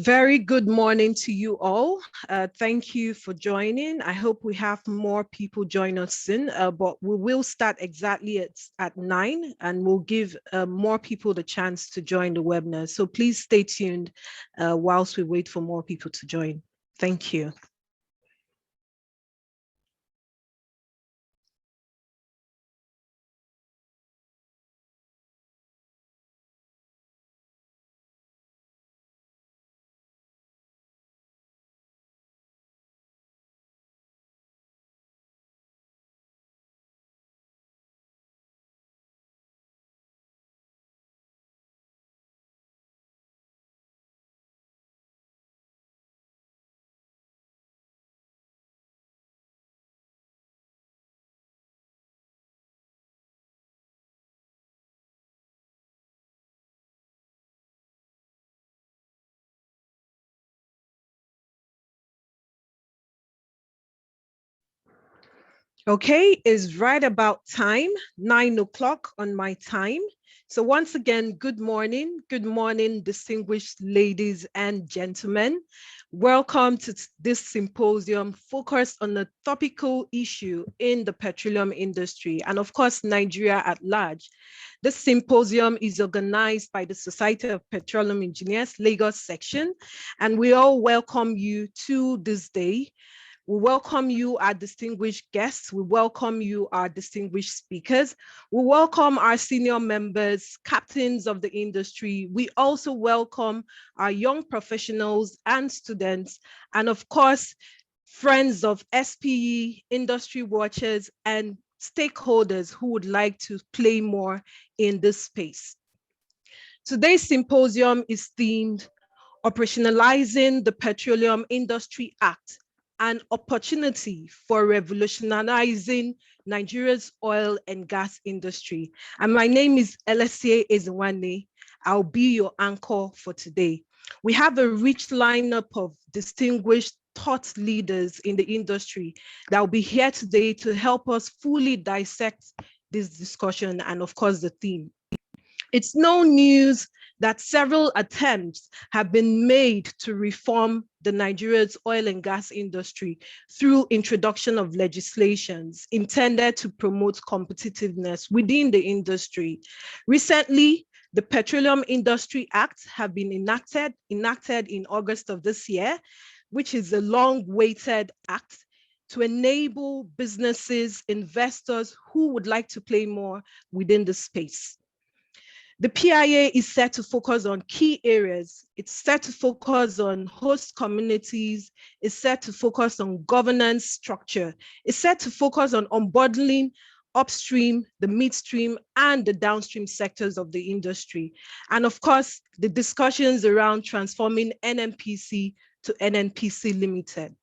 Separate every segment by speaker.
Speaker 1: Very good morning to you all. Thank you for joining. I hope we have more people join us soon, but we will start exactly at 9 and we'll give more people the chance to join the webinar. So please stay tuned whilst we wait for more people to join. Thank you. Okay, it's right about time, 9 o'clock on my time. So once again, good morning, distinguished ladies and gentlemen. Welcome to this symposium focused on a topical issue in the petroleum industry and of course, Nigeria at large. This symposium is organized by the Society of Petroleum Engineers, Lagos section, and we all welcome you to this day. We welcome you, our distinguished guests. We welcome you, our distinguished speakers. We welcome our senior members, captains of the industry. We also welcome our young professionals and students, and of course, friends of SPE, industry watchers, and stakeholders who would like to play more in this space. Today's symposium is themed Operationalizing the Petroleum Industry Act, an opportunity for revolutionizing Nigeria's oil and gas industry. And my name is Elesie Ezenwane. I'll be your anchor for today. We have a rich lineup of distinguished thought leaders in the industry that will be here today to help us fully dissect this discussion and of course the theme. It's no news that several attempts have been made to reform the Nigeria's oil and gas industry through introduction of legislations intended to promote competitiveness within the industry. Recently, the Petroleum Industry Act have been enacted in August of this year, which is a long-awaited act to enable businesses, investors who would like to play more within the space. The PIA is set to focus on key areas. It's set to focus on host communities. It's set to focus on governance structure. It's set to focus on unbundling upstream, the midstream, and the downstream sectors of the industry. And of course, the discussions around transforming NNPC to NNPC Limited.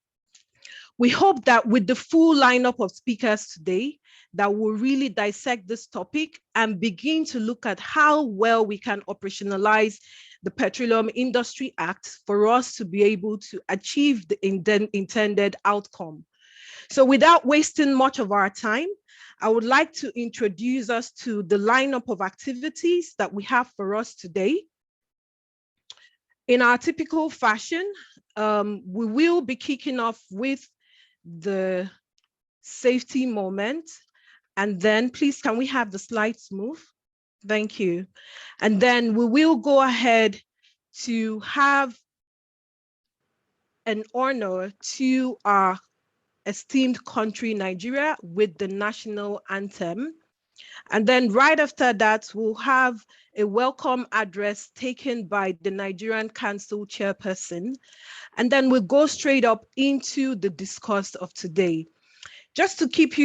Speaker 1: We hope that with the full lineup of speakers today, that will really dissect this topic and begin to look at how well we can operationalize the Petroleum Industry Act for us to be able to achieve the intended outcome. So without wasting much of our time, I would like to introduce us to the lineup of activities that we have for us today. In our typical fashion, we will be kicking off with the safety moment. And then please, can we have the slides move? Thank you. And then we will go ahead to have an honor to our esteemed country, Nigeria, with the national anthem. And then right after that, we'll have a welcome address taken by the Nigerian Council chairperson. And then we'll go straight up into the discourse of today. Just to give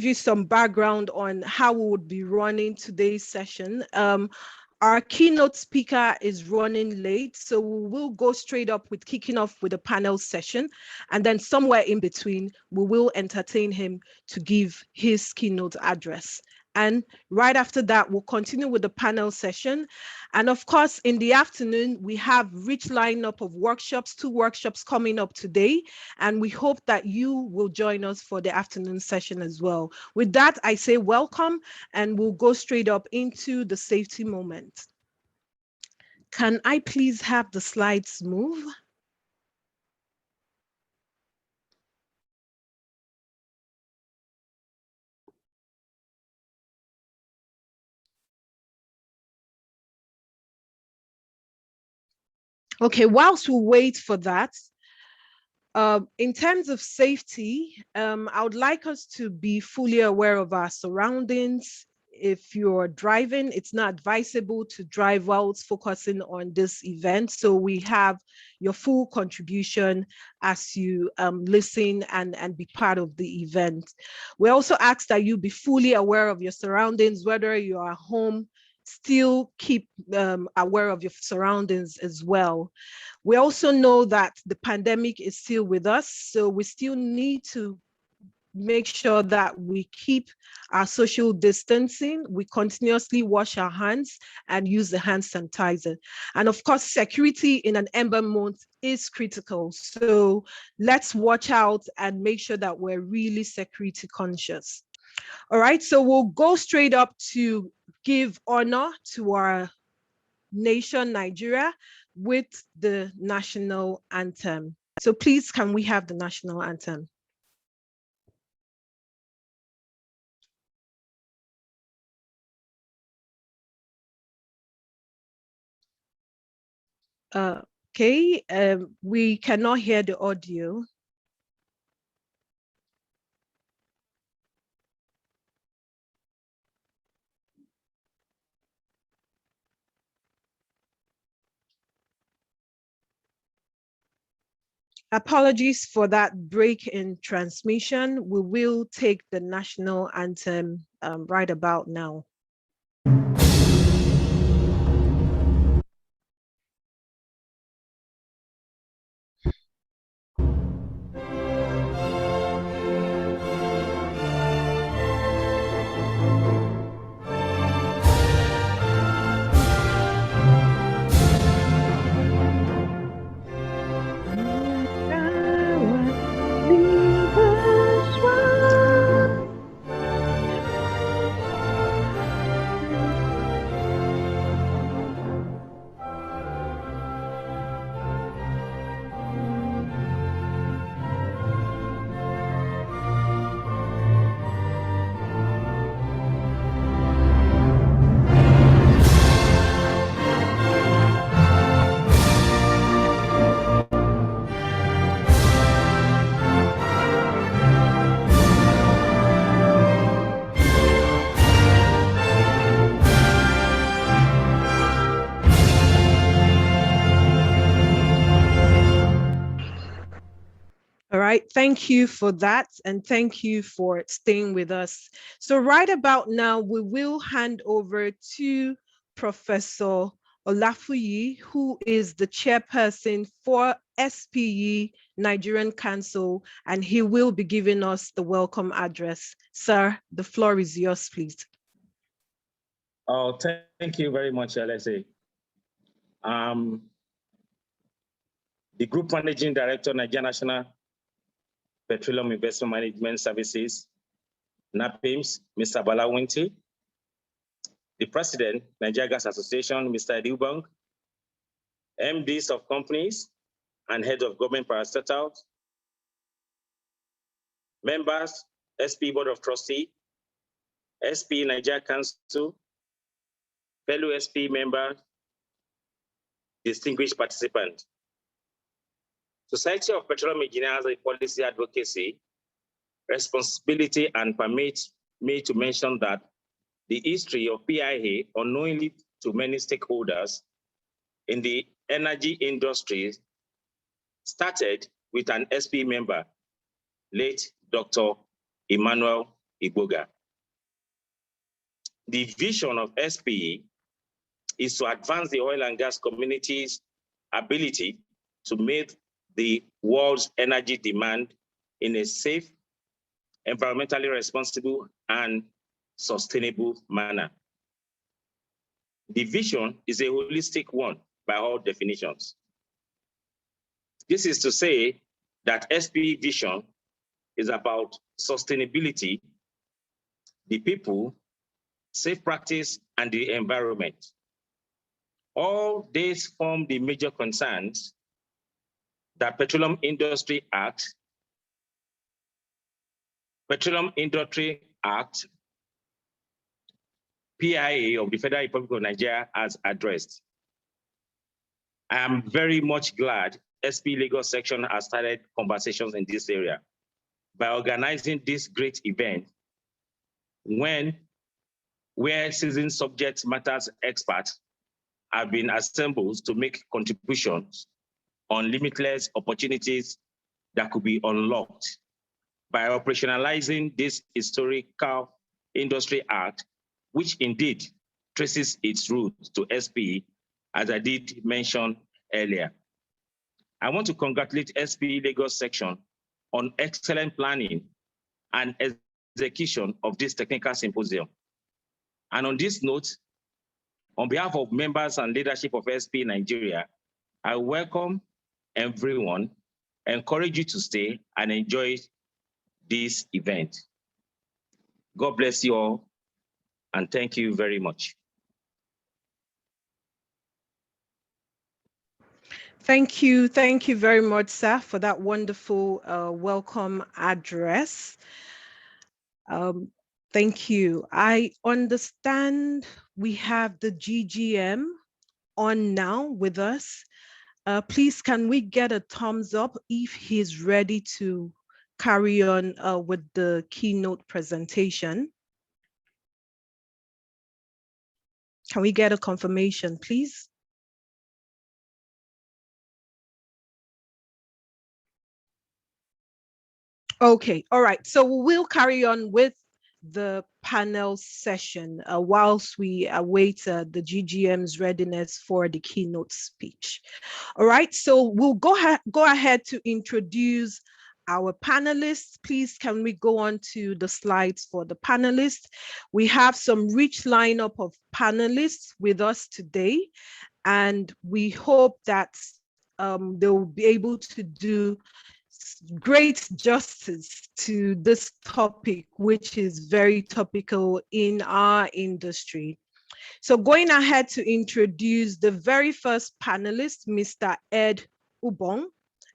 Speaker 1: you some background on how we would be running today's session, our keynote speaker is running late, so we will go straight up with kicking off with a panel session, and then somewhere in between, we will entertain him to give his keynote address. And right after that, we'll continue with the panel session. And of course, in the afternoon, we have rich lineup of workshops, 2 workshops coming up today. And we hope that you will join us for the afternoon session as well. With that, I say welcome, and we'll go straight up into the safety moment. Can I please have the slides move? Okay, whilst we wait for that, in terms of safety, I would like us to be fully aware of our surroundings. If you're driving, it's not advisable to drive whilst focusing on this event. So we have your full contribution as you listen and be part of the event. We also ask that you be fully aware of your surroundings, whether you are home, still keep aware of your surroundings as well. We also know that the pandemic is still with us, so we still need to make sure that we keep our social distancing, we continuously wash our hands and use the hand sanitizer. And of course, security in an Ember Month is critical. So let's watch out and make sure that we're really security conscious. All right, so we'll go straight up to give honor to our nation, Nigeria, with the national anthem. So please, can we have the national anthem? Okay, we cannot hear the audio. Apologies for that break in transmission. We will take the national anthem right about now. All right, thank you for that, and thank you for staying with us. So right about now, we will hand over to Professor Olafuyi, who is the chairperson for SPE Nigerian Council, and he will be giving us the welcome address. Sir, the floor is yours, please.
Speaker 2: Oh, thank you very much, LSA. The Group Managing Director, Nigeria National Petroleum Investment Management Services, NAPIMS, Mr. Balawinti, the President, Nigeria Gas Association, Mr. Edubong, MDs of companies and heads of government parastatals, members, SP Board of Trustee, SP Nigeria Council, fellow SP members, distinguished participants. Society of Petroleum Engineers and Policy Advocacy, responsibility and permit me to mention that the history of PIA, unknowingly to many stakeholders in the energy industry, started with an SP member, late Dr. Emmanuel Igboga. The vision of SPE is to advance the oil and gas community's ability to meet the world's energy demand in a safe, environmentally responsible, and sustainable manner. The vision is a holistic one by all definitions. This is to say that SPE vision is about sustainability, the people, safe practice, and the environment. All these form the major concerns that Petroleum Industry Act, PIA of the Federal Republic of Nigeria has addressed. I am very much glad SPE Lagos section has started conversations in this area by organizing this great event where seasoned subject matters experts have been assembled to make contributions on limitless opportunities that could be unlocked by operationalizing this historical industry act, which indeed traces its roots to SPE, as I did mention earlier. I want to congratulate SPE Lagos section on excellent planning and execution of this technical symposium. And on this note, on behalf of members and leadership of SPE Nigeria, I welcome everyone, encourage you to stay and enjoy this event. God bless you all, and thank you very much.
Speaker 1: Thank you very much, sir, for that wonderful welcome address. Thank you. I understand we have the GGM on now with us. Please, can we get a thumbs up if he's ready to carry on with the keynote presentation? Can we get a confirmation, please? Okay, all right. So we'll carry on with the panel session whilst we await the GGM's readiness for the keynote speech. All right, so we'll go ahead to introduce our panelists. Please, can we go on to the slides for the panelists? We have some rich lineup of panelists with us today, and we hope that they'll be able to do great justice to this topic, which is very topical in our industry. So going ahead to introduce the very first panelist, Mr. Ed Ubong.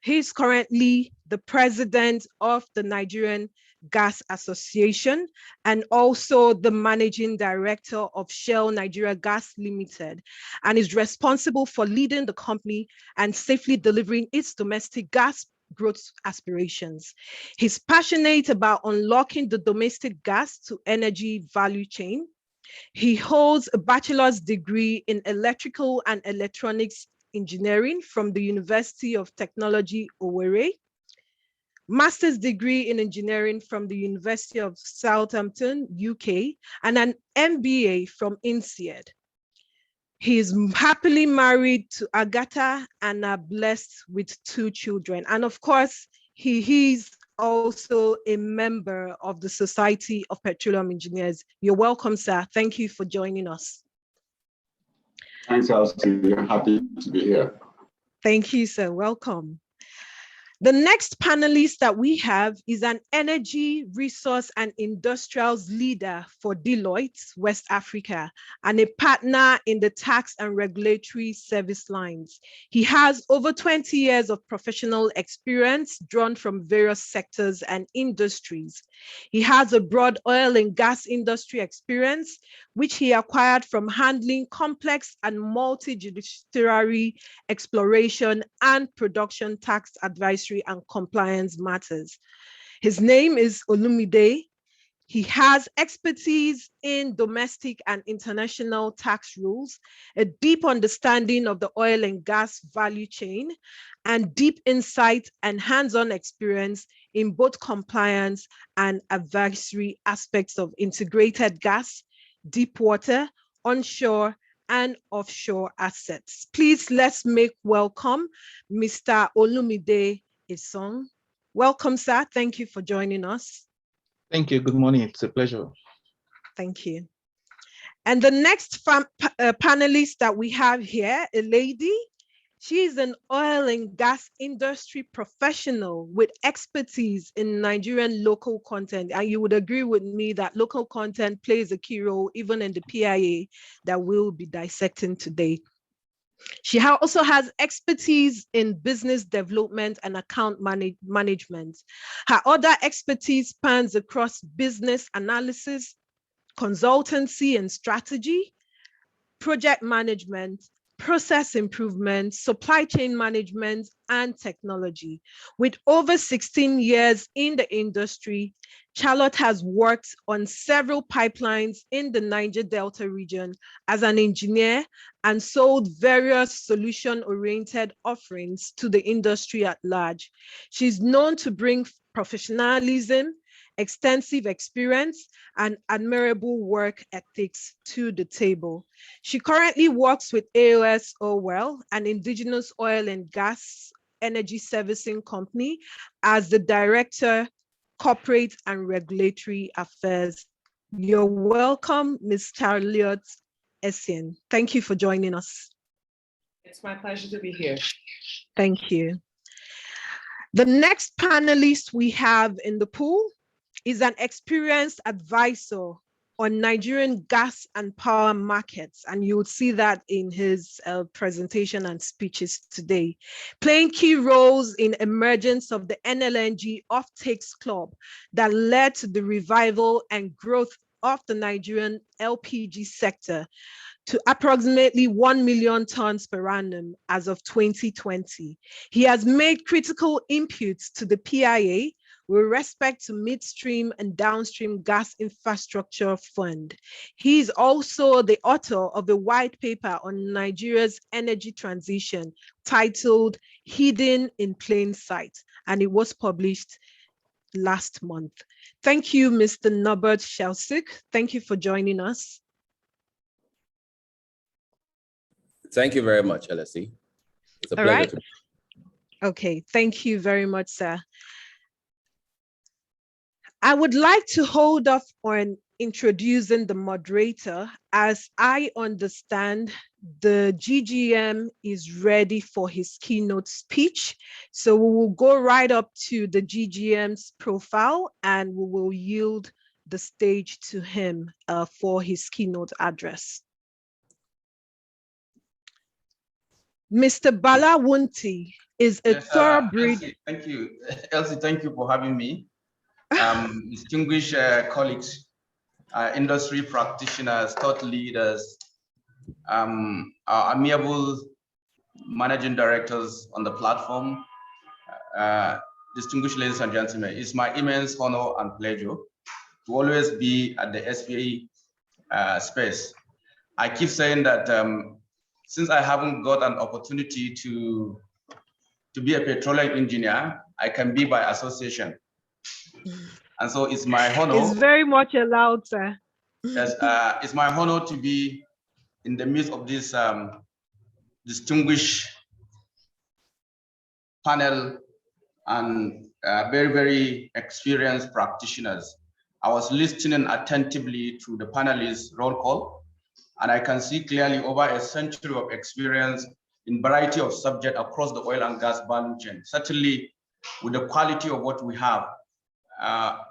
Speaker 1: He's currently the president of the Nigerian Gas Association and also the managing director of Shell Nigeria Gas Limited, and is responsible for leading the company and safely delivering its domestic gas growth aspirations. He's passionate about unlocking the domestic gas to energy value chain. He holds a bachelor's degree in electrical and electronics engineering from the University of Technology, Owerri, master's degree in engineering from the University of Southampton, UK, and an MBA from INSEAD. He is happily married to Agatha and are blessed with 2 children. And of course, he is also a member of the Society of Petroleum Engineers. You're welcome, sir. Thank you for joining us.
Speaker 3: Thanks, Elsie. I'm happy to be here.
Speaker 1: Thank you, sir. Welcome. The next panelist that we have is an energy, resource, and industrials leader for Deloitte, West Africa, and a partner in the tax and regulatory service lines. He has over 20 years of professional experience drawn from various sectors and industries. He has a broad oil and gas industry experience, which he acquired from handling complex and multi-judiciary exploration and production tax advisory and compliance matters. His name is Olumide. He has expertise in domestic and international tax rules, a deep understanding of the oil and gas value chain, and deep insight and hands-on experience in both compliance and advisory aspects of integrated gas, deep water, onshore, and offshore assets. Please, let's make welcome Mr. Olumide Esong. Welcome, sir. Thank you for joining us.
Speaker 4: Thank you. Good morning. It's a pleasure.
Speaker 1: Thank you. And the next panelist that we have here, a lady. She is an oil and gas industry professional with expertise in Nigerian local content. And you would agree with me that local content plays a key role even in the PIA that we'll be dissecting today. She also has expertise in business development and account management. Her other expertise spans across business analysis, consultancy and strategy, project management, process improvement, supply chain management, and technology. With over 16 years in the industry, Charlotte has worked on several pipelines in the Niger Delta region as an engineer and sold various solution-oriented offerings to the industry at large. She's known to bring professionalism, extensive experience, and admirable work ethics to the table. She currently works with AOS Oil, an indigenous oil and gas energy servicing company, as the Director, Corporate and Regulatory Affairs. You're welcome, Ms. Charlotte Essien. Thank you for joining us.
Speaker 5: It's my pleasure to be here.
Speaker 1: Thank you. The next panelist we have in the pool is an experienced advisor on Nigerian gas and power markets, and you'll see that in his presentation and speeches today, playing key roles in emergence of the NLNG Offtakes Club that led to the revival and growth of the Nigerian LPG sector to approximately 1 million tons per annum as of 2020. He has made critical inputs to the PIA with respect to midstream and downstream gas infrastructure fund. He is also the author of a white paper on Nigeria's energy transition titled Hidden in Plain Sight, and it was published last month. Thank you, Mr. Norbert Schelsig. Thank you for joining us.
Speaker 6: Thank you very much, LSE. It's a pleasure to be here.
Speaker 1: Okay, thank you very much, sir. I would like to hold off on introducing the moderator, as I understand the GGM is ready for his keynote speech. So we will go right up to the GGM's profile and we will yield the stage to him for his keynote address. Mr. Bala Wunti is a thoroughbred.
Speaker 7: Elsie, thank you. Elsie, thank you for having me. Distinguished colleagues, industry practitioners, thought leaders, our amiable managing directors on the platform, distinguished ladies and gentlemen, it's my immense honor and pleasure to always be at the SPE space. I keep saying that since I haven't got an opportunity to be a petroleum engineer, I can be by association. And so it's my honor.
Speaker 1: It's very much allowed, sir.
Speaker 7: Yes, it's my honor to be in the midst of this distinguished panel and very, very experienced practitioners. I was listening attentively to the panelists' roll call, and I can see clearly over a century of experience in variety of subjects across the oil and gas value chain. Certainly, with the quality of what we have,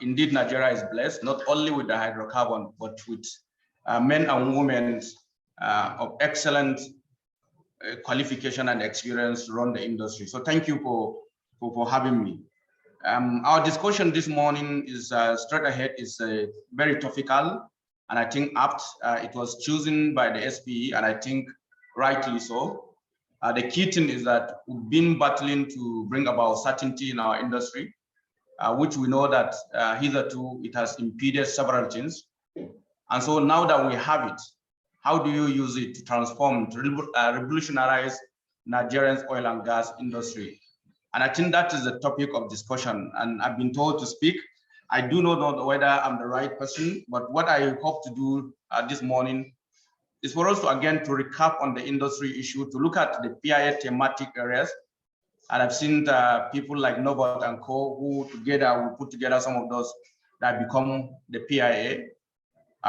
Speaker 7: indeed, Nigeria is blessed, not only with the hydrocarbon, but with men and women of excellent qualification and experience to run the industry. So thank you for having me. Our discussion this morning is straight ahead, is very topical, and I think apt. It was chosen by the SPE, and I think rightly so. The key thing is that we've been battling to bring about certainty in our industry, which we know that hitherto it has impeded several things. And so now that we have it, how do you use it to transform, to revolutionize Nigeria's oil and gas industry? And I think that is the topic of discussion. And I've been told to speak. I do not know whether I'm the right person, but what I hope to do this morning is for us to, again, to recap on the industry issue, to look at the PIA thematic areas. And I've seen people like Norbert and Co, who together will put together some of those that become the PIA.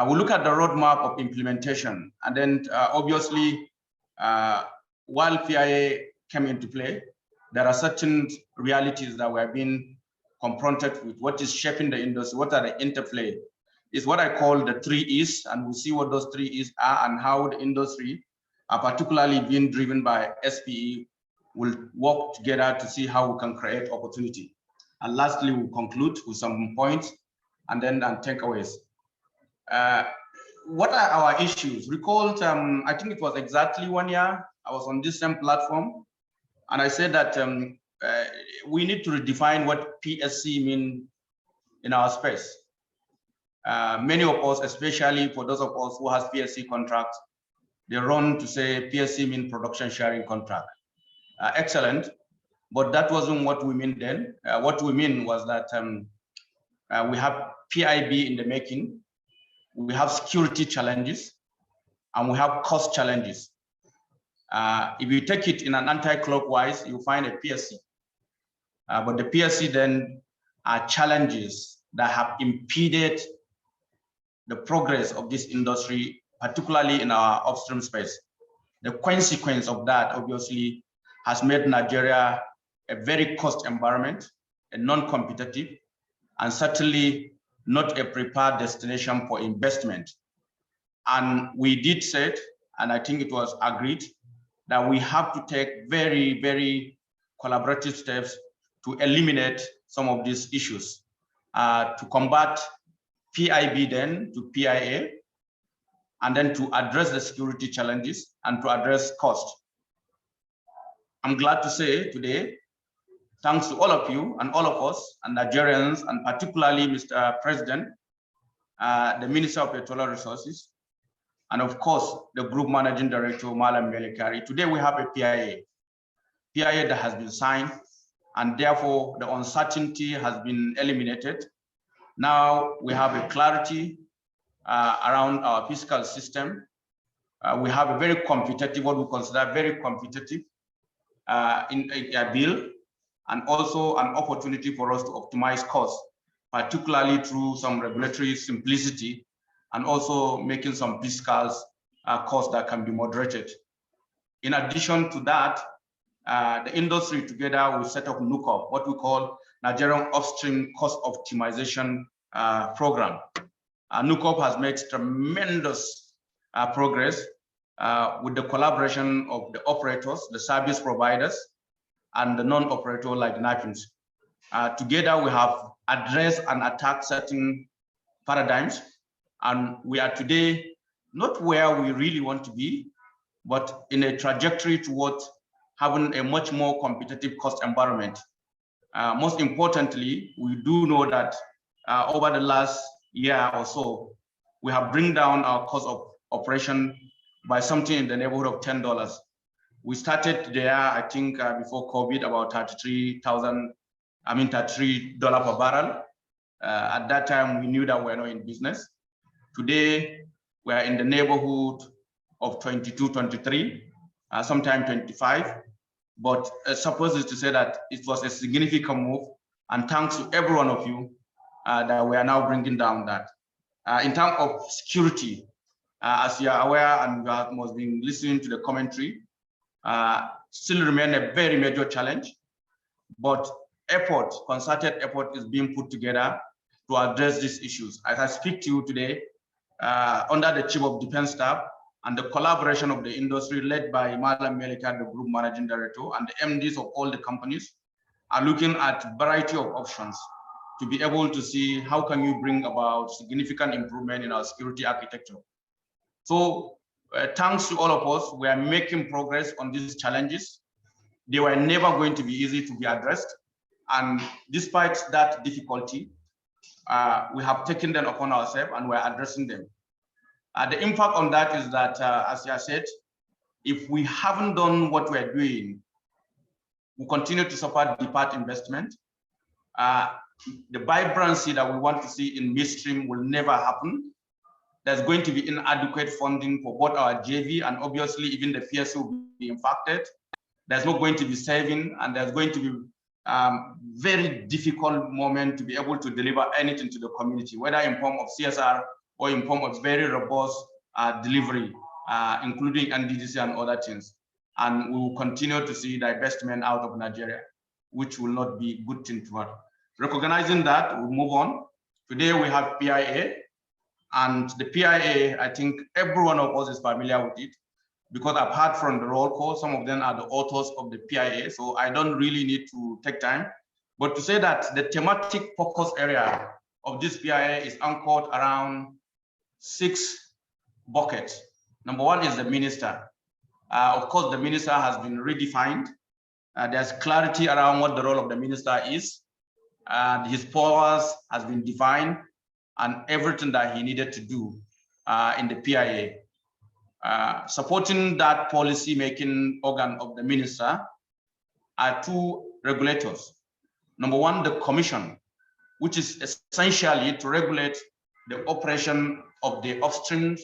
Speaker 7: We'll look at the roadmap of implementation. And then obviously, while PIA came into play, there are certain realities that we're being confronted with. What is shaping the industry? What are the interplay? Is what I call the 3 E's, and we'll see what those 3 E's are and how the industry particularly being driven by SPE, will work together to see how we can create opportunity. And lastly, we'll conclude with some points and then takeaways. What are our issues? Recall, I think it was exactly 1 year, I was on this same platform, and I said that we need to redefine what PSC means in our space. Many of us, especially for those of us who has PSC contracts, they run to say PSC means production sharing contract. Excellent, but that wasn't what we mean then. What we mean was that we have PIB in the making, we have security challenges, and we have cost challenges. If you take it in an anti-clockwise, you find a PSC. But the PSC then are challenges that have impeded the progress of this industry, particularly in our upstream space. The consequence of that, obviously, has made Nigeria a very cost environment, a non-competitive, and certainly not a prepared destination for investment. And we did say, and I think it was agreed, that we have to take very, very collaborative steps to eliminate some of these issues, to combat PIB then to PIA, and then to address the security challenges and to address cost. I'm glad to say today, thanks to all of you and all of us and Nigerians, and particularly Mr. President, the Minister of Petroleum Resources, and of course, the Group Managing Director, Malam Melikari. Today we have a PIA that has been signed, and therefore the uncertainty has been eliminated. Now we have a clarity around our fiscal system. We have a very competitive, what we consider very competitive in a bill, and also an opportunity for us to optimize costs, particularly through some regulatory simplicity and also making some fiscal costs that can be moderated. In addition to that, the industry together will set up NUCOP, what we call Nigerian Upstream Cost Optimization Program. NUCOP has made tremendous progress with the collaboration of the operators, the service providers, and the non-operator like NAPINs. Together, we have addressed and attacked certain paradigms, and we are today not where we really want to be, but in a trajectory towards having a much more competitive cost environment. Most importantly, we do know that over the last year or so, we have bring down our cost of operation by something in the neighborhood of $10. We started there, I think, before COVID, about $33 per barrel. At that time, we knew that we're not in business. Today, we're in the neighborhood of 22, 23, sometime 25. But suppose is to say that it was a significant move, and thanks to every one of you that we are now bringing down that. In terms of security, as you are aware and you have must been listening to the commentary, still remain a very major challenge, but concerted effort is being put together to address these issues. As I speak to you today, under the Chief of Defense Staff and the collaboration of the industry led by Malam Melika, the Group Managing Director, and the MDs of all the companies are looking at a variety of options to be able to see how can you bring about significant improvement in our security architecture. So thanks to all of us, we are making progress on these challenges. They were never going to be easy to be addressed. And despite that difficulty, we have taken them upon ourselves and we're addressing them. The impact on that is that, as I said, if we haven't done what we're doing, we continue to suffer departed investment. The vibrancy that we want to see in midstream will never happen. There's going to be inadequate funding for both our JV and obviously even the PSC will be impacted. There's not going to be saving, and there's going to be very difficult moment to be able to deliver anything to the community, whether in form of CSR or in form of very robust delivery, including NDDC and other things. And we will continue to see divestment out of Nigeria, which will not be a good thing to us. Recognizing that, we'll move on. Today we have PIA, and the PIA, I think every one of us is familiar with it. because I've heard from the roll call, some of them are the authors of the PIA, so I don't really need to take time. But to say that the thematic focus area of this PIA is anchored around 6 buckets. Number one is the minister. Of course, the minister has been redefined. There's clarity around what the role of the minister is. His powers has been defined and everything that he needed to do in the PIA. Supporting that policy-making organ of the minister are 2 regulators. Number one, the commission, which is essentially to regulate the operation of the upstream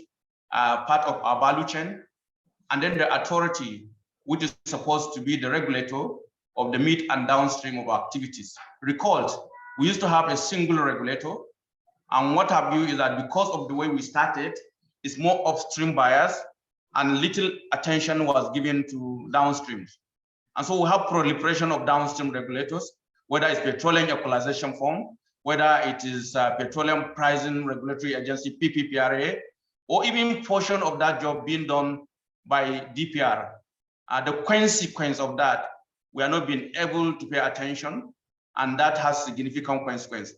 Speaker 7: part of our value chain, and then the authority, which is supposed to be the regulator of the mid and downstream of activities. Recall, we used to have a single regulator, and what have you is that because of the way we started, it's more upstream bias and little attention was given to downstream. And so we have proliferation of downstream regulators, whether it's Petroleum Equalization Fund, whether it is Petroleum Pricing Regulatory Agency, PPPRA, or even portion of that job being done by DPR. The consequence of that, we are not being able to pay attention, and that has significant consequence.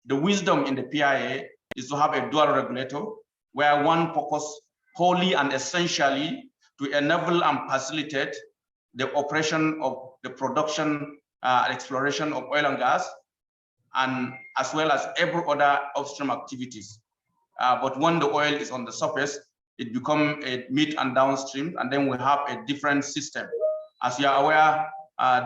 Speaker 7: The wisdom in the PIA is to have a dual regulator where one focus wholly and essentially to enable and facilitate the operation of the production and exploration of oil and gas, and as well as every other upstream activities. But when the oil is on the surface, it becomes a mid and downstream, and then we have a different system. As you are aware,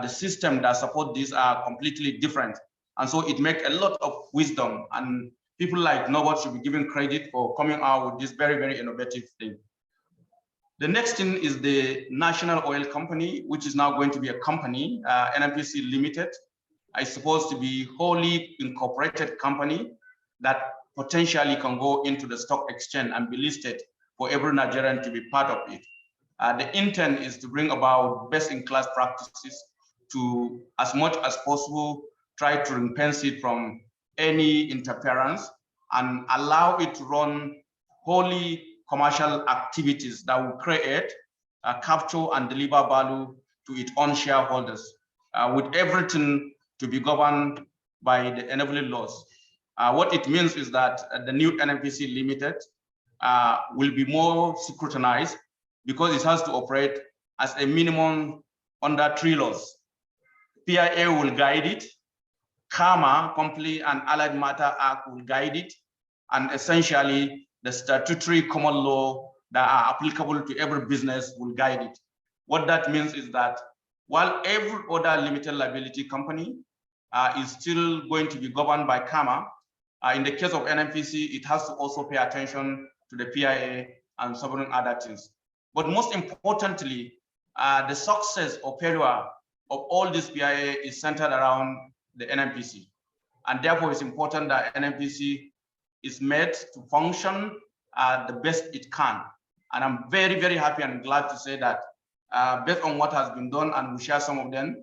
Speaker 7: the system that support these are completely different. And so it makes a lot of wisdom, and people like Norbert should be given credit for coming out with this very, very innovative thing. The next thing is the National Oil Company, which is now going to be a company, NNPC Limited. It's supposed to be wholly incorporated company that potentially can go into the stock exchange and be listed for every Nigerian to be part of it. The intent is to bring about best-in-class practices to, as much as possible, try to ring-fence it from any interference and allow it to run wholly commercial activities that will create, capture and deliver value to its own shareholders, with everything to be governed by the enabling laws. What it means is that the new NNPC Limited will be more scrutinized because it has to operate as a minimum under 3 laws. PIA will guide it, CAMA, Company and Allied Matter Act will guide it, and essentially the statutory common law that are applicable to every business will guide it. What that means is that while every other limited liability company is still going to be governed by CAMA, in the case of NNPC, it has to also pay attention to the PIA and several other things. But most importantly, the success or failure of all this PIA is centered around the NNPC. And therefore, it's important that NNPC is made to function the best it can. And I'm very, very happy and glad to say that based on what has been done, and we share some of them,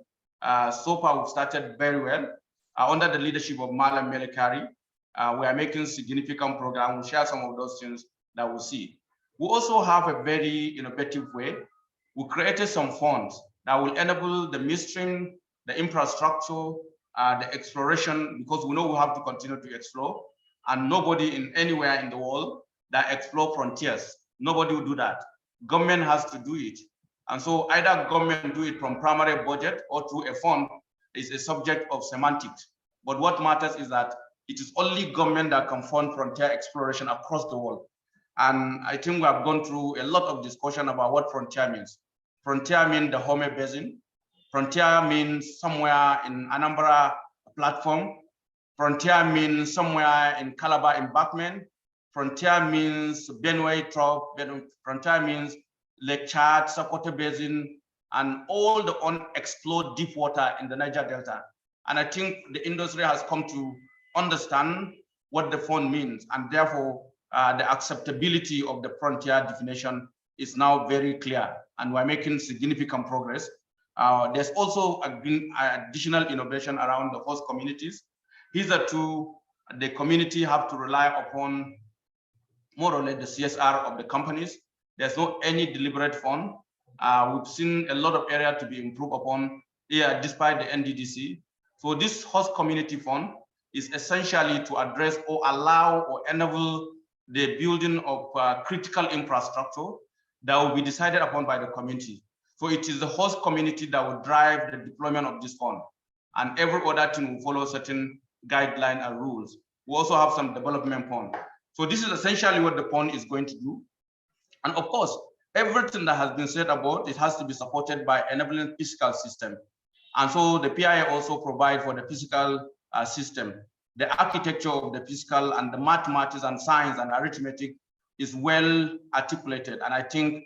Speaker 7: so far we've started very well. Under the leadership of Malam Melekari, we are making significant progress. We'll share some of those things that we'll see. We also have a very innovative way. We created some funds that will enable the midstream, the infrastructure, the exploration, because we know we have to continue to explore, and nobody in anywhere in the world that explore frontiers, nobody will do that. Government has to do it. And so either government do it from primary budget or through a fund is a subject of semantics. But what matters is that it is only government that can fund frontier exploration across the world. And I think we have gone through a lot of discussion about what frontier means. Frontier means the Home Basin. Frontier means somewhere in Anambra platform. Frontier means somewhere in Calabar embankment. Frontier means Benue Trough. Frontier means Lake Chad, Sokoto Basin, and all the unexplored deep water in the Niger Delta. And I think the industry has come to understand what the fund means, and therefore the acceptability of the frontier definition is now very clear, and we're making significant progress. There's also additional innovation around the host communities. Hitherto, the community have to rely upon more or less the CSR of the companies, There's no any deliberate fund. We've seen a lot of area to be improved upon here despite the NDDC. So this host community fund is essentially to address or allow or enable the building of critical infrastructure that will be decided upon by the community. So it is the host community that will drive the deployment of this fund, and every other thing will follow certain guidelines and rules. We also have some development fund. So this is essentially what the fund is going to do. And of course, everything that has been said about it has to be supported by enabling fiscal system. And so the PIA also provide for the fiscal system. The architecture of the fiscal and the mathematics and science and arithmetic is well articulated. And I think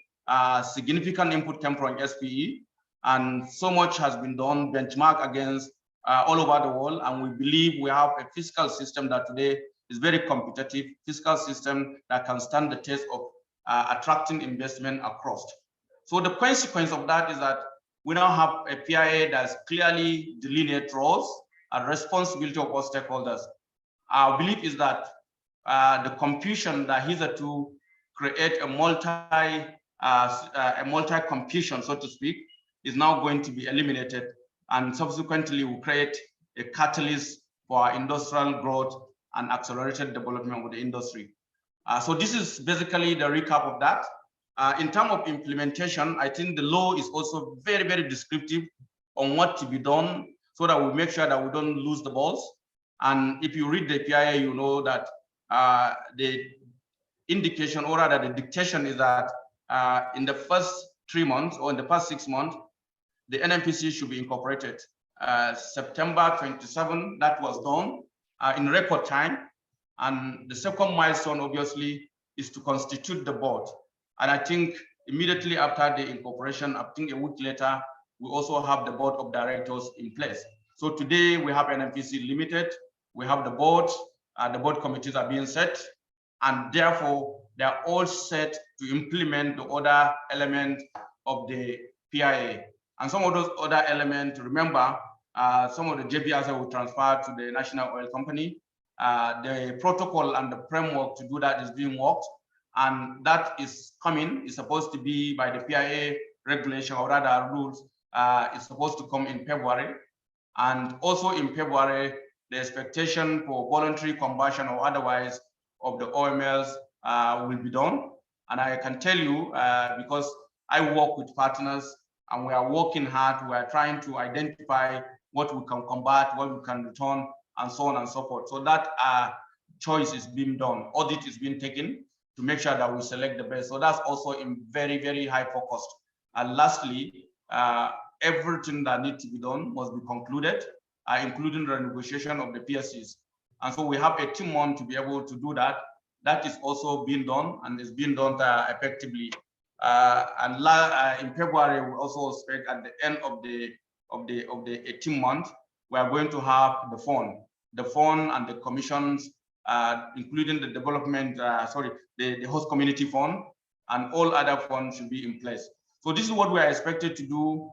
Speaker 7: significant input came from SPE, and so much has been done, benchmark against all over the world. And we believe we have a fiscal system that today is very competitive, fiscal system that can stand the test of attracting investment across. So the consequence of that is that we now have a PIA that's clearly delineate roles and responsibility of all stakeholders. Our belief is that the confusion that hitherto create a multi-confusion, so to speak, is now going to be eliminated, and subsequently will create a catalyst for industrial growth and accelerated development of the industry. So this is basically the recap of that. In terms of implementation, I think the law is also very, very descriptive on what to be done so that we make sure that we don't lose the balls. And if you read the PIA, you know that the indication, or rather the dictation, is that in the first 3 months or in the past 6 months, the NMPC should be incorporated. September 27, that was done in record time. And the second milestone, obviously, is to constitute the board. And I think immediately after the incorporation, I think a week later, we also have the board of directors in place. So today we have NMPC Limited, we have the board committees are being set, and therefore they are all set to implement the other elements of the PIA. And some of those other elements, remember, some of the JBRs will transfer to the National Oil Company. The protocol and the framework to do that is being worked, and that is coming. It's supposed to be by the PIA regulation, or rather rules. It's supposed to come in February. And also in February, the expectation for voluntary combustion or otherwise of the OMLs will be done. And I can tell you, because I work with partners and we are working hard, we are trying to identify what we can combat, what we can return, and so on and so forth. So that choice is being done. Audit is being taken to make sure that we select the best. So that's also in very, very high focus. And lastly, everything that needs to be done must be concluded, including the negotiation of the PSCs. And so we have 18 months to be able to do that. That is also being done, and is being done effectively. In February, we also expect at the end of the 18 months, we are going to have the fund and the commissions, including the development, the host community fund, and all other funds should be in place. So this is what we are expected to do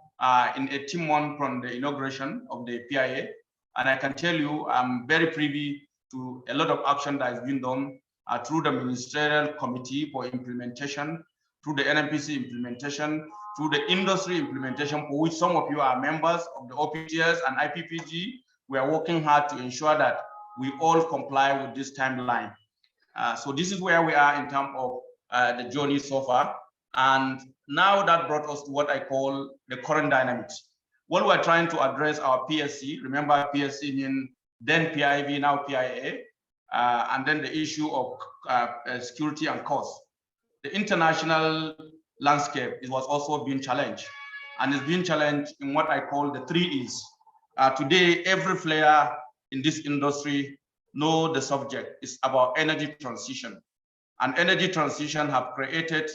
Speaker 7: in 18 months from the inauguration of the PIA. And I can tell you, I'm very privy to a lot of action that has been done through the ministerial committee for implementation, through the NMPC implementation, through the industry implementation, for which some of you are members of the OPTS and IPPG. We are working hard to ensure that we all comply with this timeline. So this is where we are in terms of the journey so far. And now that brought us to what I call the current dynamics. What we're trying to address our PSC, remember PSC means then PIV, now PIA, and then the issue of security and cost. The international landscape, it was also being challenged, and it's being challenged in what I call the 3 E's. Today, every player in this industry know the subject. It's about energy transition, and energy transition have created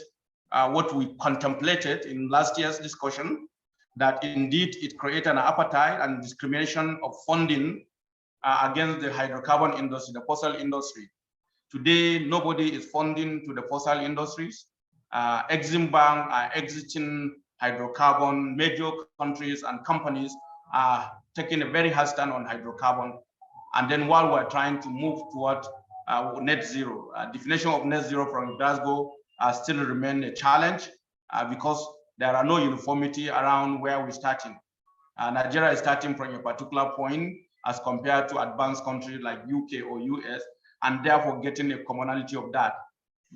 Speaker 7: what we contemplated in last year's discussion, that indeed it created an appetite and discrimination of funding against the hydrocarbon industry, the fossil industry. Today, nobody is funding to the fossil industries. Exim Bank are exiting hydrocarbon. Major countries and companies are taking a very hard stand on hydrocarbon. And then while we're trying to move toward net zero, definition of net zero from Glasgow still remain a challenge because there are no uniformity around where we're starting. Nigeria is starting from a particular point as compared to advanced countries like UK or US, and therefore getting a commonality of that.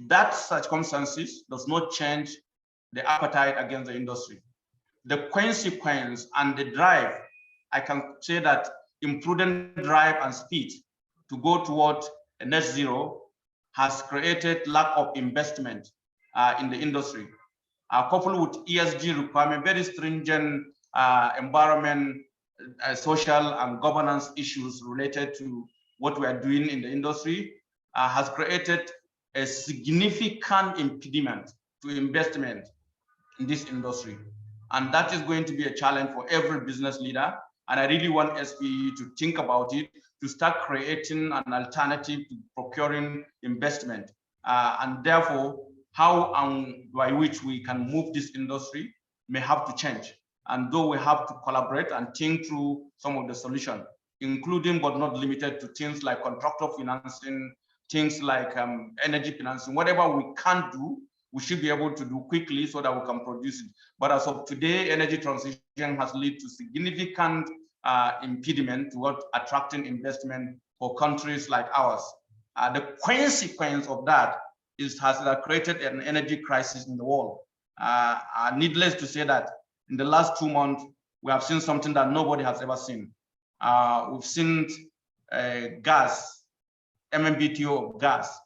Speaker 7: That circumstances does not change the appetite against the industry. The consequence and the drive, I can say that imprudent drive and speed to go toward a net zero has created lack of investment in the industry. Coupled with ESG requirement, very stringent environment, social and governance issues related to what we are doing in the industry has created a significant impediment to investment in this industry. And that is going to be a challenge for every business leader. And I really want SPE to think about it, to start creating an alternative to procuring investment. And therefore, how and by which we can move this industry may have to change. And though we have to collaborate and think through some of the solutions, including but not limited to things like contractor financing, things like energy financing, whatever we can do, we should be able to do quickly so that we can produce it. But as of today, energy transition has led to significant impediment toward attracting investment for countries like ours. The consequence of that has created an energy crisis in the world. Needless to say that in the last 2 months, we have seen something that nobody has ever seen. We've seen gas, MMBTU of gas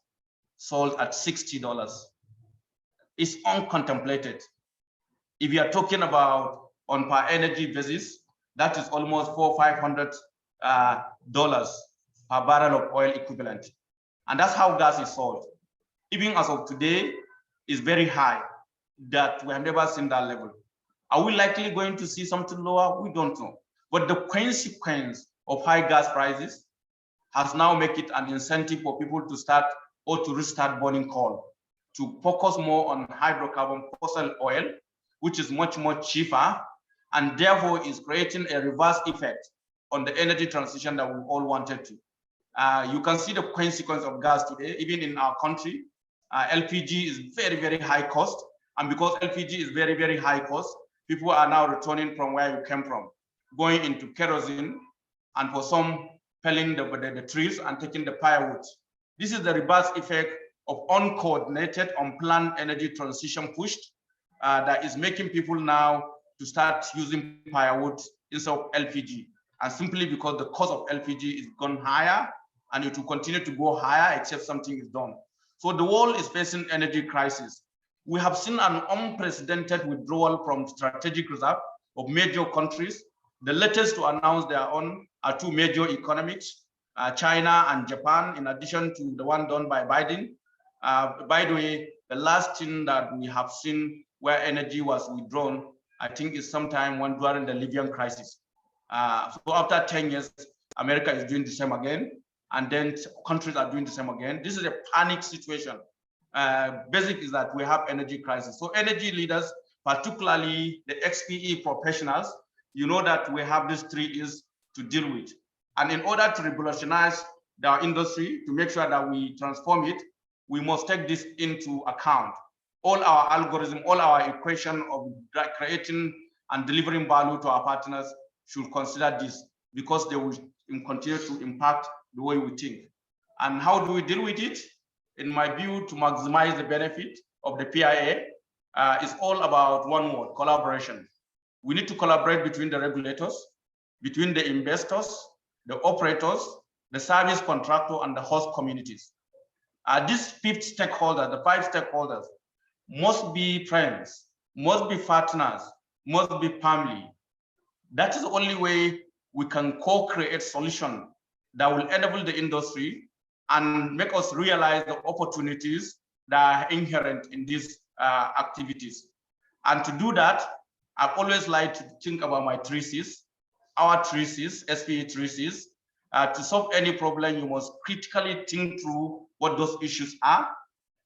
Speaker 7: sold at $60. It's uncontemplated. If you are talking about on per energy basis, that is almost $400–500 per barrel of oil equivalent. And that's how gas is sold. Even as of today, is very high, that we have never seen that level. Are we likely going to see something lower? We don't know. But the consequence of high gas prices has now made it an incentive for people to start or to restart burning coal, to focus more on hydrocarbon fossil oil, which is much more cheaper, and therefore is creating a reverse effect on the energy transition that we all wanted to. You can see the consequence of gas today, even in our country. LPG is very, very high cost. And because LPG is very, very high cost, people are now returning from where you came from, going into kerosene, and for some, felling the trees and taking the firewood. This is the reverse effect of uncoordinated, unplanned energy transition pushed that is making people now to start using firewood instead of LPG. And simply because the cost of LPG is gone higher, and it will continue to go higher except something is done. So the world is facing energy crisis. We have seen an unprecedented withdrawal from strategic reserve of major countries. The latest to announce their own are two major economies, China and Japan, in addition to the one done by Biden. By the way, the last thing that we have seen where energy was withdrawn, I think is sometime when during the Libyan crisis. So after 10 years, America is doing the same again, and then countries are doing the same again. This is a panic situation. Basic is that we have energy crisis. So energy leaders, particularly the SPE professionals, you know that we have these 3 E's to deal with. And in order to revolutionize the industry, to make sure that we transform it, we must take this into account. All our algorithm, all our equation of creating and delivering value to our partners should consider this, because they will continue to impact the way we think. And how do we deal with it? In my view, to maximize the benefit of the PIA, is all about one word: collaboration. We need to collaborate between the regulators, between the investors, the operators, the service contractor, and the host communities. These 5 stakeholders must be friends, must be partners, must be family. That is the only way we can co-create solutions that will enable the industry and make us realize the opportunities that are inherent in these activities. And to do that, I've always liked to think about my 3 C's, our 3 C's, SPE 3 C's. To solve any problem, you must critically think through what those issues are.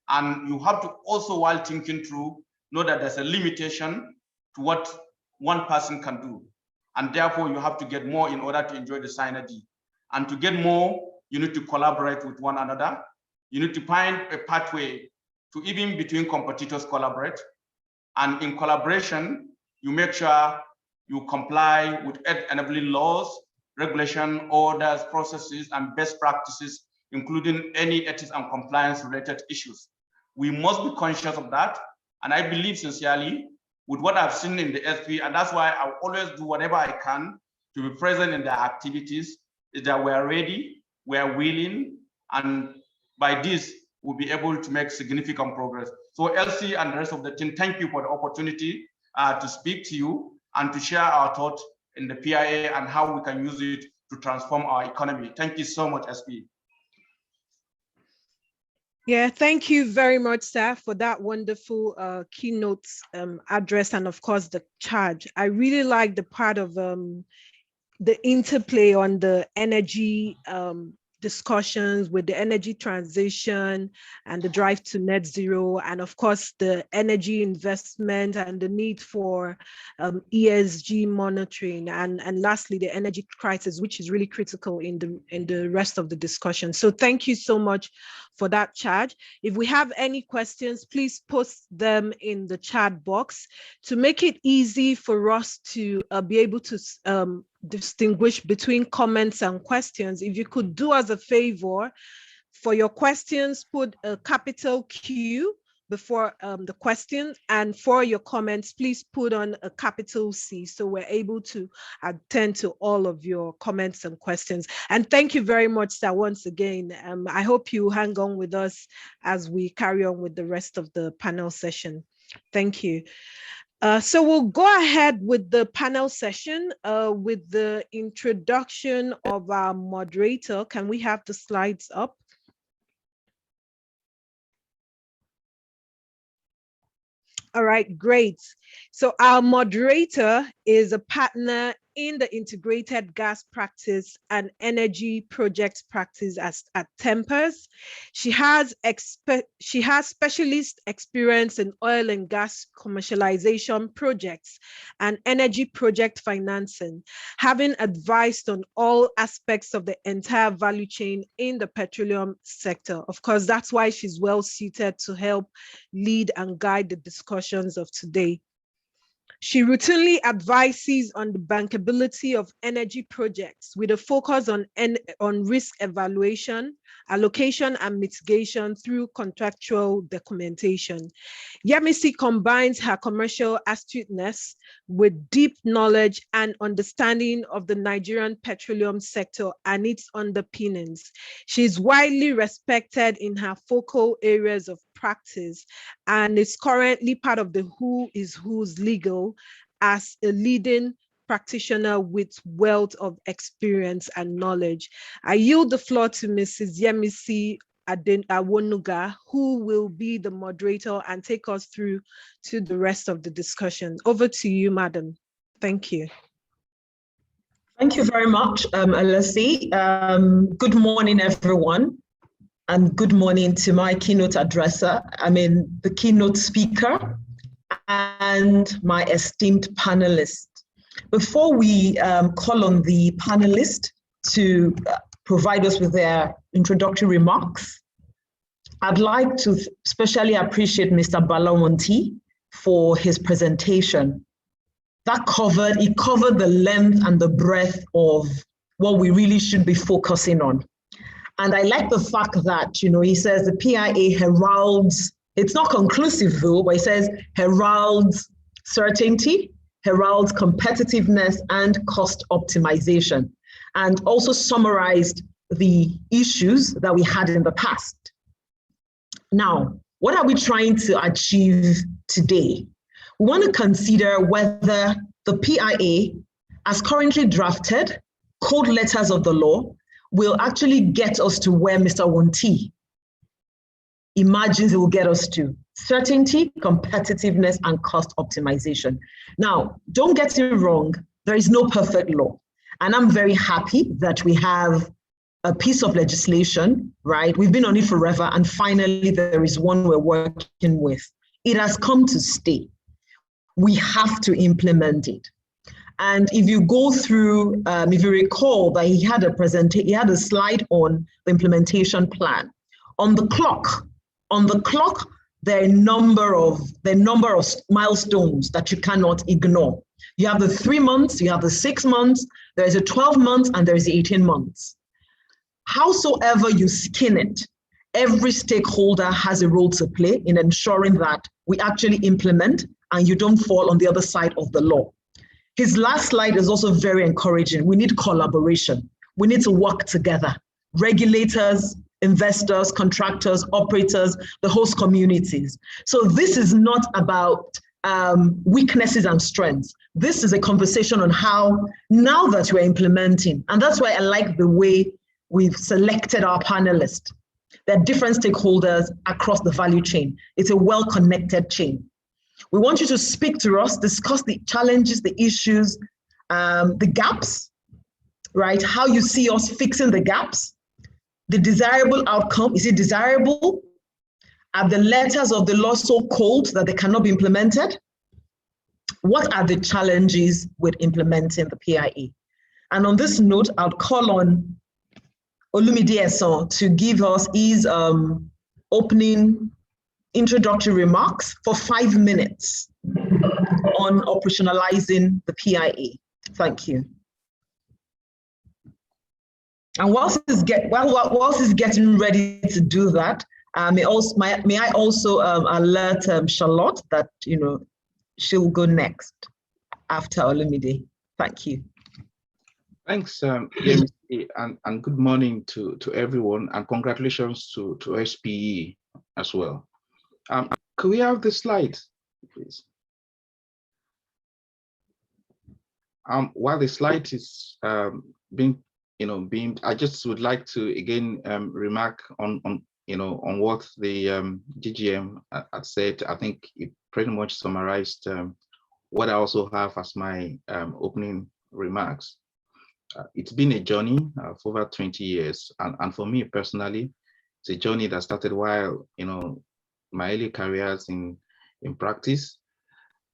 Speaker 7: And you have to also, while thinking through, know that there's a limitation to what one person can do. And therefore, you have to get more in order to enjoy the synergy. And to get more, you need to collaborate with one another. You need to find a pathway to even between competitors collaborate. And in collaboration, you make sure you comply with enabling laws, regulation, orders, processes, and best practices, including any ethics and compliance related issues. We must be conscious of that. And I believe sincerely with what I've seen in the SPE, and that's why I always do whatever I can to be present in their activities, is that we are ready, we are willing, and by this, we'll be able to make significant progress. So Elsie and the rest of the team, thank you for the opportunity to speak to you and to share our thoughts in the PIA and how we can use it to transform our economy. Thank you so much, SPE.
Speaker 1: Yeah, thank you very much, sir, for that wonderful keynote address and of course the charge. I really like the part of the interplay on the energy discussions with the energy transition and the drive to net zero, and of course the energy investment and the need for ESG monitoring, and lastly the energy crisis, which is really critical in the rest of the discussion. So thank you so much for that charge. If we have any questions, please post them in the chat box to make it easy for us to be able to distinguish between comments and questions. If you could do us a favor, for your questions, put a capital Q before the question, and for your comments, please put on a capital C, so we're able to attend to all of your comments and questions. And thank you very much, sir, once again. I hope you hang on with us as we carry on with the rest of the panel session. Thank you. So we'll go ahead with the panel session with the introduction of our moderator. Can we have the slides up? All right, great. So our moderator is a partner in the integrated gas practice and energy projects practice at Tempers. She has specialist experience in oil and gas commercialization projects and energy project financing, having advised on all aspects of the entire value chain in the petroleum sector. Of course, that's why she's well suited to help lead and guide the discussions of today. She routinely advises on the bankability of energy projects with a focus on risk evaluation, allocation, and mitigation through contractual documentation. Yemisi combines her commercial astuteness with deep knowledge and understanding of the Nigerian petroleum sector and its underpinnings. She is widely respected in her focal areas of practice and is currently part of the Who is Who's Legal as a leading practitioner with wealth of experience and knowledge. I yield the floor to Mrs. Yemisi Awonuga, who will be the moderator and take us through to the rest of the discussion. Over to you, madam. Thank you.
Speaker 8: Thank you very much, Alessi. Good morning, everyone. And good morning to my keynote addresser, the keynote speaker, and my esteemed panelists. Before we call on the panelists to provide us with their introductory remarks, I'd like to especially appreciate Mr. Balamonti for his presentation. It covered the length and the breadth of what we really should be focusing on. And I like the fact that, he says the PIA heralds, it's not conclusive though, but it says heralds certainty, heralds competitiveness and cost optimization, and also summarized the issues that we had in the past. Now, what are we trying to achieve today? We want to consider whether the PIA, as currently drafted, code letters of the law, will actually get us to where Mr. Wonti imagines it will get us to: certainty, competitiveness, and cost optimization. Now, don't get it wrong, there is no perfect law. And I'm very happy that we have a piece of legislation, right? We've been on it forever, and finally there is one we're working with. It has come to stay. We have to implement it. And if you go through, if you recall that he had a slide on the implementation plan. On the clock, there are a number of milestones that you cannot ignore. You have the 3 months, you have the 6 months, there is a 12 months, and there is 18 months. Howsoever you skin it, every stakeholder has a role to play in ensuring that we actually implement and you don't fall on the other side of the law. His last slide is also very encouraging. We need collaboration. We need to work together. Regulators, investors, contractors, operators, the host communities. So this is not about weaknesses and strengths. This is a conversation on how, now that we're implementing, and that's why I like the way we've selected our panelists. There are different stakeholders across the value chain. It's a well-connected chain. We want you to speak to us, discuss the challenges, the issues, the gaps, right? How you see us fixing the gaps, the desirable outcome. Is it desirable? Are the letters of the law so cold that they cannot be implemented? What are the challenges with implementing the PIA? And on this note, I'll call on Olumide Esan to give us his opening introductory remarks for 5 minutes on operationalizing the PIA. Thank you. And whilst he's getting ready to do that, may I also alert Charlotte that she'll go next after Olumide. Thank you.
Speaker 4: Thanks, Yemi, and good morning to everyone, and congratulations to SPE as well. Could we have the slide, please? While the slide is being I just would like to again remark on what the GGM had said. I think it pretty much summarized what I also have as my opening remarks. It's been a journey for over 20 years, and for me personally, it's a journey that started while my early careers in practice.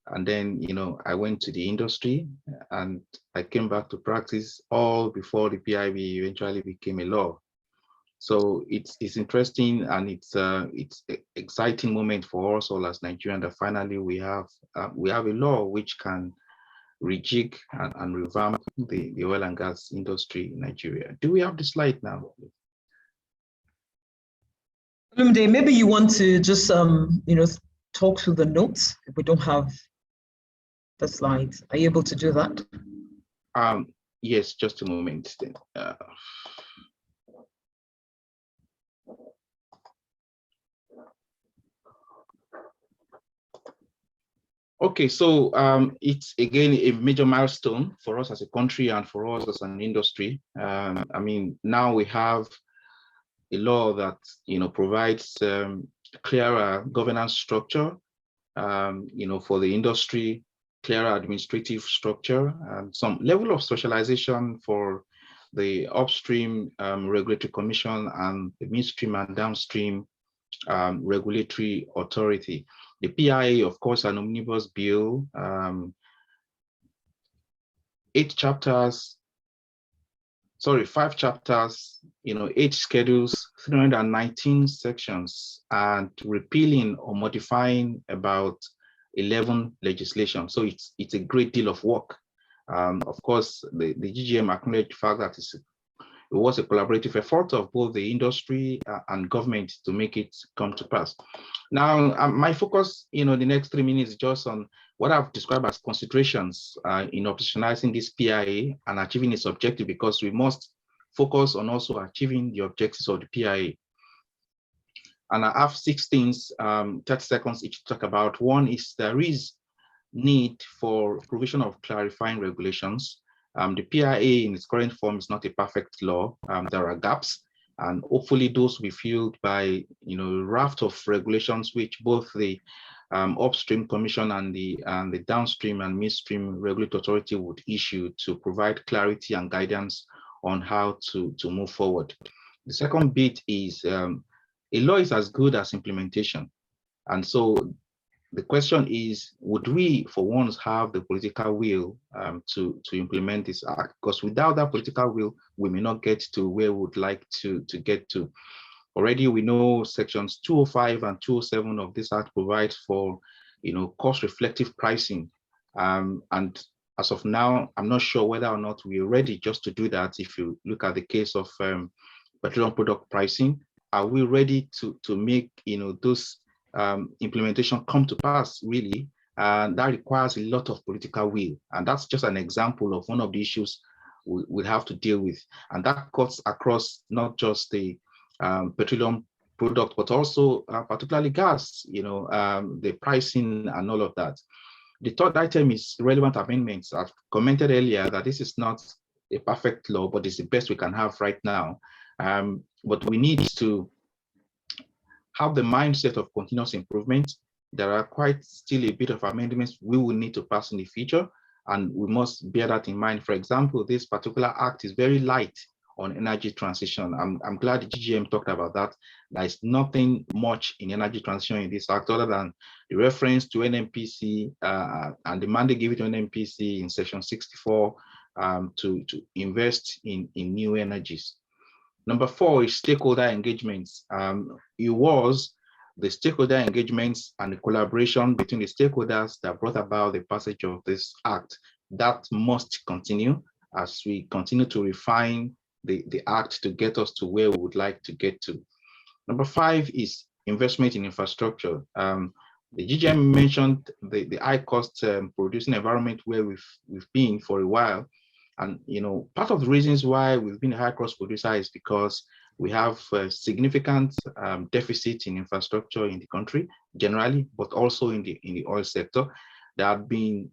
Speaker 4: And then, I went to the industry and I came back to practice all before the PIB eventually became a law. So it's interesting, and it's an exciting moment for us all as Nigerians that finally we have a law which can rejig and revamp the oil and gas industry in Nigeria. Do we have the slide now?
Speaker 8: Olumide, maybe you want to just talk through the notes if we don't have the slides. Are you able to do that?
Speaker 4: Yes, just a moment then. Okay, so it's again a major milestone for us as a country and for us as an industry. I mean, now we have a law that provides clearer governance structure, for the industry, clearer administrative structure, and some level of socialization for the upstream regulatory commission and the midstream and downstream regulatory authority. The PIA, of course, an omnibus bill, 5 chapters, 8 schedules, 319 sections, and repealing or modifying about 11 legislation. So it's a great deal of work. Of course, the GGM acknowledged the fact that it was a collaborative effort of both the industry and government to make it come to pass. Now, my focus, the next 3 minutes is just on what I've described as considerations in operationalizing this PIA and achieving its objective, because we must focus on also achieving the objectives of the PIA. And I have 6 things, 30 seconds each to talk about. One is there is need for provision of clarifying regulations. The PIA in its current form is not a perfect law. There are gaps, and hopefully those will be filled by a raft of regulations which both the upstream commission and the downstream and midstream regulatory authority would issue to provide clarity and guidance on how to move forward. The second bit is a law is as good as implementation, and so the question is, would we, for once, have the political will to implement this act? Because without that political will, we may not get to where we would like to get to. Already we know sections 205 and 207 of this act provides for, cost reflective pricing. And as of now, I'm not sure whether or not we're ready just to do that. If you look at the case of petroleum product pricing, are we ready to make those implementation come to pass really? And that requires a lot of political will. And that's just an example of one of the issues we'll have to deal with. And that cuts across not just the petroleum product, but also particularly gas, the pricing and all of that. The third item is relevant amendments. I've commented earlier that this is not a perfect law, but it's the best we can have right now. But we need to have the mindset of continuous improvement. There are quite still a bit of amendments we will need to pass in the future, and we must bear that in mind. For example, this particular act is very light on energy transition. I'm glad the GGM talked about that. There's nothing much in energy transition in this act other than the reference to NNPC and the mandate given to NNPC in section 64 to invest in new energies. Number 4 is stakeholder engagements. It was the stakeholder engagements and the collaboration between the stakeholders that brought about the passage of this act. That must continue as we continue to refine the act to get us to where we would like to get to. Number 5 is investment in infrastructure. The GGM mentioned the high cost producing environment where we've been for a while. And part of the reasons why we've been a high cost producer is because we have a significant deficit in infrastructure in the country generally, but also in the oil sector. There have been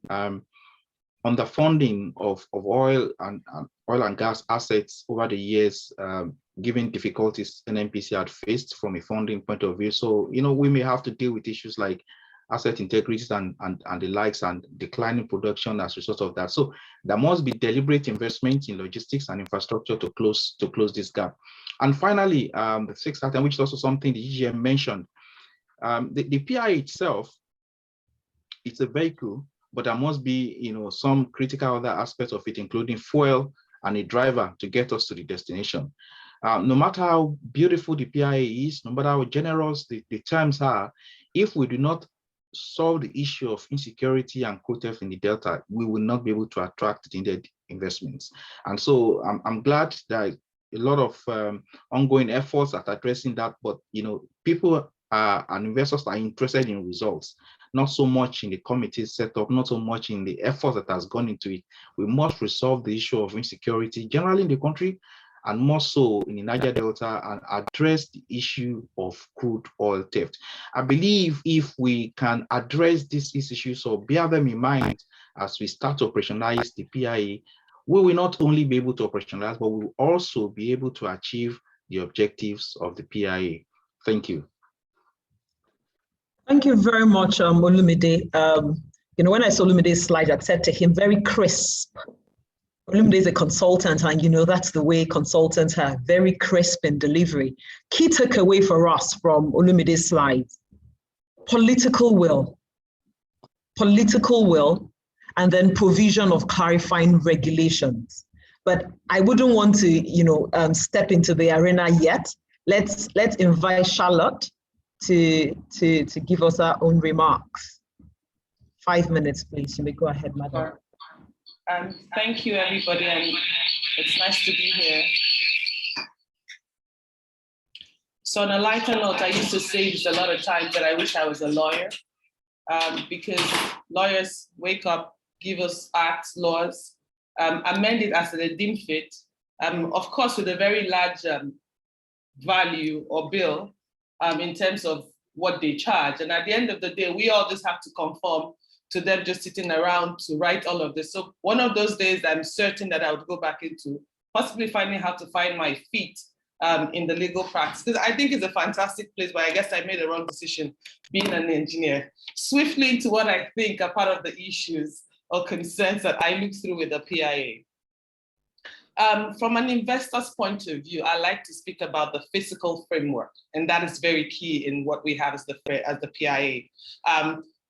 Speaker 4: underfunding of oil and gas assets over the years, given difficulties NNPC had faced from a funding point of view. So, we may have to deal with issues like asset integrity and the likes, and declining production as a result of that. So there must be deliberate investment in logistics and infrastructure to close this gap. And finally, the 6th item, which is also something the GGM mentioned, the PIA itself, it's a vehicle, but there must be, some critical other aspects of it, including fuel and a driver to get us to the destination. No matter how beautiful the PIA is, no matter how generous the terms are, if we do not solve the issue of insecurity and crude theft in the Delta, we will not be able to attract the needed investments. And so I'm glad that a lot of ongoing efforts at addressing that, but people and investors are interested in results, not so much in the committee setup, not so much in the effort that has gone into it. We must resolve the issue of insecurity generally in the country, and more so in the Niger Delta, and address the issue of crude oil theft. I believe if we can address these issues or bear them in mind as we start to operationalize the PIA, we will not only be able to operationalize, but we will also be able to achieve the objectives of the PIA. Thank you.
Speaker 8: Thank you very much, Olumide. When I saw Olumide's slide, I said to him, very crisp. Olumide is a consultant, and that's the way consultants are, very crisp in delivery. Key takeaway for us from Olumide's slides: political will, and then provision of clarifying regulations. But I wouldn't want to, step into the arena yet. Let's invite Charlotte to give us our own remarks. 5 minutes, please. You may go ahead, madam.
Speaker 5: Thank you, everybody, and it's nice to be here. So on a lighter note, I used to say this a lot of times, that I wish I was a lawyer, because lawyers wake up, give us acts, laws, amend it as they deem fit, of course with a very large value or bill in terms of what they charge. And at the end of the day, we all just have to conform to them just sitting around to write all of this. So one of those days I'm certain that I would go back into possibly finding how to find my feet in the legal practice, because I think it's a fantastic place, but I guess I made the wrong decision being an engineer. Swiftly to what I think are part of the issues or concerns that I look through with the PIA. From an investor's point of view, I like to speak about the fiscal framework, and that is very key in what we have as the PIA.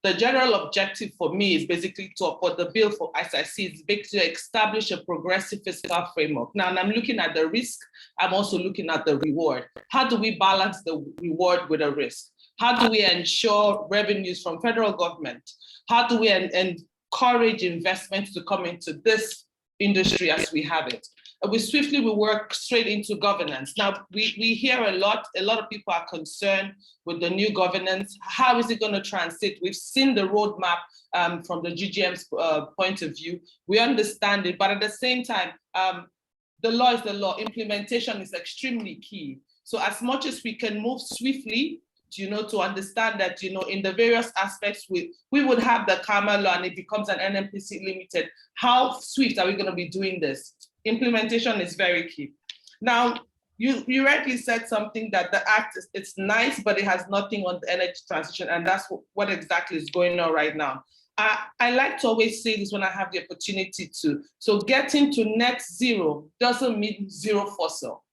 Speaker 5: the general objective for me is basically to, for the bill for, as I see, is basically to establish a progressive fiscal framework. Now, and I'm looking at the risk, I'm also looking at the reward. How do we balance the reward with the risk? How do we ensure revenues from federal government? How do we encourage investments to come into this industry as we have it? We swiftly will work straight into governance. Now, we hear a lot of people are concerned with the new governance. How is it going to transit? We've seen the roadmap from the GGM's point of view. We understand it, but at the same time, the law is the law. Implementation is extremely key. So as much as we can move swiftly, to understand that, in the various aspects, we would have the KAMA law and it becomes an NMPC limited. How swift are we going to be doing this? Implementation is very key. Now, you rightly said something that the act, it's nice, but it has nothing on the energy transition, and that's what exactly is going on right now. I like to always say this when I have the opportunity to. So getting to net zero doesn't mean zero fossil.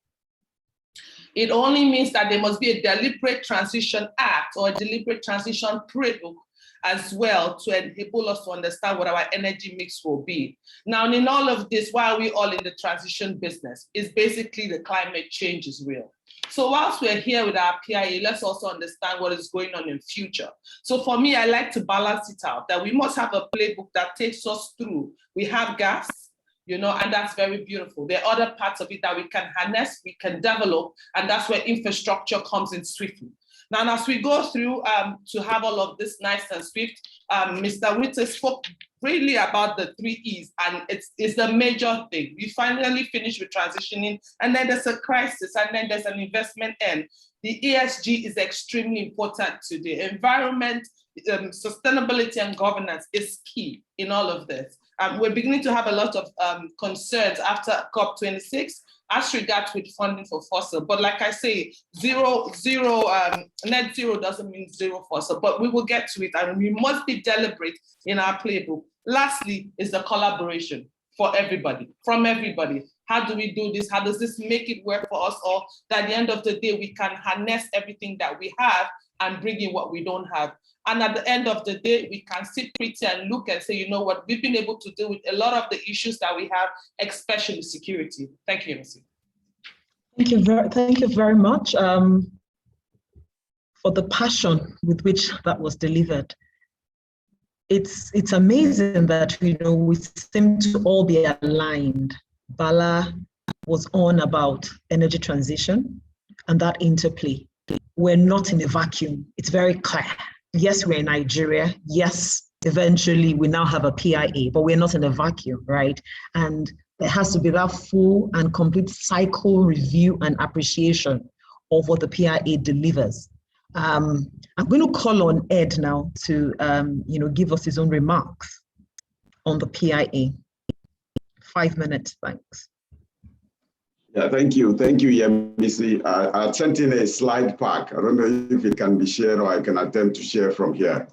Speaker 5: It only means that there must be a deliberate transition act or a deliberate transition playbook as well to enable us to understand what our energy mix will be. Now, in all of this, why are we all in the transition business? It's basically the climate change is real. So whilst we're here with our PIA, let's also understand what is going on in future. So for me, I like to balance it out, that we must have a playbook that takes us through. We have gas, and that's very beautiful. There are other parts of it that we can harness, we can develop, and that's where infrastructure comes in swiftly. Now, as we go through to have all of this nice and swift, Mr. Witte spoke really about the 3 E's, and it's the major thing. We finally finished with transitioning, and then there's a crisis, and then there's an investment end. The ESG is extremely important today. Environment, sustainability, and governance is key in all of this. We're beginning to have a lot of concerns after COP26 as regards with funding for fossil. But like I say, net zero doesn't mean zero fossil, but we will get to it, and we must be deliberate in our playbook. Lastly is the collaboration for everybody, from everybody. How do we do this? How does this make it work for us all? That at the end of the day, we can harness everything that we have and bring in what we don't have. And at the end of the day, we can sit pretty and look and say, you know what, we've been able to deal with a lot of the issues that we have, especially security. Thank you, MC.
Speaker 8: Thank you very much for the passion with which that was delivered. It's amazing that we seem to all be aligned. Bala was on about energy transition and that interplay. We're not in a vacuum. It's very clear. Yes, we're in Nigeria. Yes, eventually we now have a PIA, but we're not in a vacuum, right? And there has to be that full and complete cycle review and appreciation of what the PIA delivers. I'm going to call on Ed now to, give us his own remarks on the PIA. 5 minutes, thanks.
Speaker 3: Yeah, thank you, Yemisi. I sent in a slide pack. I don't know if it can be shared or I can attempt to share from here.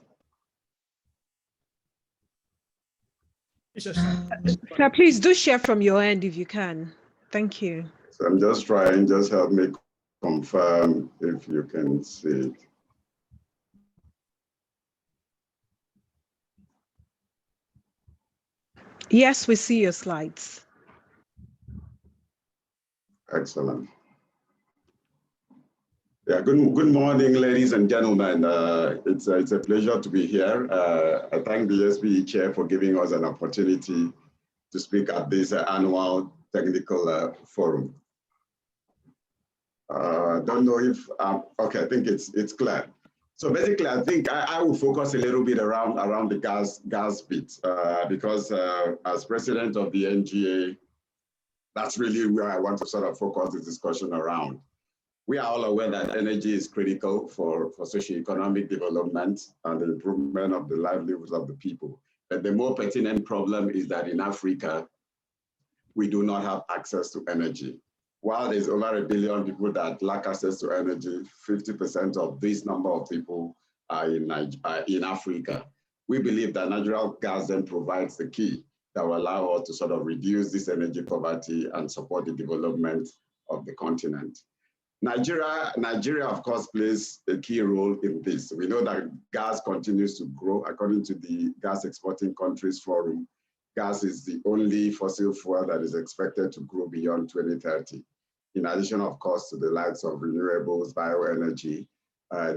Speaker 1: Sir, please do share from your end if you can. Thank you.
Speaker 3: So I'm just trying, just help me confirm if you can see it.
Speaker 1: Yes, we see your slides.
Speaker 3: Excellent. Yeah, good morning, ladies and gentlemen. It's a pleasure to be here. I thank the SPE chair for giving us an opportunity to speak at this annual technical forum. Don't know if, okay, I think it's clear. So basically, I think I will focus a little bit around the gas bit because as president of the NGA, that's really where I want to sort of focus the discussion around. We are all aware that energy is critical for socioeconomic development and the improvement of the livelihoods of the people. But the more pertinent problem is that in Africa, we do not have access to energy. While there's over 1 billion people that lack access to energy, 50% of this number of people are in Africa. We believe that natural gas then provides the key that will allow us to sort of reduce this energy poverty and support the development of the continent. Nigeria, of course, plays a key role in this. We know that gas continues to grow. According to the Gas Exporting Countries Forum, gas is the only fossil fuel that is expected to grow beyond 2030. In addition, of course, to the likes of renewables, bioenergy,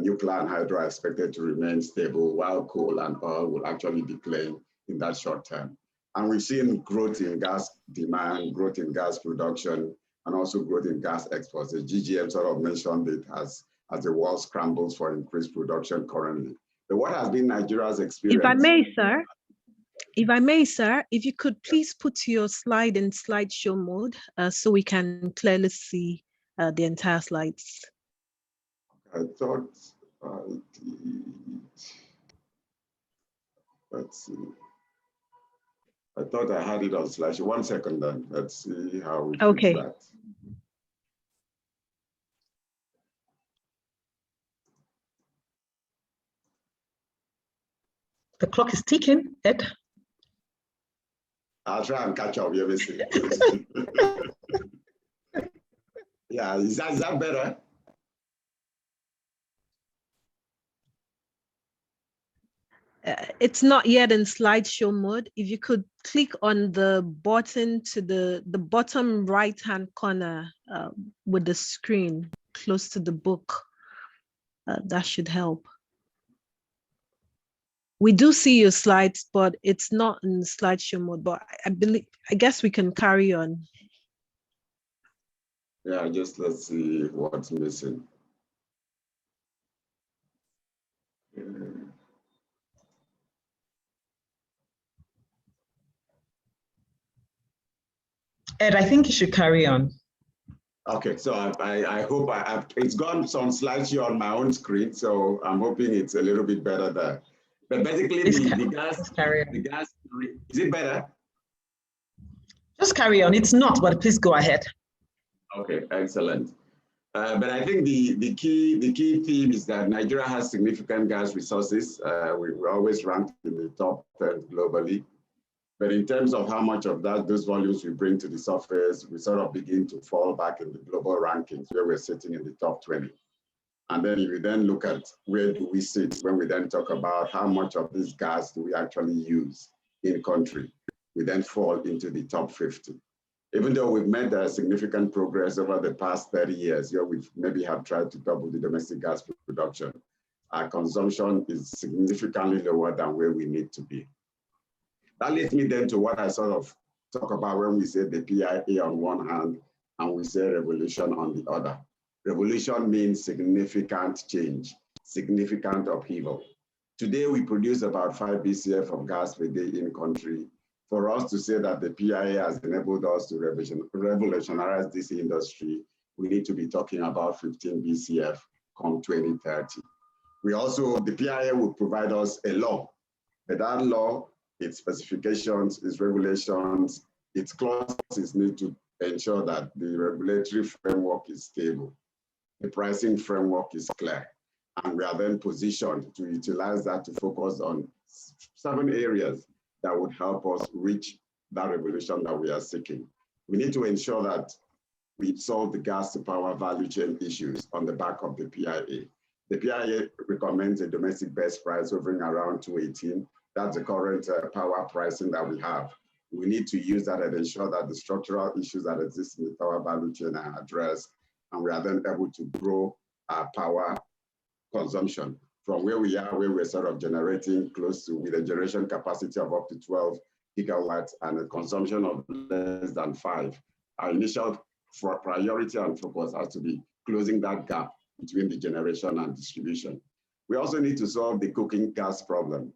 Speaker 3: nuclear and hydro are expected to remain stable, while coal and oil will actually decline in that short term. And we've seen growth in gas demand, growth in gas production, and also growth in gas exports. The GGM sort of mentioned it as the world scrambles for increased production currently. But what has been Nigeria's experience?
Speaker 1: If I may, sir, if you could please put your slide in slideshow mode so we can clearly see the entire slides.
Speaker 3: I thought I did. Let's see. I thought I had it on slideshow. 1 second then. Let's see how we fix that.
Speaker 8: The clock is ticking, Ed.
Speaker 3: I'll try and catch up. You see. Yeah, is that better?
Speaker 1: It's not yet in slideshow mode. If you could click on the button to the bottom right-hand corner with the screen close to the book, that should help. We do see your slides, but it's not in slideshow mode, but I guess we can carry on.
Speaker 3: Yeah, just let's see what's missing.
Speaker 8: Ed, I think you should carry on.
Speaker 3: Okay, so I hope it's gone on slideshow on my own screen, so I'm hoping it's a little bit better there. But basically, the gas, is it better?
Speaker 8: Just carry on. It's not, but please go ahead.
Speaker 3: Okay, excellent. But I think the key theme is that Nigeria has significant gas resources. We're always ranked in the top 10 globally. But in terms of how much of those volumes we bring to the surface, we sort of begin to fall back in the global rankings where we're sitting in the top 20. And then if you then look at where do we sit when we then talk about how much of this gas do we actually use in country, we then fall into the top 50. Even though we've made significant progress over the past 30 years, we've maybe have tried to double the domestic gas production, our consumption is significantly lower than where we need to be. That leads me then to what I sort of talk about when we say the PIA on one hand and we say revolution on the other. Revolution means significant change, significant upheaval. Today we produce about 5 BCF of gas per day in country. For us to say that the PIA has enabled us to revolutionize this industry, we need to be talking about 15 BCF come 2030. The PIA will provide us a law, but that law, its specifications, its regulations, its clauses need to ensure that the regulatory framework is stable, the pricing framework is clear, and we are then positioned to utilize that to focus on 7 areas that would help us reach that revolution that we are seeking. We need to ensure that we solve the gas to power value chain issues on the back of the PIA. The PIA recommends a domestic best price hovering around 218. That's the current power pricing that we have. We need to use that and ensure that the structural issues that exist in the power value chain are addressed, and we are then able to grow our power consumption from where we are, where we're sort of generating close to, with a generation capacity of up to 12 gigawatts and a consumption of less than 5. Our initial priority and focus has to be closing that gap between the generation and distribution. We also need to solve the cooking gas problem.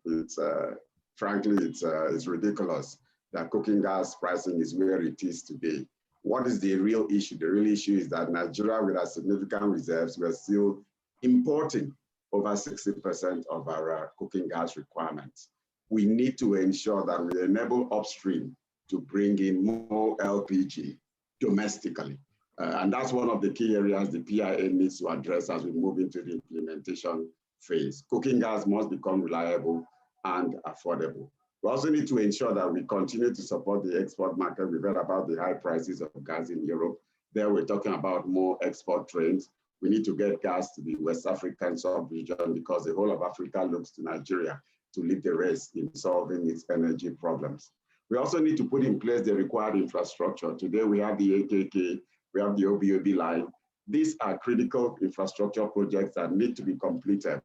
Speaker 3: Frankly, it's ridiculous that cooking gas pricing is where it is today. What is the real issue? The real issue is that Nigeria, with our significant reserves, we're still importing over 60% of our cooking gas requirements. We need to ensure that we enable upstream to bring in more LPG domestically. And that's one of the key areas the PIA needs to address as we move into the implementation phase. Cooking gas must become reliable and affordable. We also need to ensure that we continue to support the export market. We've heard about the high prices of gas in Europe. There we're talking about more export trains. We need to get gas to the West African sub-region because the whole of Africa looks to Nigeria to lead the race in solving its energy problems. We also need to put in place the required infrastructure. Today we have the AKK, we have the OBOB line. These are critical infrastructure projects that need to be completed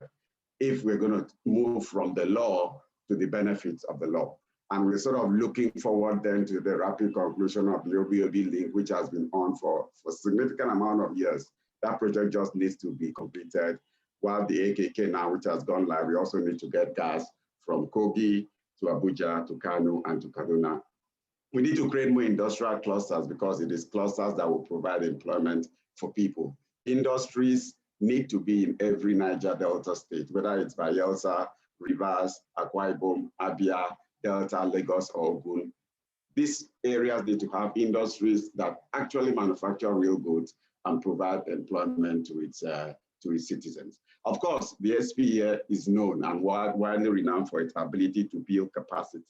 Speaker 3: if we're going to move from the law to the benefits of the law. And we're sort of looking forward then to the rapid conclusion of the OBOB link, which has been on for a significant amount of years. That project just needs to be completed. While the AKK now, which has gone live, we also need to get gas from Kogi to Abuja, to Kano, and to Kaduna. We need to create more industrial clusters because it is clusters that will provide employment for people. Industries need to be in every Niger Delta state, whether it's Bayelsa, Rivers, Akwa Ibom, Abia, Delta, Lagos, or Ogun. These areas need to have industries that actually manufacture real goods and provide employment to its citizens. Of course, the SPE is known and widely renowned for its ability to build capacity.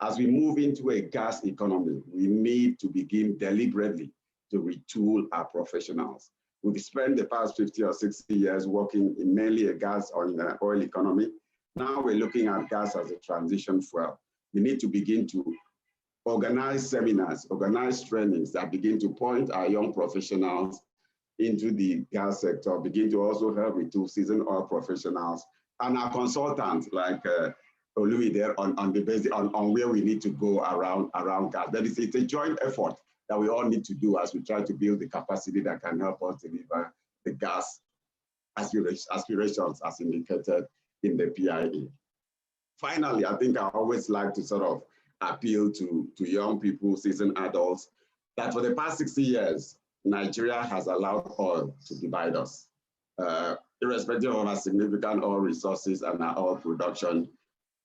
Speaker 3: As we move into a gas economy, we need to begin deliberately to retool our professionals. We've spent the past 50 or 60 years working in mainly a gas or in an oil economy. Now we're looking at gas as a transition fuel. We need to begin to organize seminars, organize trainings that begin to point our young professionals into the gas sector, begin to also help retool seasoned oil professionals and our consultants like Louis there on the basis on where we need to go around gas. That is, it's a joint effort that we all need to do as we try to build the capacity that can help us deliver the gas aspirations as indicated in the PIA. Finally, I think I always like to sort of appeal to young people, seasoned adults, that for the past 60 years, Nigeria has allowed oil to divide us. Irrespective of our significant oil resources and our oil production,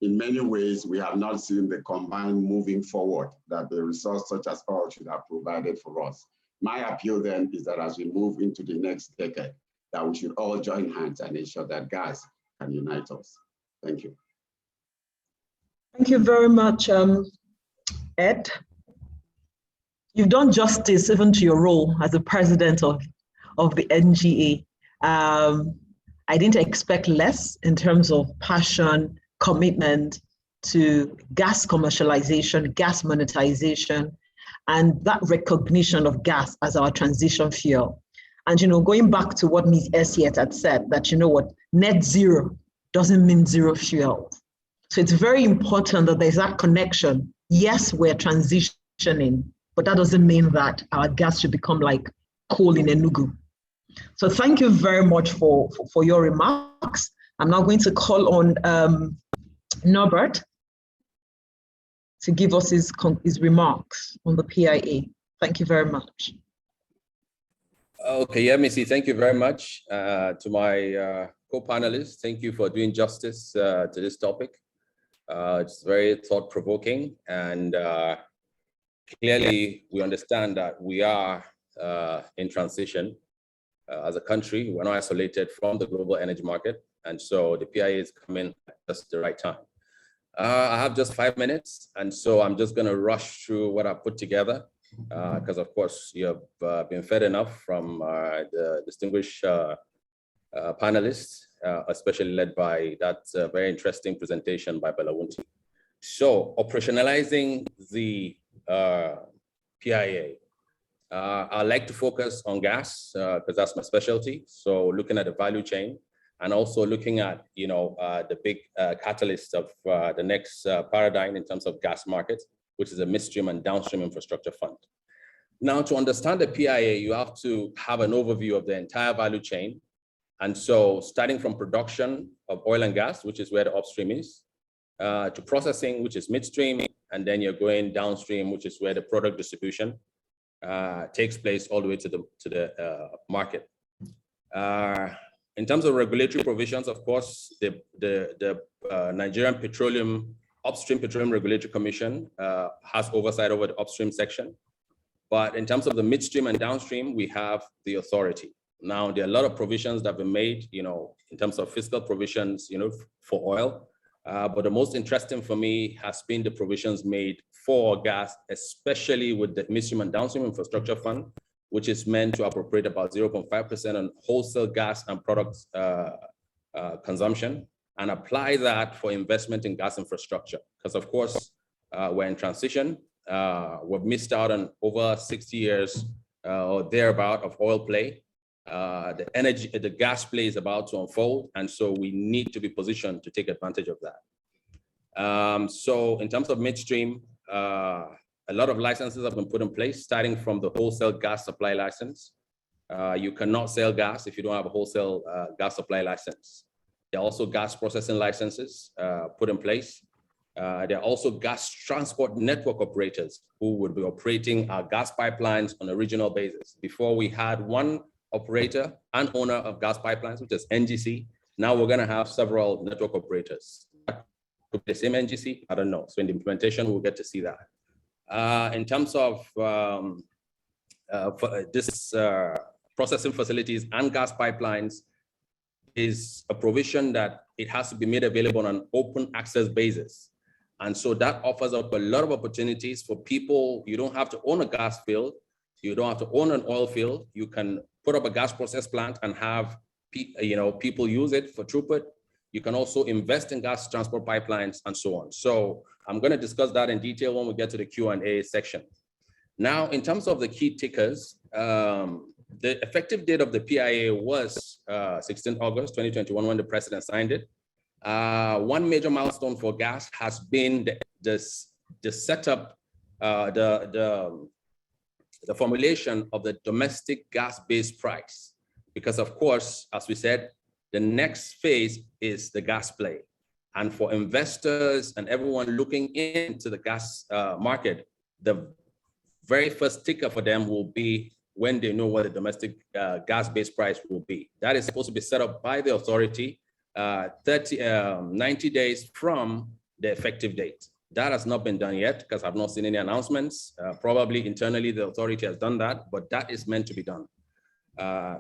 Speaker 3: in many ways, we have not seen the combined moving forward that the resource such as oil should have provided for us. My appeal then is that as we move into the next decade, that we should all join hands and ensure that gas can unite us. Thank you.
Speaker 8: Thank you very much, Ed. You've done justice even to your role as the president of the NGA. I didn't expect less in terms of passion, commitment to gas commercialization, gas monetization, and that recognition of gas as our transition fuel. And, you know, going back to what Ms. Esiet had said, that, you know what, net zero doesn't mean zero fuel. So it's very important that there's that connection. Yes, we're transitioning, but that doesn't mean that our gas should become like coal in Enugu. So thank you very much for your remarks. I'm now going to call on Norbert to give us his remarks on the PIA. Thank you very much.
Speaker 6: Okay, yeah, Missy, thank you very much. To my co-panelists, thank you for doing justice to this topic. It's very thought-provoking, and clearly we understand that we are in transition as a country. We're not isolated from the global energy market, and so the PIA is coming at just the right time. I have just 5 minutes, and so I'm just going to rush through what I put together, because of course you have been fed enough from the distinguished panelists, especially led by that very interesting presentation by Belawunti. So operationalizing the PIA. I like to focus on gas because that's my specialty. So looking at the value chain and also looking at, you know, the big catalyst of the next paradigm in terms of gas markets, which is a midstream and downstream infrastructure fund. Now, to understand the PIA, you have to have an overview of the entire value chain. And so starting from production of oil and gas, which is where the upstream is, to processing, which is midstream, and then you're going downstream, which is where the product distribution takes place all the way to the market. In terms of regulatory provisions, of course, the Nigerian Upstream Petroleum Regulatory Commission has oversight over the upstream section. But in terms of the midstream and downstream, we have the authority. Now, there are a lot of provisions that have been made, you know, in terms of fiscal provisions, you know, for oil. But the most interesting for me has been the provisions made for gas, especially with the midstream and downstream infrastructure fund, which is meant to appropriate about 0.5% on wholesale gas and products consumption, and apply that for investment in gas infrastructure. Because of course, we're in transition. We've missed out on over 60 years or thereabout of oil play. The gas play is about to unfold, and so we need to be positioned to take advantage of that. So in terms of midstream, a lot of licenses have been put in place, starting from the wholesale gas supply license. You cannot sell gas if you don't have a wholesale gas supply license. There are also gas processing licenses put in place. There are also gas transport network operators who would be operating our gas pipelines on a regional basis. Before, we had one operator and owner of gas pipelines, which is NGC. Now we're going to have several network operators. Could be the same NGC? I don't know. So in the implementation, we'll get to see that. In terms of processing facilities and gas pipelines, is a provision that it has to be made available on an open access basis. And so that offers up a lot of opportunities for people. You don't have to own a gas field. You don't have to own an oil field. You can put up a gas process plant and have people use it for throughput. You can also invest in gas transport pipelines and so on. So I'm going to discuss that in detail when we get to the Q&A section. Now, in terms of the key tickers, the effective date of the PIA was 16 August 2021 when the president signed it. One major milestone for gas has been the setup, the formulation of the domestic gas-based price. Because of course, as we said, the next phase is the gas play. And for investors and everyone looking into the gas market, the very first ticker for them will be when they know what the domestic gas-based price will be. That is supposed to be set up by the authority 90 days from the effective date. That has not been done yet because I've not seen any announcements. Probably internally the authority has done that, but that is meant to be done.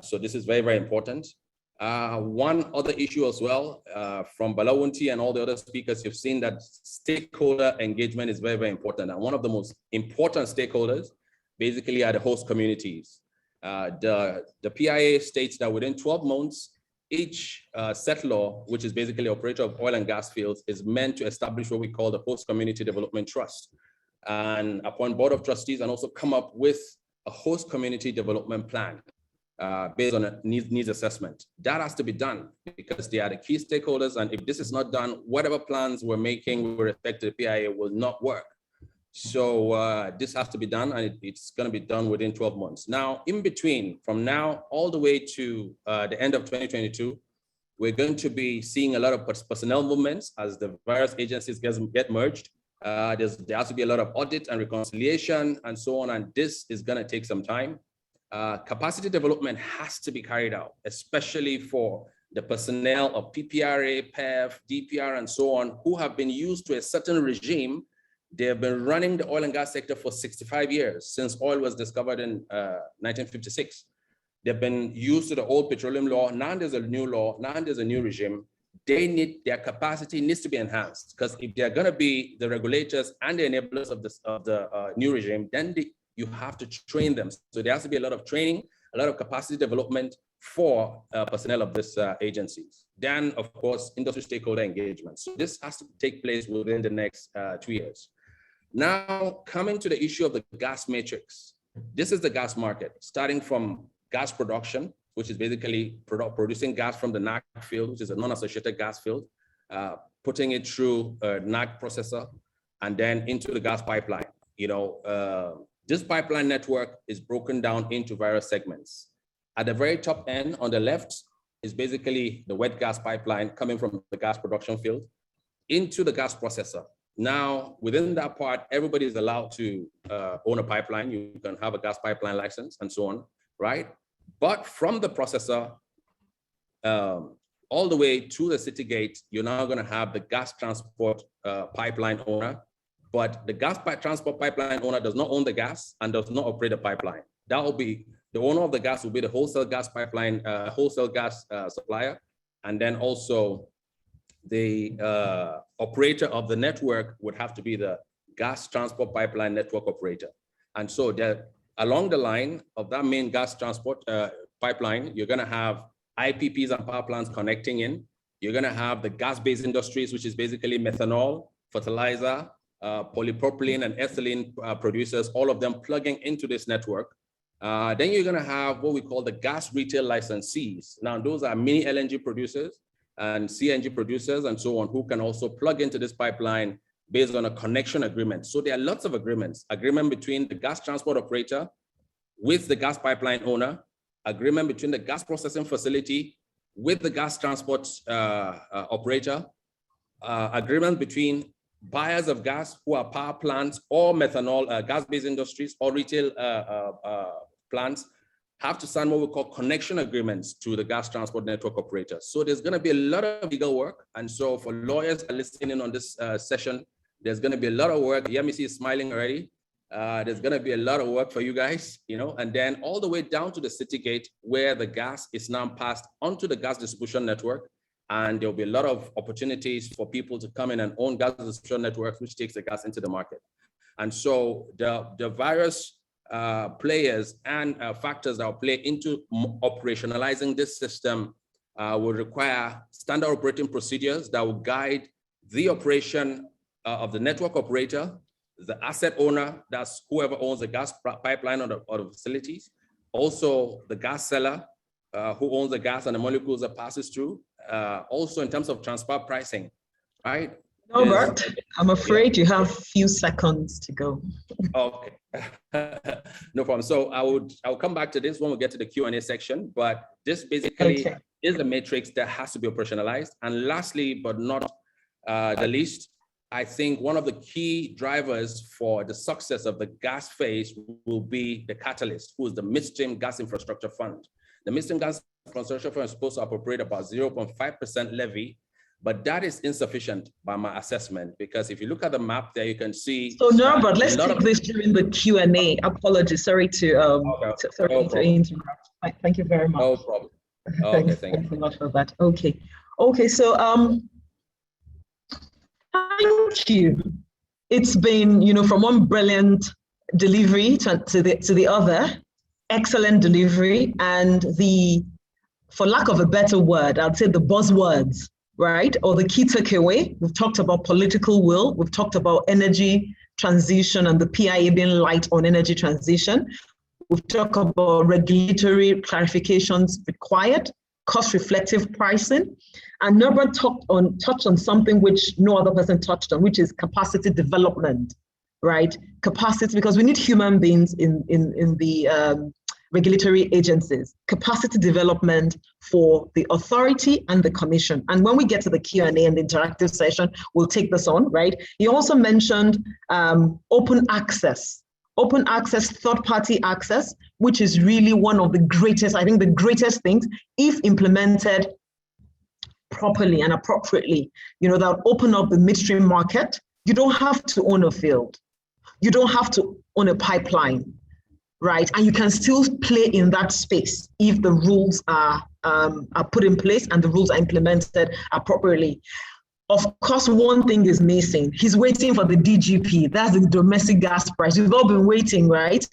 Speaker 6: So this is very, very important. One other issue as well, from Balawunti and all the other speakers, you've seen that stakeholder engagement is very, very important. And one of the most important stakeholders basically are the host communities. The PIA states that within 12 months, each settlor, which is basically operator of oil and gas fields, is meant to establish what we call the host community development trust and appoint board of trustees and also come up with a host community development plan based on a needs assessment. That has to be done because they are the key stakeholders. And if this is not done, whatever plans we're making with respect to the PIA will not work. So this has to be done, and it's going to be done within 12 months. Now, in between, from now all the way to the end of 2022, we're going to be seeing a lot of personnel movements as the various agencies get merged. There has to be a lot of audit and reconciliation and so on, and this is going to take some time. Capacity development has to be carried out, especially for the personnel of PPRA, PEF, DPR, and so on, who have been used to a certain regime. They have been running the oil and gas sector for 65 years, since oil was discovered in 1956. They've been used to the old petroleum law. Now there's a new law, now there's a new regime. Their capacity needs to be enhanced, because if they're gonna be the regulators and the enablers of the new regime, then you have to train them. So there has to be a lot of training, a lot of capacity development for personnel of these agencies. Then, of course, industry stakeholder engagement. So this has to take place within the next 2 years. Now, coming to the issue of the gas matrix. This is the gas market, starting from gas production, which is basically producing gas from the NAC field, which is a non-associated gas field, putting it through a NAC processor, and then into the gas pipeline. This pipeline network is broken down into various segments. At the very top end on the left is basically the wet gas pipeline coming from the gas production field into the gas processor. Now, within that part, everybody is allowed to own a pipeline. You can have a gas pipeline license and so on, right? But from the processor all the way to the city gate, you're now going to have the gas transport pipeline owner. But the gas transport pipeline owner does not own the gas and does not operate a pipeline. That will be the owner of the gas will be the wholesale gas pipeline, wholesale gas supplier, and then also the operator of the network would have to be the gas transport pipeline network operator. And so along the line of that main gas transport pipeline, you're going to have IPPs and power plants connecting in. You're going to have the gas-based industries, which is basically methanol, fertilizer, polypropylene and ethylene producers, all of them plugging into this network. Then you're going to have what we call the gas retail licensees. Now, those are mini LNG producers and CNG producers and so on, who can also plug into this pipeline based on a connection agreement. So there are lots of agreements: agreement between the gas transport operator with the gas pipeline owner, agreement between the gas processing facility with the gas transport operator, agreement between buyers of gas who are power plants or methanol, gas-based industries or retail plants have to sign what we call connection agreements to the gas transport network operators. So there's going to be a lot of legal work. And so for lawyers listening in on this session, there's going to be a lot of work. Yemisi is smiling already. There's going to be a lot of work for you guys, you know, and then all the way down to the city gate where the gas is now passed onto the gas distribution network. And there'll be a lot of opportunities for people to come in and own gas distribution networks, which takes the gas into the market. And so the various players and factors that will play into operationalizing this system will require standard operating procedures that will guide the operation of the network operator, the asset owner, that's whoever owns the gas pipeline or the facilities, also the gas seller who owns the gas and the molecules that passes through, also in terms of transfer pricing, right?
Speaker 8: Norbert, I'm afraid you have a few seconds to go.
Speaker 6: Okay, no problem. So I'll come back to this when we get to the Q&A section, but this basically is a matrix that has to be operationalized. And lastly, but not the least, I think one of the key drivers for the success of the gas phase will be the catalyst, who is the Midstream Gas Infrastructure Fund. The Midstream Gas Infrastructure Fund is supposed to appropriate about 0.5% levy, but that is insufficient by my assessment, because if you look at the map there, you can see.
Speaker 8: So Norbert, let's take this during the Q&A. Apologies, sorry to interrupt. Thank you very much.
Speaker 6: No problem. Okay,
Speaker 8: Thanks a lot for that. Okay, so thank you. It's been, you know, from one brilliant delivery to the other, excellent delivery, and for lack of a better word, I'd say the buzzwords, right? Or the key takeaway. We've talked about political will. We've talked about energy transition and the PIA being light on energy transition. We've talked about regulatory clarifications required, cost-reflective pricing. And Norbert touched on something which no other person touched on, which is capacity development, right? Capacity, because we need human beings in the regulatory agencies, capacity development for the authority and the commission. And when we get to the Q&A and the interactive session, we'll take this on, right? He also mentioned open access, third-party access, which is really one of the greatest, I think the greatest things, if implemented properly and appropriately, you know, that open up the midstream market. You don't have to own a field. You don't have to own a pipeline, right? And you can still play in that space if the rules are put in place and the rules are implemented appropriately. Of course, one thing is missing. He's waiting for the DGP. That's the domestic gas price. We've all been waiting, right?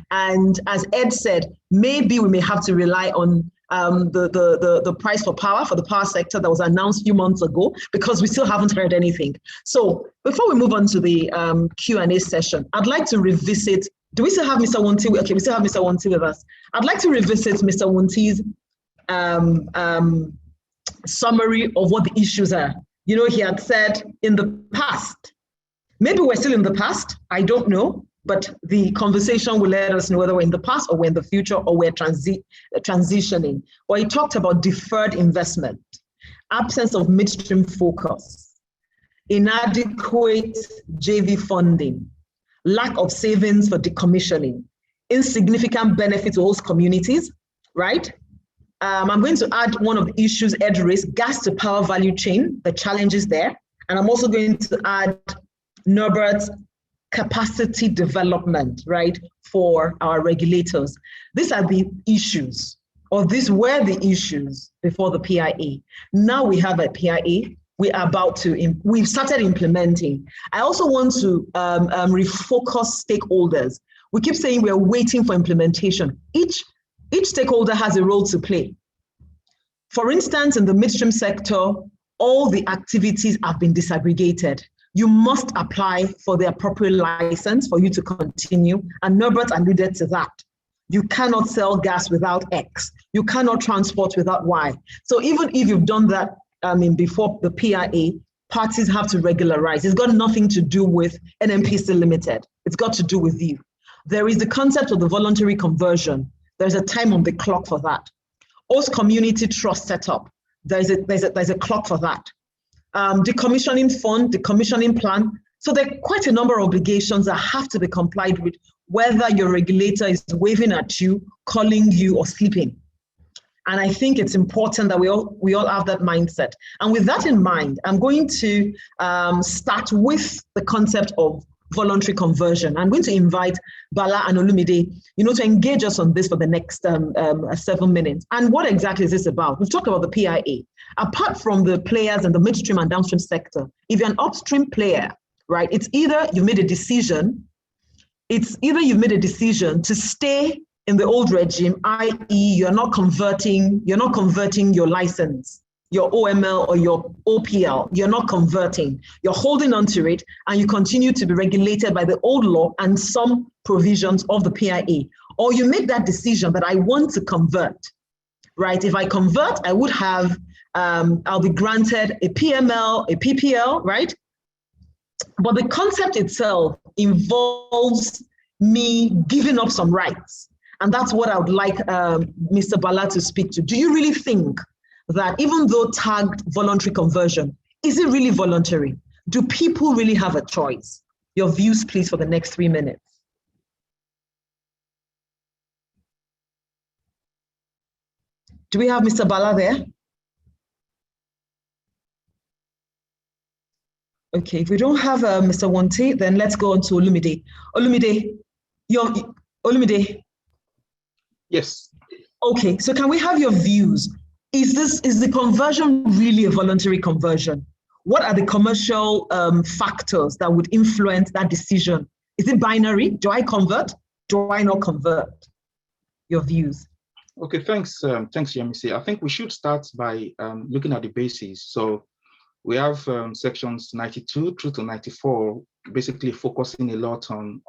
Speaker 8: And as Ed said, maybe we may have to rely on the price for power for the power sector that was announced a few months ago, because we still haven't heard anything. So before we move on to the Q&A session, I'd like to revisit. Do we still have Mr. Wunti? Okay, we still have Mr. Wunti with us. I'd like to revisit Mr. Wunti's summary of what the issues are. You know, he had said in the past, maybe we're still in the past, I don't know, but the conversation will let us know whether we're in the past or we're in the future or we're transitioning. Or he talked about deferred investment, absence of midstream focus, inadequate JV funding, lack of savings for decommissioning, insignificant benefit to host communities, right? I'm going to add one of the issues Ed raised, gas to power value chain, the challenges there. And I'm also going to add Norbert's capacity development, right, for our regulators. These are the issues, or these were the issues before the PIA. Now we have a PIA. We've started implementing. I also want to refocus stakeholders. We keep saying we're waiting for implementation. Each stakeholder has a role to play. For instance, in the midstream sector, all the activities have been disaggregated. You must apply for the appropriate license for you to continue. And Norbert alluded to that. You cannot sell gas without X. You cannot transport without Y. So even if you've done that, before the PIA, parties have to regularize. It's got nothing to do with NMPC Limited. It's got to do with you. There is the concept of the voluntary conversion. There's a time on the clock for that. Host community trust setup. There's a clock for that. Decommissioning fund, decommissioning plan. So there are quite a number of obligations that have to be complied with, whether your regulator is waving at you, calling you, or sleeping. And I think it's important that we all have that mindset. And with that in mind, I'm going to start with the concept of voluntary conversion. I'm going to invite Bala and Olumide, to engage us on this for the next 7 minutes. And what exactly is this about? We've talked about the PIA. Apart from the players in the midstream and downstream sector, if you're an upstream player, right, it's either you've made a decision to stay in the old regime, i.e. you're not converting your license, your OML or your OPL, you're not converting, you're holding on to it, and you continue to be regulated by the old law and some provisions of the PIA. Or you make that decision that I want to convert, right? If I convert, I would have, I'll be granted a PML, a PPL, right? But the concept itself involves me giving up some rights. And that's what I would like Mr. Bala to speak to. Do you really think that even though tagged voluntary conversion, is it really voluntary? Do people really have a choice? Your views, please, for the next 3 minutes. Do we have Mr. Bala there? Okay, if we don't have Mr. Wante, then let's go on to Olumide. Olumide.
Speaker 4: Yes.
Speaker 8: Okay, so can we have your views? Is the conversion really a voluntary conversion? What are the commercial factors that would influence that decision? Is it binary? Do I convert? Do I not convert? Your views.
Speaker 4: Okay, thanks, Yemisi. I think we should start by looking at the basis. So we have sections 92 through to 94, basically focusing a lot on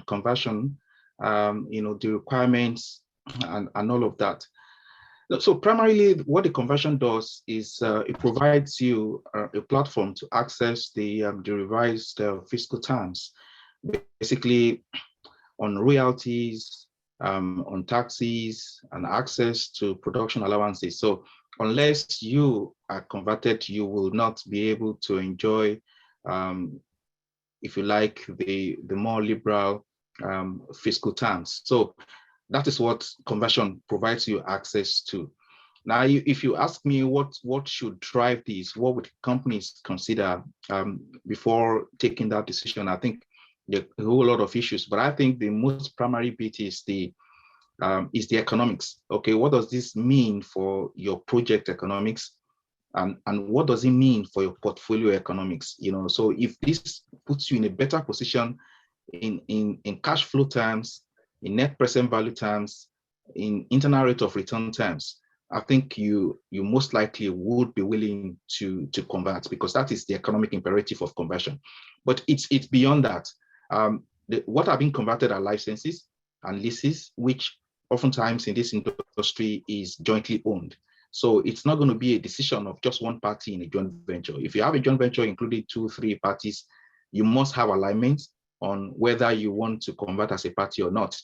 Speaker 4: conversion, the requirements and all of that. So primarily what the conversion does is it provides you a platform to access the revised fiscal terms, basically on royalties, on taxes, and access to production allowances. So unless you are converted, you will not be able to enjoy, if you like, the more liberal fiscal terms. So that is what conversion provides you access to. Now, if you ask me what should drive this, what would companies consider before taking that decision, I think there are a whole lot of issues, but I think the most primary bit is the economics. Okay, what does this mean for your project economics, and what does it mean for your portfolio economics? So if this puts you in a better position in cash flow terms, in net present value terms, in internal rate of return terms, I think you most likely would be willing to convert, because that is the economic imperative of conversion. But it's beyond that. What are being converted are licenses and leases, which oftentimes in this industry is jointly owned. So it's not going to be a decision of just one party in a joint venture. If you have a joint venture including 2-3 parties, you must have alignment on whether you want to convert as a party or not.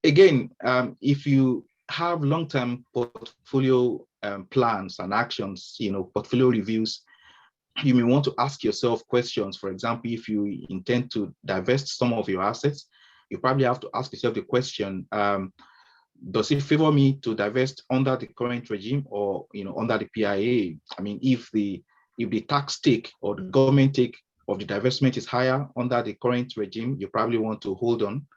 Speaker 4: Again, if you have long-term portfolio plans and actions, portfolio reviews, you may want to ask yourself questions. For example, if you intend to divest some of your assets, you probably have to ask yourself the question, does it favor me to divest under the current regime or under the PIA? I mean, if the tax take or the government take of the divestment is higher under the current regime, you probably want to hold on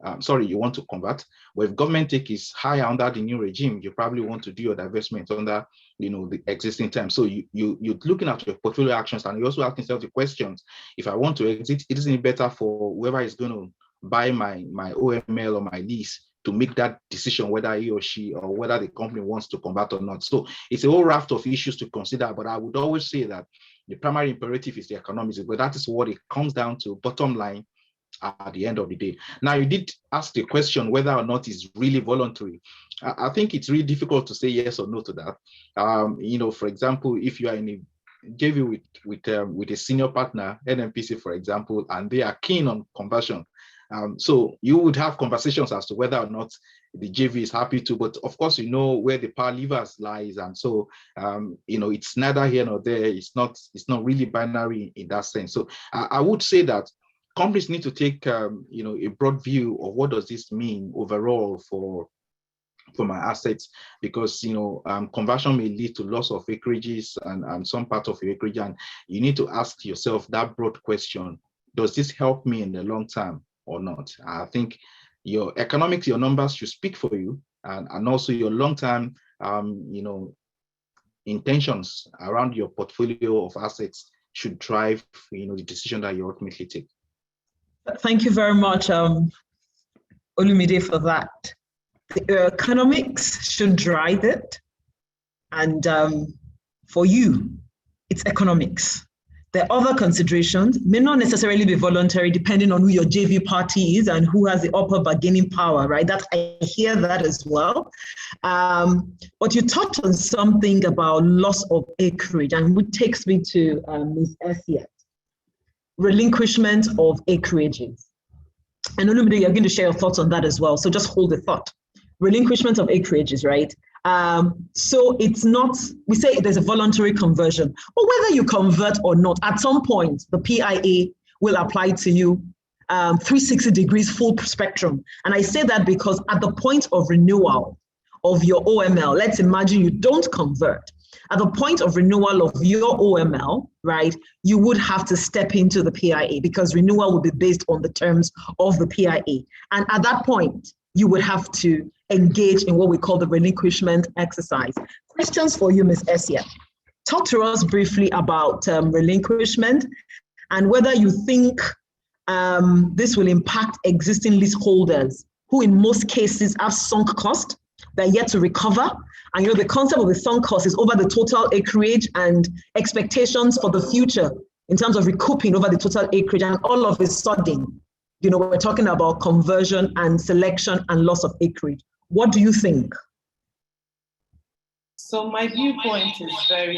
Speaker 4: you want to convert. But if government take is higher under the new regime, you probably want to do your divestment under, the existing terms. So you're looking at your portfolio actions, and you also asking yourself the questions: if I want to exit, isn't it better for whoever is going to buy my OML or my lease to make that decision whether he or she or whether the company wants to convert or not? So it's a whole raft of issues to consider. But I would always say that the primary imperative is the economics, but that is what it comes down to, bottom line, at the end of the day. Now, you did ask the question whether or not it's really voluntary. I think it's really difficult to say yes or no to that. For example, if you are in a JV with a senior partner, NMPC, for example, and they are keen on conversion, so you would have conversations as to whether or not the JV is happy to, but of course, where the power levers lies. And so, it's neither here nor there. It's not really binary in that sense. So I would say that companies need to take, a broad view of what does this mean overall for my assets, because, conversion may lead to loss of acreages and some part of your acreage. And you need to ask yourself that broad question: does this help me in the long term or not? I think your economics, your numbers should speak for you, and also your long-term, intentions around your portfolio of assets should drive, the decision that you ultimately take.
Speaker 8: Thank you very much, Olumide, for that. The economics should drive it, and for you, it's economics. The other considerations may not necessarily be voluntary, depending on who your JV party is and who has the upper bargaining power, right? That I hear that as well. But you touched on something about loss of acreage, and which takes me to Ms. Essia. Relinquishment of acreages. And Olumide, you're going to share your thoughts on that as well. So just hold the thought. Relinquishment of acreages, right? So it's not, we say there's a voluntary conversion, but whether you convert or not, at some point, the PIA will apply to you 360 degrees full spectrum. And I say that because at the point of renewal of your OML, let's imagine you don't convert. At the point of renewal of your OML, right, you would have to step into the PIA because renewal will be based on the terms of the PIA. And at that point, you would have to engage in what we call the relinquishment exercise. Questions for you, Ms. Essia. Talk to us briefly about relinquishment and whether you think this will impact existing leaseholders who in most cases have sunk cost, they're yet to recover. And the concept of the sunk cost is over the total acreage and expectations for the future in terms of recouping over the total acreage. And all of a sudden, we're talking about conversion and selection and loss of acreage. What do you think?
Speaker 5: So my viewpoint is very,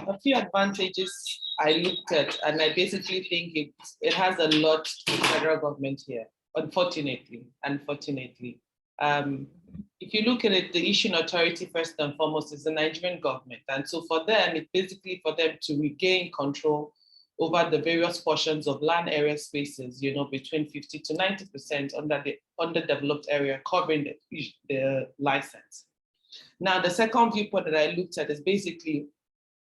Speaker 5: a few advantages I looked at, and I basically think it has a lot to the federal government here, unfortunately. If you look at it, the issuing authority first and foremost is the Nigerian government. And so for them, it's basically for them to regain control over the various portions of land area spaces, between 50 to 90% under the underdeveloped area covering the license. Now, the second viewpoint that I looked at is basically,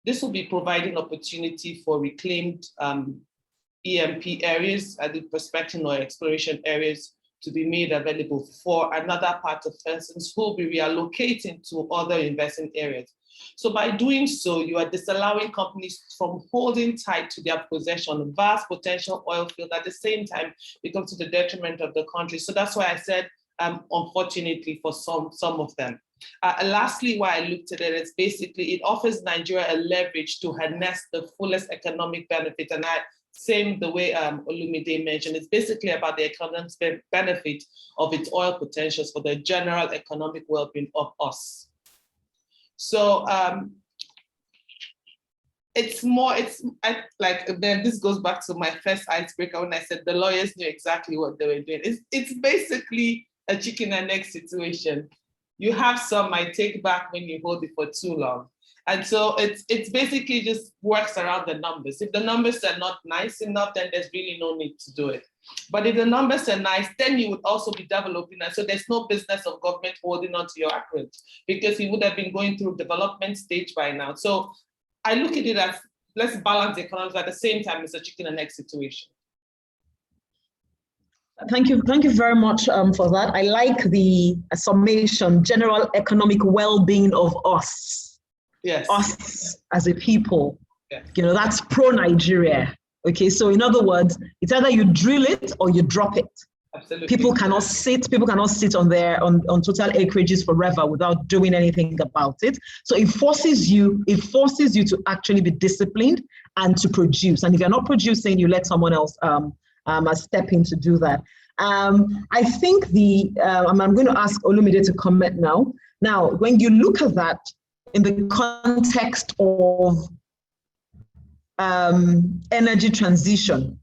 Speaker 5: this will be providing opportunity for reclaimed EMP areas at the prospecting or exploration areas to be made available for another part of persons who will be reallocating to other investing areas. So by doing so, you are disallowing companies from holding tight to their possession of vast potential oil field. At the same time, it comes to the detriment of the country. So that's why I said, unfortunately, for some of them. Lastly, why I looked at it, is basically it offers Nigeria a leverage to harness the fullest economic benefit. And same the way Olumide mentioned, it's basically about the economic benefit of its oil potentials for the general economic well-being of us. So this goes back to my first icebreaker when I said the lawyers knew exactly what they were doing. It's basically a chicken and egg situation. You have some might take back when you hold it for too long. And so it's basically just works around the numbers. If the numbers are not nice enough, then there's really no need to do it. But if the numbers are nice, then you would also be developing. And so there's no business of government holding on to your acreage because you would have been going through development stage by now. So I look at it as let's balance the economies at the same time. It's a chicken and egg situation.
Speaker 8: Thank you very much for that. I like the summation, general economic well-being of us.
Speaker 5: Yes.
Speaker 8: Us as a people.
Speaker 5: Yeah.
Speaker 8: You know, that's pro-Nigeria. Okay, so in other words, it's either you drill it or you drop it.
Speaker 5: Absolutely.
Speaker 8: People cannot sit on their on total acreages forever without doing anything about it. So it forces you to actually be disciplined and to produce. And if you're not producing, you let someone else step in to do that. I think I'm going to ask Olumide to comment now. Now, when you look at that in the context of energy transition,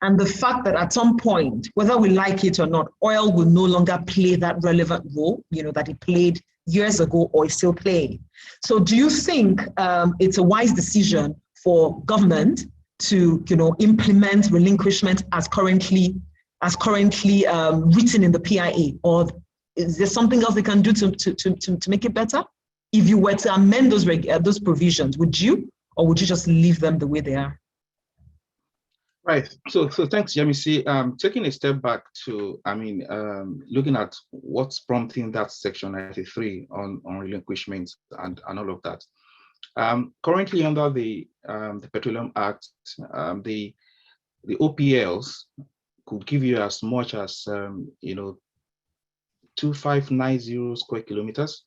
Speaker 8: and the fact that at some point, whether we like it or not, oil will no longer play that relevant role, you know, that it played years ago or is still playing. So do you think it's a wise decision for government to, you know, implement relinquishment as currently written in the PIA, or is there something else they can do to make it better? If you were to amend those provisions, would you, or would you just leave them the way they are?
Speaker 4: Right. So thanks, Yemisi. Taking a step back to, looking at what's prompting that section 93 on relinquishment and all of that. Currently under the Petroleum Act, the OPLs could give you as much as 2590 square kilometers,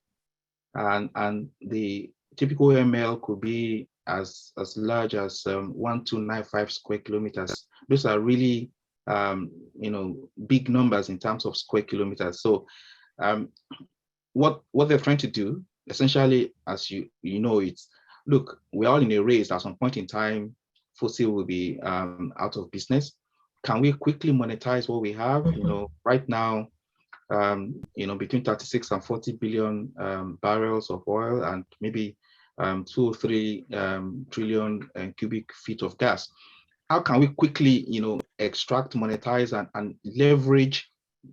Speaker 4: and the typical ML could be as large as 1295 square kilometers. Those are really big numbers in terms of square kilometers. So what they're trying to do essentially, as you know, it's, look, we're all in a race. At some point in time, fossil will be out of business. Can we quickly monetize what we have? You know, right now, between 36 and 40 billion barrels of oil, and maybe 2 or 3 trillion cubic feet of gas. How can we quickly, extract, monetize, and leverage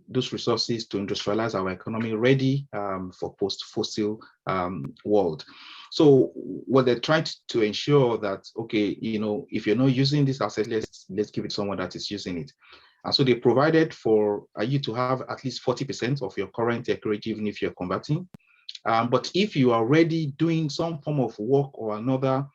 Speaker 4: those resources to industrialize our economy ready for post-fossil world? So what they're trying to ensure that, okay, if you're not using this asset, let's give it someone that is using it. And so they provided for you to have at least 40% of your current acreage, even if you're converting. But if you are already doing some form of work or another,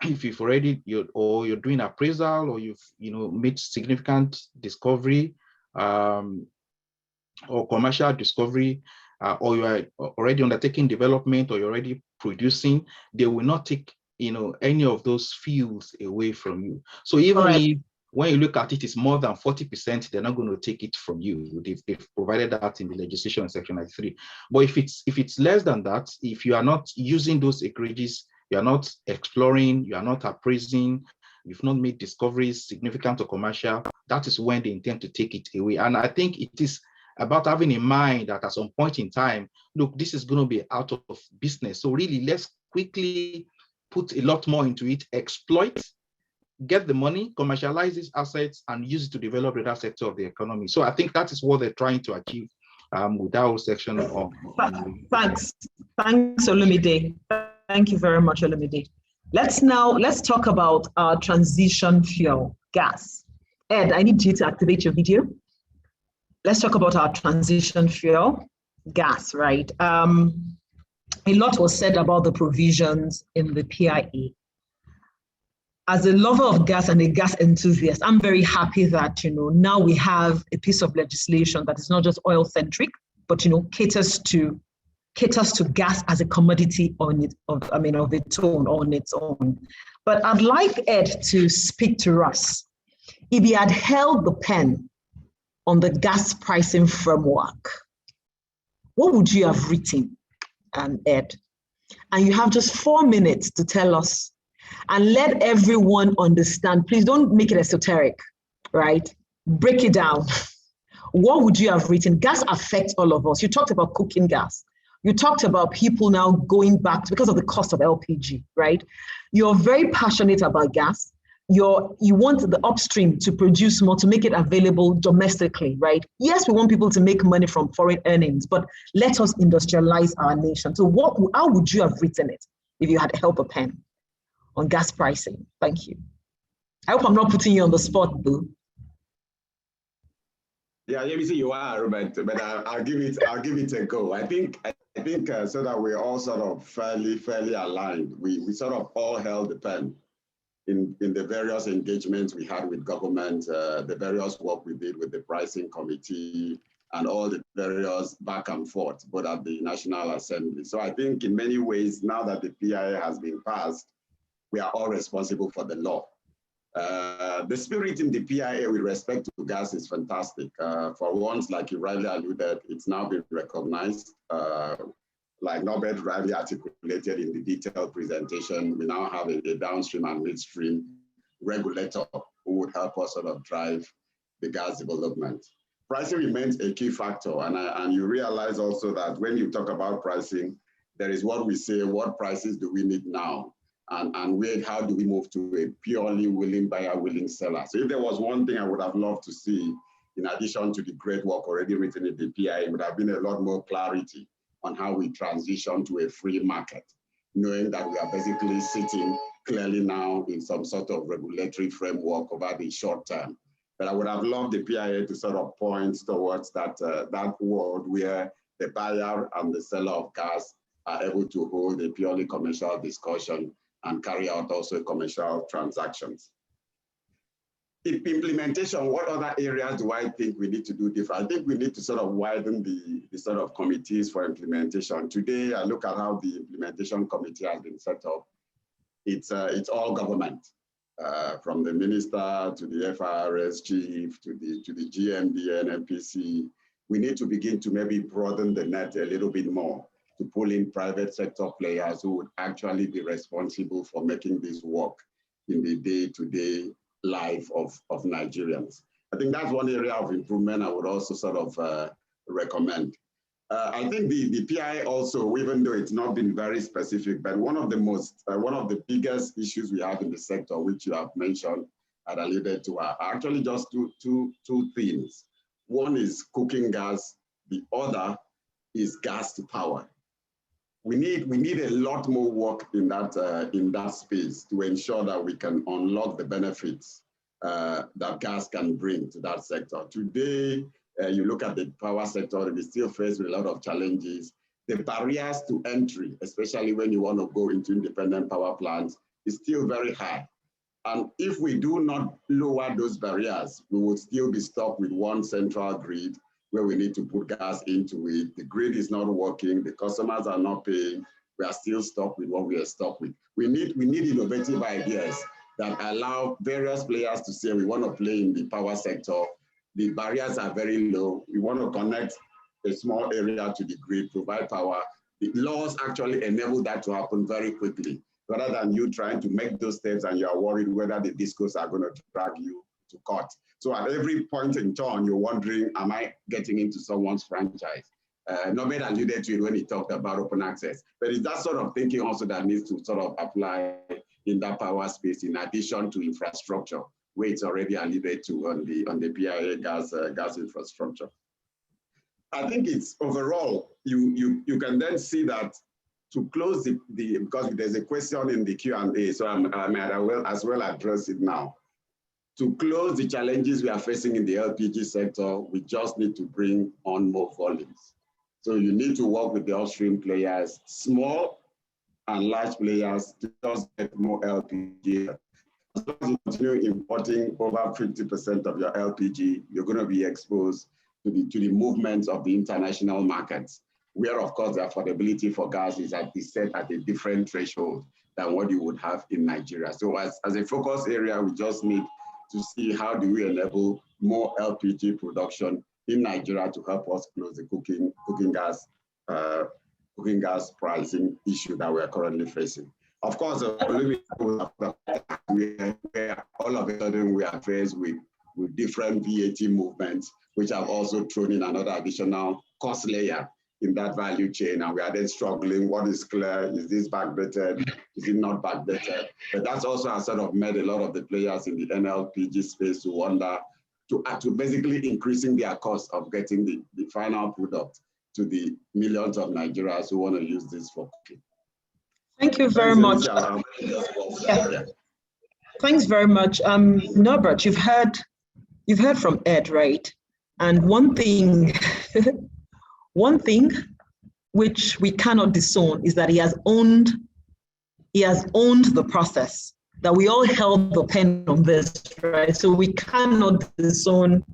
Speaker 4: if you've already, you're doing appraisal, or you've made significant discovery or commercial discovery, or you are already undertaking development, or you're already producing, they will not take any of those fields away from you. So even if, when you look at it, it's more than 40%, they're not going to take it from you. They've provided that in the legislation in section 93. But if it's less than that, if you are not using those acreages, you are not exploring, you are not appraising, you've not made discoveries, significant or commercial, that is when they intend to take it away. And I think it is about having in mind that at some point in time, look, this is going to be out of business. So really, let's quickly put a lot more into it, exploit, get the money, commercialize these assets, and use it to develop the other sector of the economy. So I think that is what they're trying to achieve with that whole section of.
Speaker 8: Thanks, Olumide. Thank you very much, Olumide. Let's talk about our transition fuel, gas. Ed, I need you to activate your video. Let's talk about our transition fuel, gas, right? A lot was said about the provisions in the PIA. As a lover of gas and a gas enthusiast, I'm very happy that now we have a piece of legislation that is not just oil centric, but caters to gas as a commodity of its own. But I'd like Ed to speak to us. If he had held the pen on the gas pricing framework, what would you have written, Ed? And you have just 4 minutes to tell us and let everyone understand. Please don't make it esoteric, right? Break it down. What would you have written? Gas affects all of us. You talked about cooking gas. You talked about people now going back because of the cost of LPG, right? You're very passionate about gas. You want the upstream to produce more, to make it available domestically, right? Yes, we want people to make money from foreign earnings, but let us industrialize our nation. So how would you have written it if you had held a pen? on gas pricing? Thank you. I hope I'm not putting you on the spot, though.
Speaker 3: Yeah, let me see you are, but I'll give it a go. I think so that we're all sort of fairly aligned. We sort of all held the pen in the various engagements we had with government, the various work we did with the pricing committee, and all the various back and forth, both at the National Assembly. So I think in many ways, now that the PIA has been passed, we are all responsible for the law. The spirit in the PIA with respect to gas is fantastic. For once, like you rightly alluded, it's now been recognized. Like Norbert rightly articulated in the detailed presentation, we now have a downstream and midstream regulator who would help us sort of drive the gas development. Pricing remains a key factor, and you realize also that when you talk about pricing, there is what we say, what prices do we need now? And where, how do we move to a purely willing buyer, willing seller? So if there was one thing I would have loved to see, in addition to the great work already written in the PIA, it would have been a lot more clarity on how we transition to a free market, knowing that we are basically sitting clearly now in some sort of regulatory framework over the short term. But I would have loved the PIA to sort of point towards that, that world where the buyer and the seller of gas are able to hold a purely commercial discussion and carry out also commercial transactions. In implementation, what other areas do I think we need to do different? I think we need to sort of widen the sort of committees for implementation. Today, I look at how the implementation committee has been set up. It's all government, from the minister to the FIRS chief to the GMD and MPC. We need to begin to maybe broaden the net a little bit more, to pull in private sector players who would actually be responsible for making this work in the day-to-day life of Nigerians. I think that's one area of improvement I would also sort of recommend. I think the PIA also, even though it's not been very specific, but one of the biggest issues we have in the sector, which you have mentioned and alluded to, are actually just two things. One is cooking gas, the other is gas to power. We need a lot more work in that space to ensure that we can unlock the benefits that gas can bring to that sector. Today, you look at the power sector, it is still faced with a lot of challenges. The barriers to entry, especially when you want to go into independent power plants, is still very high. And if we do not lower those barriers, we will still be stuck with one central grid where we need to put gas into it. The grid is not working, the customers are not paying, we are still stuck with what we are stuck with. We need innovative ideas that allow various players to say we want to play in the power sector. The barriers are very low. We want to connect a small area to the grid, provide power. The laws actually enable that to happen very quickly, rather than you trying to make those steps and you are worried whether the discos are going to drag you to court. So at every point in time, you're wondering, am I getting into someone's franchise? Norbert alluded to it when he talked about open access. But it's that sort of thinking also that needs to sort of apply in that power space, in addition to infrastructure, where it's already alluded to on the PIA gas infrastructure. I think it's overall, you can then see that to close because there's a question in the Q&A, so I might as well address it now. To close the challenges we are facing in the LPG sector, we just need to bring on more volumes. So you need to work with the upstream players, small and large players, to just get more LPG. As long as you continue importing over 50% of your LPG, you're going to be exposed to the movements of the international markets, where of course the affordability for gas is set at a different threshold than what you would have in Nigeria. So as a focus area, we just need to see how do we enable more LPG production in Nigeria to help us close the cooking gas pricing issue that we are currently facing. Of course, where all of a sudden we are faced with different VAT movements, which have also thrown in another additional cost layer in that value chain, and we are then struggling. What is clear? Is this backdated? Is it not backdated? But that's also has sort of made a lot of the players in the NLPG space to wonder, to basically increasing their cost of getting the final product to the millions of Nigerians who want to use this for cooking.
Speaker 8: Thank you very much. Yeah. Thanks very much. Norbert, you've heard from Ed, right? And one thing, one thing which we cannot disown is that he has owned the process, that we all held the pen on this, right? So we cannot disown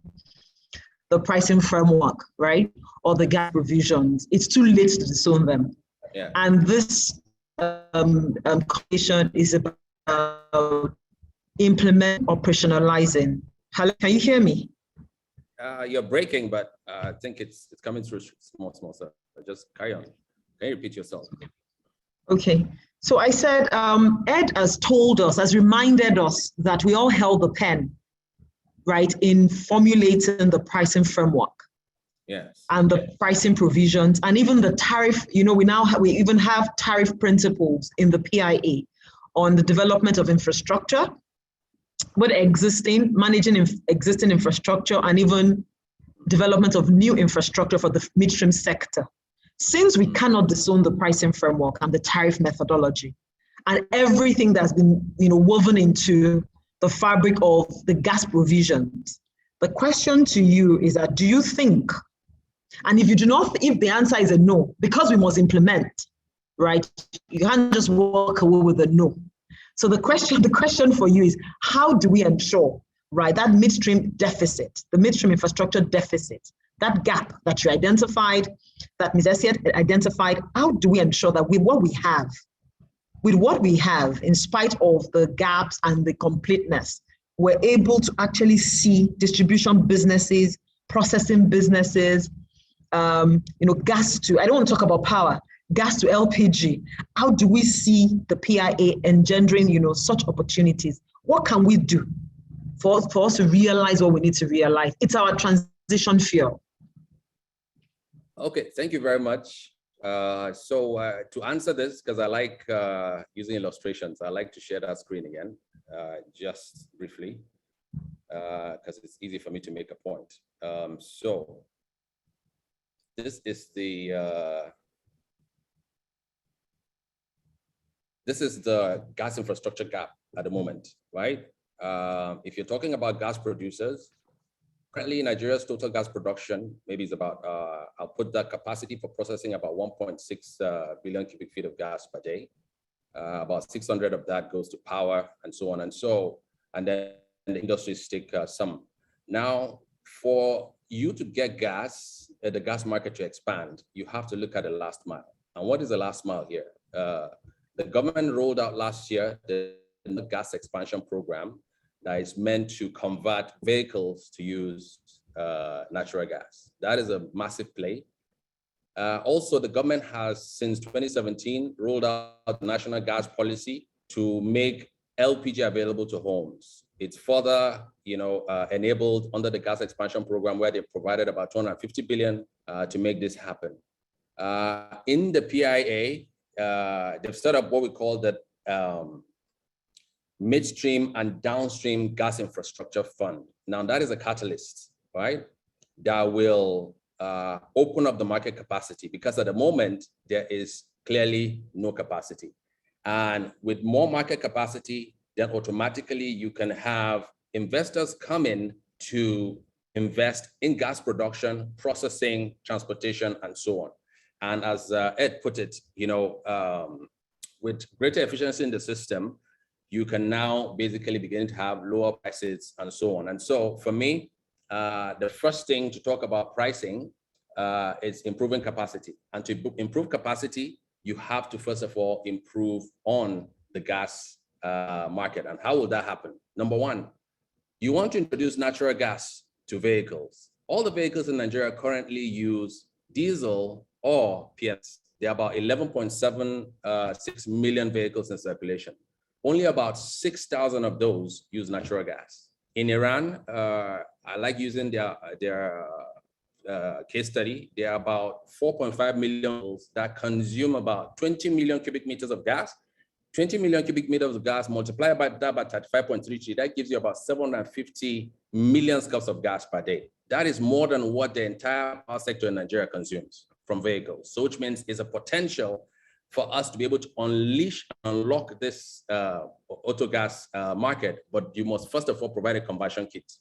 Speaker 8: the pricing framework, right? Or the gap provisions. It's too late to disown them.
Speaker 6: Yeah.
Speaker 8: And this commission is about implement operationalizing. Hello, can you hear me?
Speaker 6: You're breaking, but I think it's coming through small. So just carry on. Can you repeat yourself?
Speaker 8: Okay. So I said, Ed has told us, has reminded us that we all held the pen, right, in formulating the pricing framework.
Speaker 6: Yes.
Speaker 8: And the pricing provisions, and even the tariff. You know, we even have tariff principles in the PIA on the development of infrastructure, but managing existing infrastructure, and even development of new infrastructure for the midstream sector. Since we cannot disown the pricing framework and the tariff methodology, and everything that's been, woven into the fabric of the gas provisions, the question to you is that, do you think, and if the answer is a no, because we must implement, right? You can't just walk away with a no. So the question for you is, how do we ensure, right, that midstream deficit, the midstream infrastructure deficit, that gap that you identified, that Ms. Essie identified, how do we ensure that with what we have, in spite of the gaps and the completeness, we're able to actually see distribution businesses, processing businesses, gas to, I don't want to talk about power, gas to LPG. How do we see the PIA engendering, such opportunities? What can we do for us to realize what we need to realize? It's our transition fuel.
Speaker 6: Okay, thank you very much. So to answer this, because I like using illustrations, I like to share that screen again, just briefly, because it's easy for me to make a point. So this is the gas infrastructure gap at the moment, right? If you're talking about gas producers, currently Nigeria's total gas production maybe is about, I'll put that capacity for processing about 1.6 billion cubic feet of gas per day. About 600 of that goes to power and so on and then the industries take some. Now, for you to get gas, the gas market to expand, you have to look at the last mile. And what is the last mile here? The government rolled out last year the gas expansion program that is meant to convert vehicles to use natural gas. That is a massive play. Also, the government has, since 2017, rolled out national gas policy to make LPG available to homes. It's further, enabled under the gas expansion program, where they provided about 250 billion to make this happen. In the PIA, they've set up what we call the midstream and downstream gas infrastructure fund. Now that is a catalyst, right? That will open up the market capacity, because at the moment there is clearly no capacity. And with more market capacity, then automatically you can have investors come in to invest in gas production, processing, transportation, and so on. And as Ed put it, with greater efficiency in the system, you can now basically begin to have lower prices and so on. And so for me, the first thing to talk about pricing is improving capacity. And to improve capacity, you have to, first of all, improve on the gas market. And how will that happen? Number one, you want to introduce natural gas to vehicles. All the vehicles in Nigeria currently use diesel or PS. There are about 11.76 million vehicles in circulation. Only about 6,000 of those use natural gas. In Iran, I like using their case study. There are about 4.5 million that consume about 20 million cubic meters of gas. 20 million cubic meters of gas multiplied by that by 35.33, that gives you about 750 million scopes of gas per day. That is more than what the entire power sector in Nigeria consumes from vehicles. So which means it's a potential for us to be able to unleash and unlock this auto gas market, but you must first of all provide a conversion kit.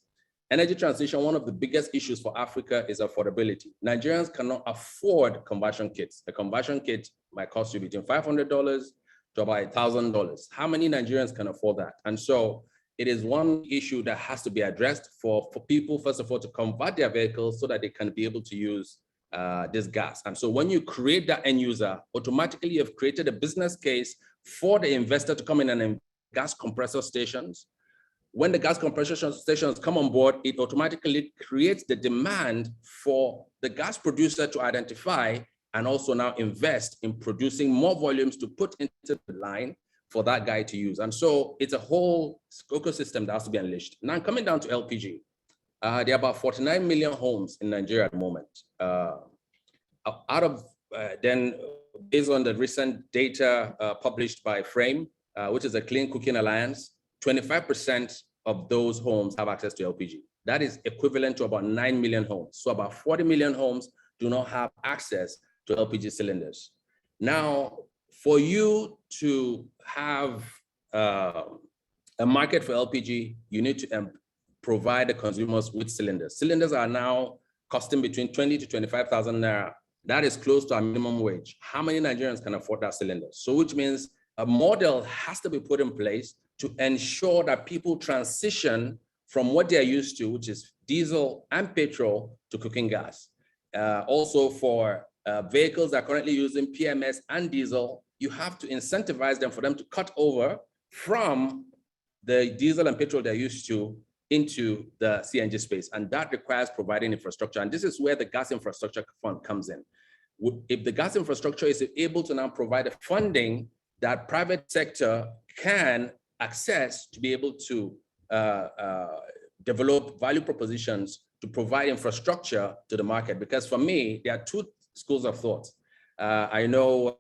Speaker 6: Energy transition, one of the biggest issues for Africa is affordability. Nigerians cannot afford conversion kits. A conversion kit might cost you between $500 to about $1,000. How many Nigerians can afford that? And so it is one issue that has to be addressed for people, first of all, to convert their vehicles so that they can be able to use this gas. And so when you create that end user, automatically you've created a business case for the investor to come in and invest gas compressor stations. When the gas compression stations come on board, it automatically creates the demand for the gas producer to identify and also now invest in producing more volumes to put into the line for that guy to use. And so it's a whole ecosystem that has to be unleashed. Now coming down to LPG, there are about 49 million homes in Nigeria at the moment. Then based on the recent data published by Frame, which is a Clean Cooking Alliance, 25% of those homes have access to LPG. That is equivalent to about 9 million homes. So about 40 million homes do not have access to LPG cylinders. Now, for you to have a market for LPG, you need to provide the consumers with cylinders. Cylinders are now costing between 20 to 25,000 naira. That is close to our minimum wage. How many Nigerians can afford that cylinder? So which means a model has to be put in place to ensure that people transition from what they're used to, which is diesel and petrol, to cooking gas. Also for vehicles that are currently using PMS and diesel, you have to incentivize them for them to cut over from the diesel and petrol they're used to into the CNG space. And that requires providing infrastructure. And this is where the gas infrastructure fund comes in. If the gas infrastructure is able to now provide a funding that private sector can access to be able to develop value propositions to provide infrastructure to the market. Because for me, there are two schools of thought. I know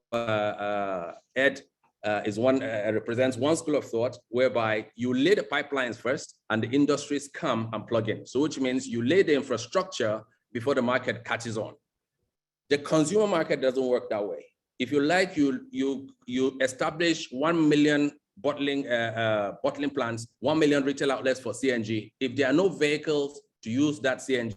Speaker 6: Ed represents one school of thought whereby you lay the pipelines first and the industries come and plug in. So which means you lay the infrastructure before the market catches on. The consumer market doesn't work that way. If you like, you establish 1 million bottling plants, 1 million retail outlets for CNG. If there are no vehicles to use that CNG,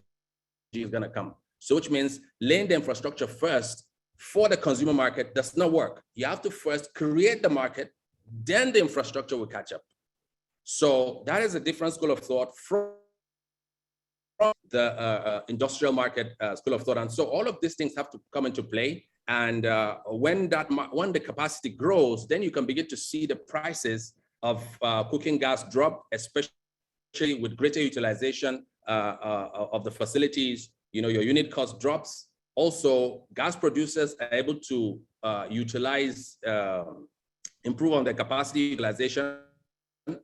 Speaker 6: is going to come. So which means laying the infrastructure first for the consumer market does not work. You have to first create the market, then the infrastructure will catch up. So that is a different school of thought from the industrial market school of thought. And so all of these things have to come into play. And when the capacity grows, then you can begin to see the prices of cooking gas drop, especially with greater utilization of the facilities. You know, your unit cost drops. Also, gas producers are able to improve on their capacity utilization,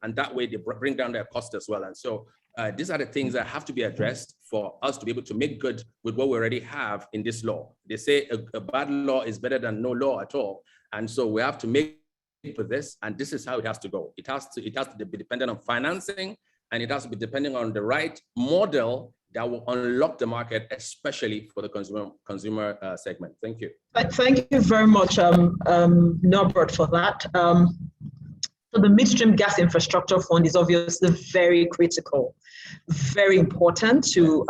Speaker 6: and that way they bring down their cost as well. And so these are the things that have to be addressed for us to be able to make good with what we already have in this law. They say a bad law is better than no law at all. And so we have to make for this, and this is how it has to go. It has to be dependent on financing, and it has to be depending on the right model that will unlock the market, especially for the consumer segment. Thank you.
Speaker 8: Thank you very much, Norbert, for that. So the Midstream Gas Infrastructure Fund is obviously very critical, very important to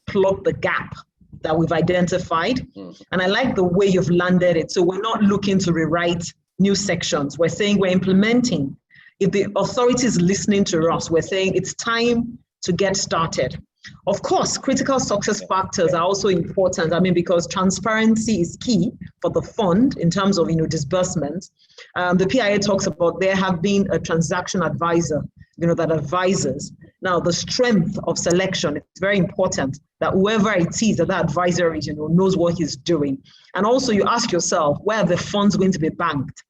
Speaker 8: plug the gap that we've identified. And I like the way you've landed it. So we're not looking to rewrite new sections. We're saying we're implementing. If the authority is listening to us, we're saying it's time to get started. Of course, critical success factors are also important. I mean, because transparency is key for the fund in terms of, disbursements. The PIA talks about there have been a transaction advisor, that advises. Now, the strength of selection, it's very important that whoever it is that advisor is, knows what he's doing. And also you ask yourself, where are the funds going to be banked?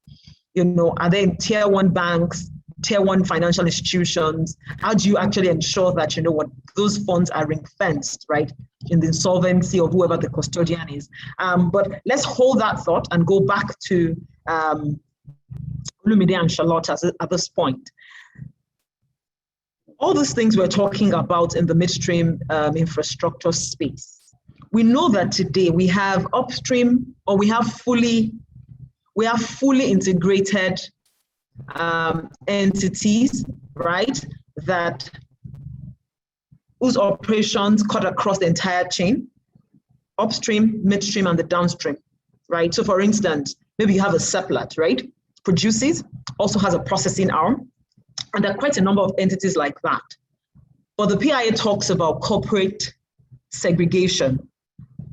Speaker 8: Are they in tier 1 banks, tier 1 financial institutions? How do you actually ensure that, those funds are ring-fenced, right, in the insolvency of whoever the custodian is? But let's hold that thought and go back to Olumide and Charlotte at this point. All these things we're talking about in the midstream infrastructure space, we know that today we have upstream, or we have fully we have fully integrated entities, right, that whose operations cut across the entire chain, upstream, midstream, and the downstream, right? So for instance, maybe you have a seplat, right? Produces, also has a processing arm, and there are quite a number of entities like that. But the PIA talks about corporate segregation.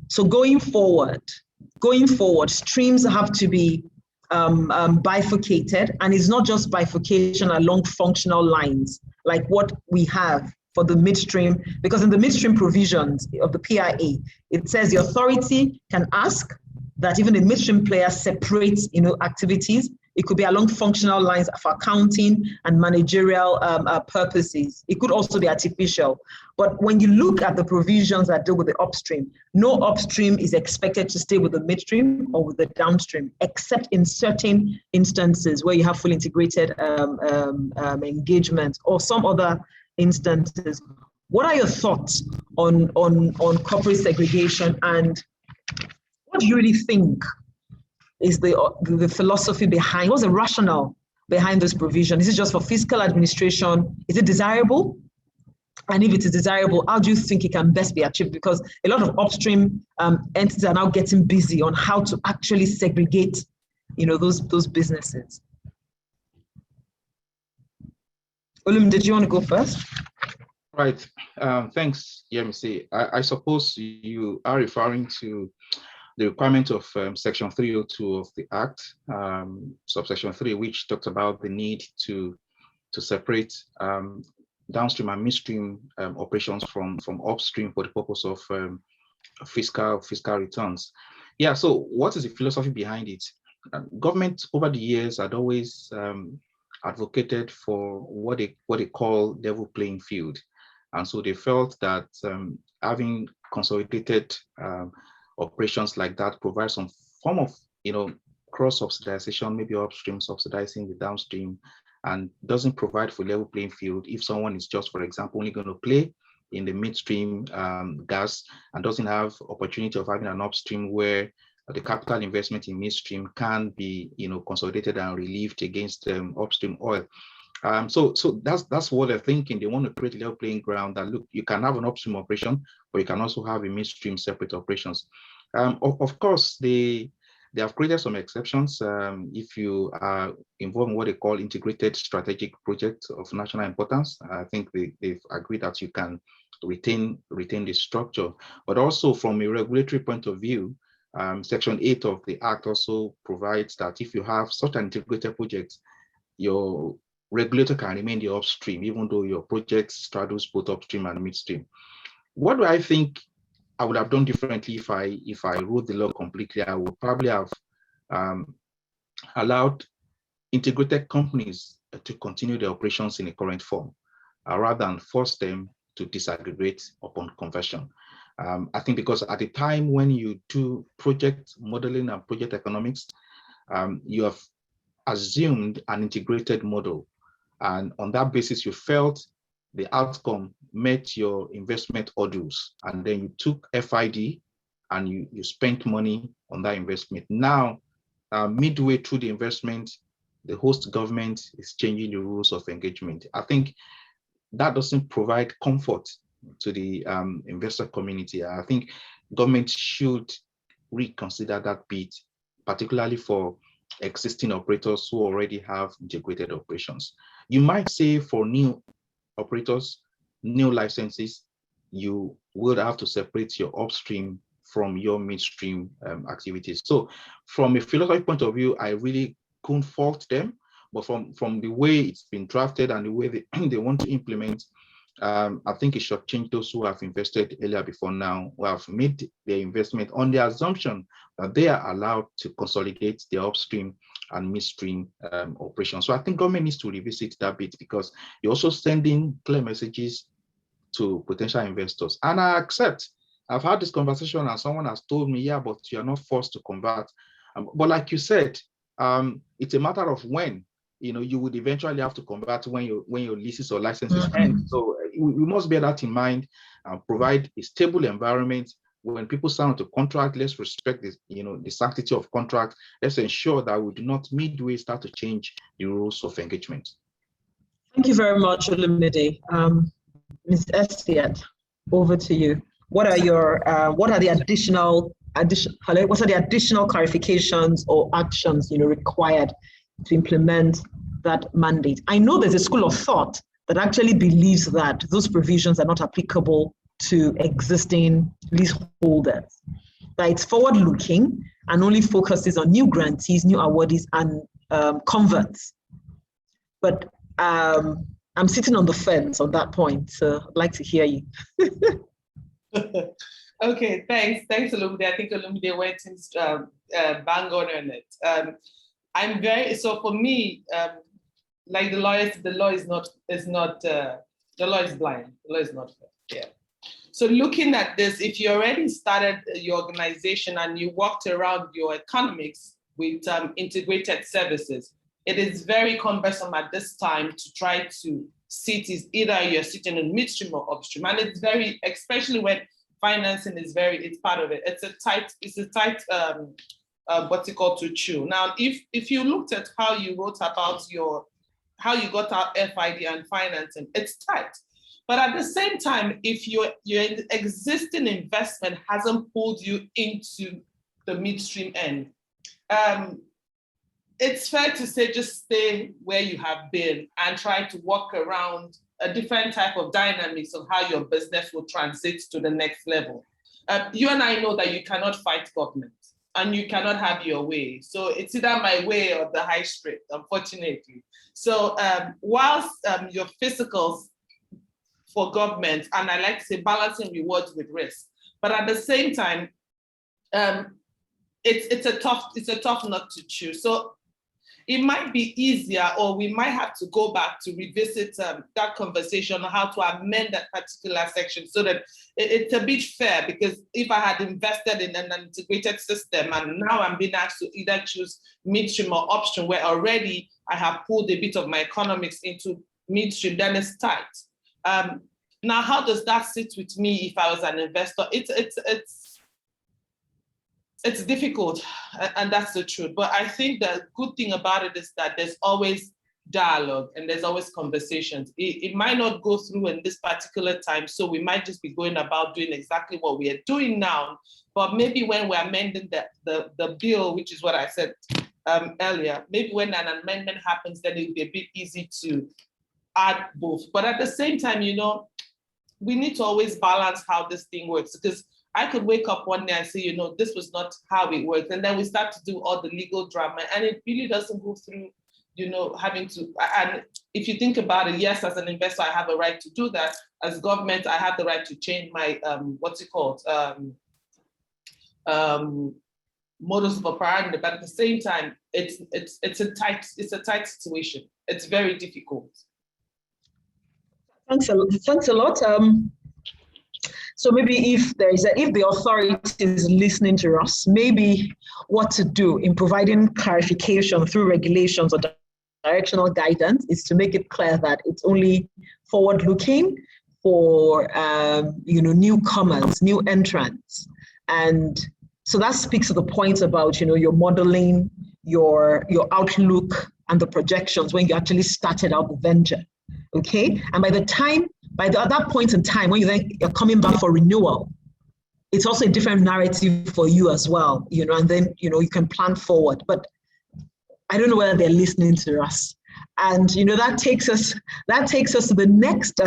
Speaker 8: So going forward, streams have to be bifurcated, and it's not just bifurcation along functional lines, like what we have for the midstream, because in the midstream provisions of the PIA, it says the authority can ask that even a midstream player separates, activities. It could be along functional lines for accounting and managerial purposes. It could also be artificial. But when you look at the provisions that deal with the upstream, no upstream is expected to stay with the midstream or with the downstream, except in certain instances where you have fully integrated engagement or some other instances. What are your thoughts on corporate segregation, and what do you really think is the philosophy behind, what's the rationale behind this provision? Is it just for fiscal administration? Is it desirable? And if it is desirable, how do you think it can best be achieved? Because a lot of upstream entities are now getting busy on how to actually segregate, those businesses. Olum, did you want to go first?
Speaker 4: Right. Thanks, Yemisi. I suppose you are referring to the requirement of Section 302 of the Act, subsection 3, which talks about the need to separate downstream and midstream operations from upstream for the purpose of fiscal returns. Yeah. So, what is the philosophy behind it? Government over the years had always advocated for what they call level playing field, and so they felt that having consolidated operations like that provide some form of, cross subsidization, maybe upstream subsidizing the downstream, and doesn't provide for level playing field if someone is just, for example, only going to play in the midstream gas and doesn't have opportunity of having an upstream where the capital investment in midstream can be, consolidated and relieved against upstream oil. So that's what they're thinking. They want to create a level playing ground that, look, you can have an upstream operation, but you can also have a midstream separate operations. Of course, they have created some exceptions if you are involved in what they call integrated strategic projects of national importance. I think they've agreed that you can retain the structure, but also from a regulatory point of view, Section 8 of the Act also provides that if you have such an integrated project, your regulator can remain the upstream, even though your project straddles both upstream and midstream. What do I think I would have done differently if I wrote the law completely? I would probably have allowed integrated companies to continue their operations in the current form, rather than force them to disaggregate upon conversion. I think because at the time when you do project modeling and project economics, you have assumed an integrated model. And on that basis, you felt the outcome met your investment hurdles. And then you took FID and you spent money on that investment. Now, midway through the investment, the host government is changing the rules of engagement. I think that doesn't provide comfort to the investor community. I think government should reconsider that bit, particularly for existing operators who already have integrated operations. You might say for new operators, new licenses, you will have to separate your upstream from your midstream activities. So from a philosophy point of view, I really couldn't fault them, but from the way it's been drafted and the way they want to implement, I think it should change those who have invested earlier before now, who have made their investment on the assumption that they are allowed to consolidate their upstream and midstream operations. So I think government needs to revisit that bit, because you're also sending clear messages to potential investors. And I accept, I've had this conversation and someone has told me, yeah, but you're not forced to convert. But like you said, it's a matter of when. You would eventually have to convert when your leases or licenses end. So we must bear that in mind and provide a stable environment when people sign to contract, let's respect this, the sanctity of contract. Let's ensure that we do not midway start to change the rules of engagement.
Speaker 8: Thank you very much, Olumide. Ms. Estiat, over to you. What are the additional clarifications or actions required to implement that mandate? I know there's a school of thought that actually believes that those provisions are not applicable to existing leaseholders, that it's forward-looking and only focuses on new grantees, new awardees, and converts. But I'm sitting on the fence on that point, so I'd like to hear you.
Speaker 5: Okay, thanks, Olumide. I think Olumide went in bang on it. So for me, like the lawyers, the law is not the law is blind. The law is not fair. Yeah. So looking at this, if you already started your organization and you worked around your economics with integrated services, it is very cumbersome at this time to try to sit is either you're sitting in midstream or upstream. And it's very, especially when financing is it's part of it. It's a tight what's it called, to chew. Now, if you looked at how you wrote about how you got out FID and financing, it's tight. But at the same time, if your existing investment hasn't pulled you into the midstream end, it's fair to say just stay where you have been and try to work around a different type of dynamics of how your business will transit to the next level. You and I know that you cannot fight government and you cannot have your way. So it's either my way or the high street, unfortunately. So whilst your physicals for government, and I like to say balancing rewards with risk, but at the same time, it's a tough nut to chew. So it might be easier, or we might have to go back to revisit that conversation on how to amend that particular section so that it's a bit fair, because if I had invested in an integrated system and now I'm being asked to either choose midstream or upstream, where already I have pulled a bit of my economics into midstream, then it's tight. Now, how does that sit with me if I was an investor? It's difficult, and that's the truth. But I think the good thing about it is that there's always dialogue and there's always conversations. It might not go through in this particular time, so we might just be going about doing exactly what we are doing now. But maybe when we're amending the bill, which is what I said earlier, maybe when an amendment happens, then it'll be a bit easy to add both. But at the same time, we need to always balance how this thing works, because I could wake up one day and say, this was not how it works. And then we start to do all the legal drama, and it really doesn't go through, having to, and if you think about it, yes, as an investor, I have a right to do that. As government, I have the right to change my, modus operandi. But at the same time, it's a tight situation. It's very difficult.
Speaker 8: Thanks a lot. So maybe if the authority is listening to us, maybe what to do in providing clarification through regulations or directional guidance is to make it clear that it's only forward-looking for newcomers, new entrants. And so that speaks to the point about your modeling, your outlook, and the projections when you actually started out the venture. Okay, and by that point in time, when you're coming back for renewal, it's also a different narrative for you as well, and then you can plan forward. But I don't know whether they're listening to us, and that takes us to the next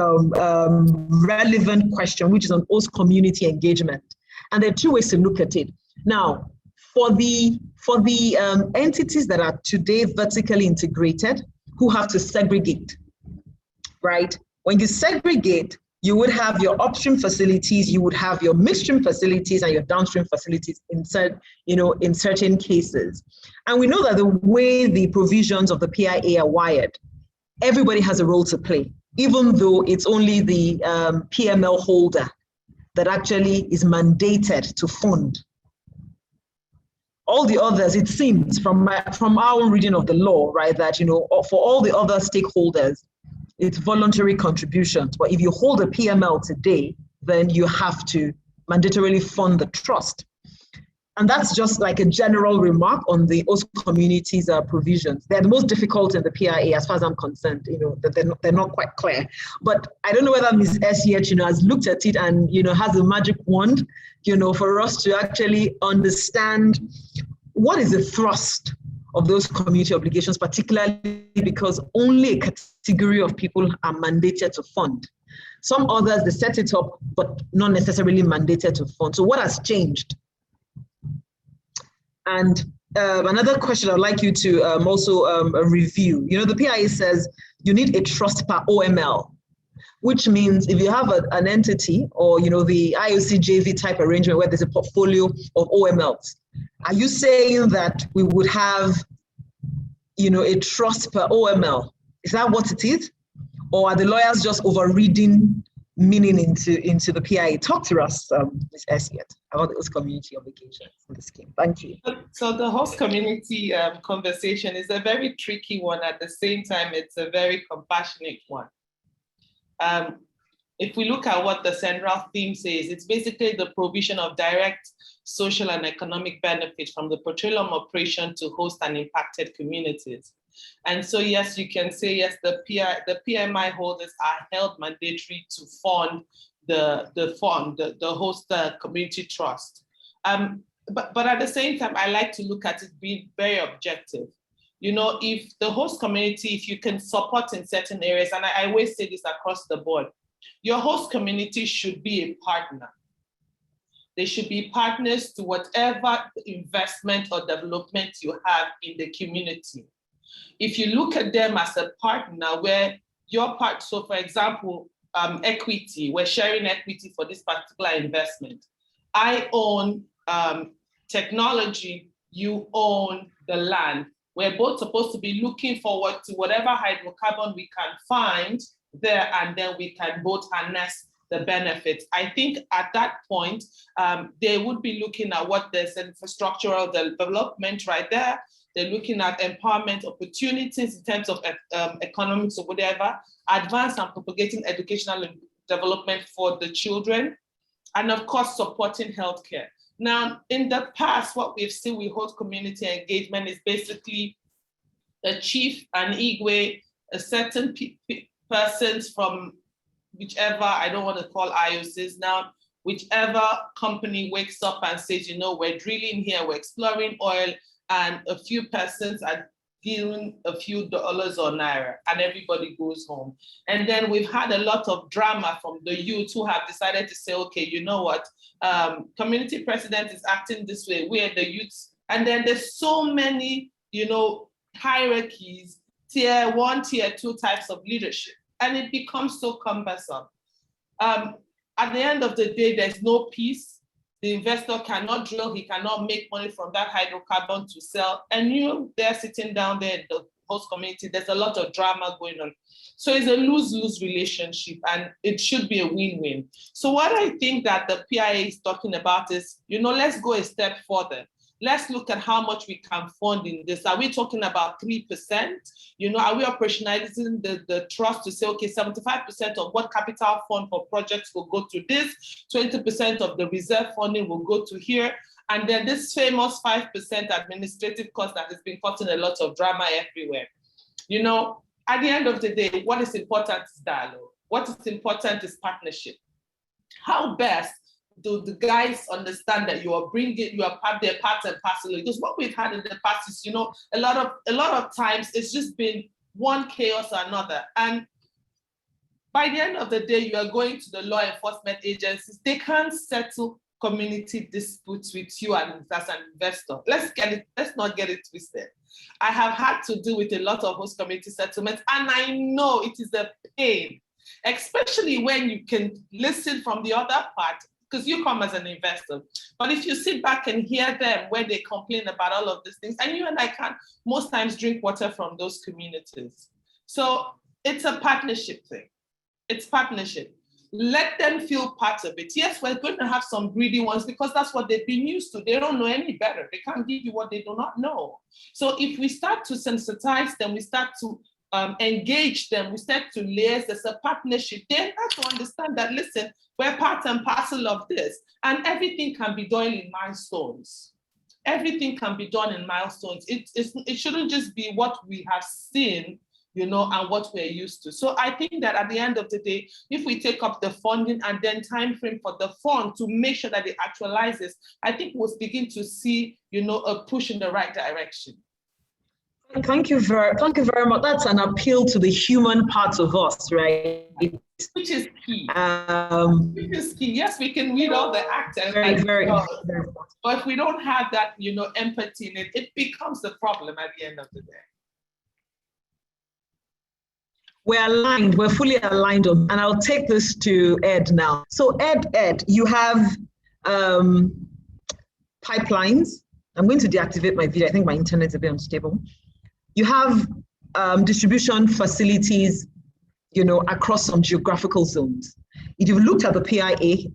Speaker 8: relevant question, which is on host community engagement. And there are two ways to look at it. Now, for the entities that are today vertically integrated, who have to segregate. Right? When you segregate, you would have your upstream facilities, you would have your midstream facilities and your downstream facilities in certain cases. And we know that the way the provisions of the PIA are wired, everybody has a role to play, even though it's only the PML holder that actually is mandated to fund. All the others, it seems from our own reading of the law, right, that for all the other stakeholders, it's voluntary contributions. But if you hold a PML today, then you have to mandatorily fund the trust. And that's just like a general remark on the host communities' provisions. They're the most difficult in the PIA, as far as I'm concerned. That they're not quite clear. But I don't know whether Ms. S yet, has looked at it and has a magic wand, for us to actually understand what is the thrust of those community obligations, particularly because only a category of people are mandated to fund. Some others, they set it up, but not necessarily mandated to fund. So what has changed? And another question I'd like you to also review. The PIA says you need a trust per OML, which means if you have an entity or the IOC JV type arrangement where there's a portfolio of OMLs, are you saying that we would have a trust per OML? Is that what it is? Or are the lawyers just over-reading meaning into the PIA? Talk to us, Ms. Esiet, about those community obligations in the scheme. Thank you.
Speaker 5: So the host community conversation is a very tricky one. At the same time, it's a very compassionate one. If we look at what the central theme says, it's basically the provision of direct social and economic benefit from the petroleum operation to host and impacted communities. And so, yes, you can say, yes, the PMI holders are held mandatory to fund the host community trust. But at the same time, I like to look at it being very objective. If the host community, if you can support in certain areas, and I always say this across the board, your host community should be a partner. They should be partners to whatever investment or development you have in the community. If you look at them as a partner where your part, so for example, equity, we're sharing equity for this particular investment. I own technology, you own the land. We're both supposed to be looking forward to whatever hydrocarbon we can find there, and then we can both harness the benefits. I think at that point, they would be looking at what there's infrastructural development right there. They're looking at empowerment opportunities in terms of economics or whatever, advance and propagating educational development for the children, and of course, supporting healthcare. Now, in the past, what we've seen with host community engagement is basically the chief and Igwe, a certain persons from whichever, I don't want to call IOCs now, whichever company wakes up and says, we're drilling here, we're exploring oil, and a few persons are giving a few dollars or naira, and everybody goes home. And then we've had a lot of drama from the youth who have decided to say, okay, you know what, community president is acting this way, we're the youths. And then there's so many, hierarchies, tier 1, tier 2 types of leadership, and it becomes so cumbersome. At the end of the day, there's no peace. The investor cannot drill, he cannot make money from that hydrocarbon to sell. And they're sitting down there in the host community, there's a lot of drama going on. So it's a lose-lose relationship, and it should be a win-win. So what I think that the PIA is talking about is, let's go a step further. Let's look at how much we can fund in this. Are we talking about 3%? Are we operationalizing the trust to say, okay, 75% of what capital fund for projects will go to this, 20% of the reserve funding will go to here, and then this famous 5% administrative cost that has been causing a lot of drama everywhere. At the end of the day, what is important is dialogue. What is important is partnership. How best do the guys understand that you are their part and parcel? Because what we've had in the past is, a lot of times it's just been one chaos or another. And by the end of the day, you are going to the law enforcement agencies. They can't settle community disputes with you as an investor. Let's not get it twisted. I have had to do with a lot of host community settlements, and I know it is a pain, especially when you can listen from the other part, because you come as an investor. But if you sit back and hear them when they complain about all of these things, and you and I can most times drink water from those communities. So it's a partnership thing. It's partnership. Let them feel part of it. Yes, we're going to have some greedy ones because that's what they've been used to. They don't know any better. They can't give you what they do not know. So if we start to sensitize them, we start to engage them, we start to liaise, there's a partnership, they have to understand that, listen, we're part and parcel of this, and everything can be done in milestones. Everything can be done in milestones. It shouldn't just be what we have seen, you know, and what we're used to. So I think that at the end of the day, if we take up the funding and then time frame for the fund to make sure that it actualizes, I think we'll begin to see, you know, a push in the right direction.
Speaker 8: Thank you very much. That's an appeal to the human part of us, right?
Speaker 5: Which is key. Which is key. Yes, we can read all the acts,
Speaker 8: very.
Speaker 5: But if we don't have that, you know, empathy in it, it becomes the problem at the end of the day.
Speaker 8: We're aligned. We're fully aligned on, and I'll take this to Ed now. So Ed, you have pipelines. I'm going to deactivate my video. I think my internet is a bit unstable. You have distribution facilities, you know, across some geographical zones. If you've looked at the PIA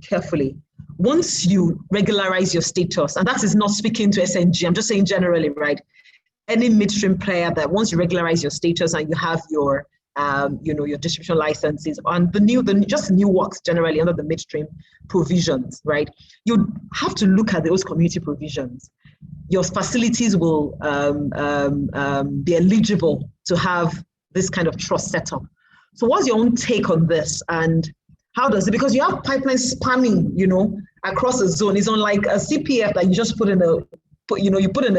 Speaker 8: carefully, once you regularize your status, and that is not speaking to SNG, I'm just saying generally, right? Any midstream player that once you regularize your status and you have your, you know, your distribution licenses and just new works generally under the midstream provisions, right? You have to look at those community provisions. Your facilities will be eligible to have this kind of trust setup. So what's your own take on this, and how does it, because you have pipelines spanning, you know, across a zone. It's unlike a CPF that you just put in a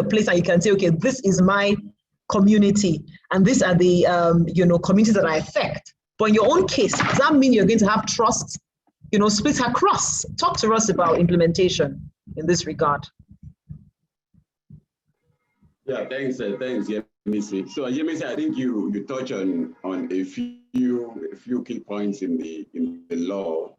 Speaker 8: place and you can say, okay, this is my community and these are the you know, communities that I affect. But in your own case, does that mean you're going to have trust, you know, split across? Talk to us about implementation in this regard.
Speaker 3: Yeah, thanks, Yemisi. So Yemisi, I think you touch on a few key points in the law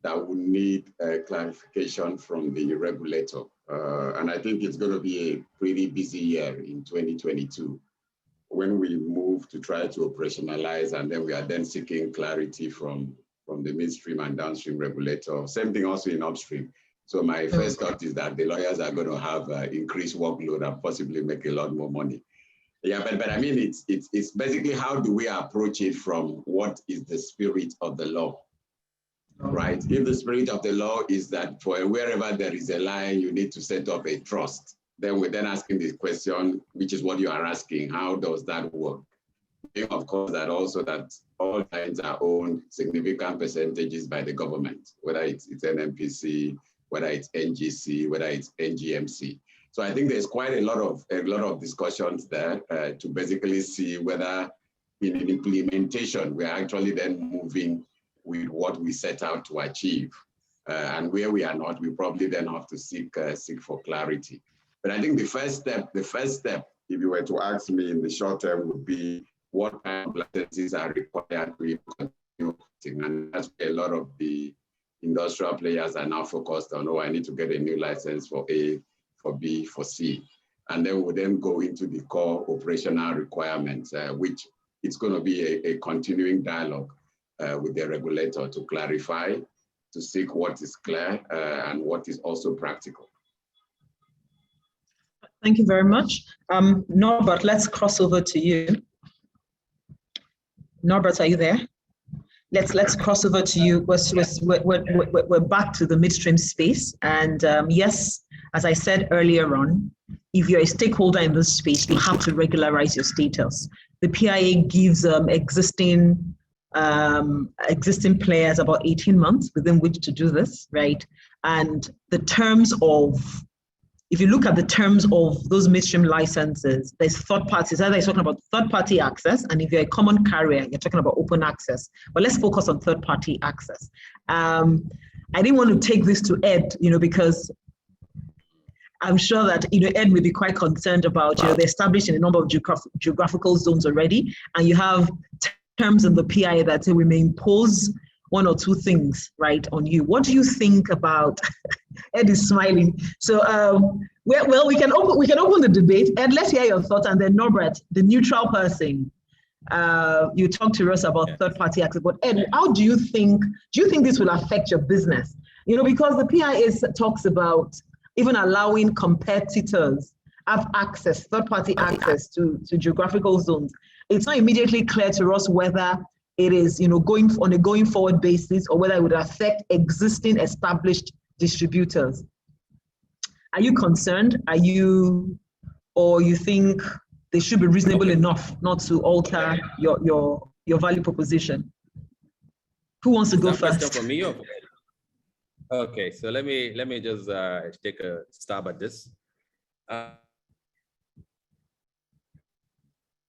Speaker 3: that would need clarification from the regulator. And I think it's going to be a pretty busy year in 2022 when we move to try to operationalize, and then we are then seeking clarity from the midstream and downstream regulator. Same thing also in upstream. So my first thought is that the lawyers are going to have increased workload and possibly make a lot more money. Yeah, but I mean, it's basically how do we approach it from what is the spirit of the law, right? If the spirit of the law is that for wherever there is a line, you need to set up a trust, then we're then asking this question, which is what you are asking, how does that work? Of course, that also that all lines are owned significant percentages by the government, whether it's NNPC, whether it's NGC, whether it's NGMC. So I think there's quite a lot of discussions there to basically see whether in implementation, we're actually then moving with what we set out to achieve. And where we are not, we probably then have to seek for clarity. But I think the first step, if you were to ask me in the short term, would be what kind of licenses are required to continue, and that's where a lot of the industrial players are now focused on, oh, I need to get a new license for A, for B, for C. And then we'll then go into the core operational requirements, which it's going to be a continuing dialogue with the regulator to clarify, to seek what is clear and what is also practical.
Speaker 8: Thank you very much. Norbert, let's cross over to you. Norbert, are you there? Let's cross over to you. We're back to the midstream space. And yes, as I said earlier on, if you're a stakeholder in this space, you have to regularize your status. The PIA gives existing players about 18 months within which to do this, right? And the terms of, if you look at the terms of those midstream licenses, there's third parties. Either you're talking about third-party access, and if you're a common carrier, you're talking about open access. But let's focus on third-party access. I didn't want to take this to Ed, because I'm sure that Ed may be quite concerned about they're established in a number of geographical zones already, and you have terms in the PIA that say we may impose one or two things, right, on you. What do you think about? Ed is smiling. So, well, we can open the debate. Ed, let's hear your thoughts, and then Norbert, the neutral person, you talk to us about third-party access. But Ed, how do you think this will affect your business? Because the PIA talks about even allowing competitors have access, third-party access to geographical zones. it's not immediately clear to us whether it is, going on a going forward basis or whether it would affect existing established distributors. Are you concerned? Or you think they should be reasonable enough not to alter your value proposition? Who wants to go first?
Speaker 6: Question for me? Okay, so let me just take a stab at this.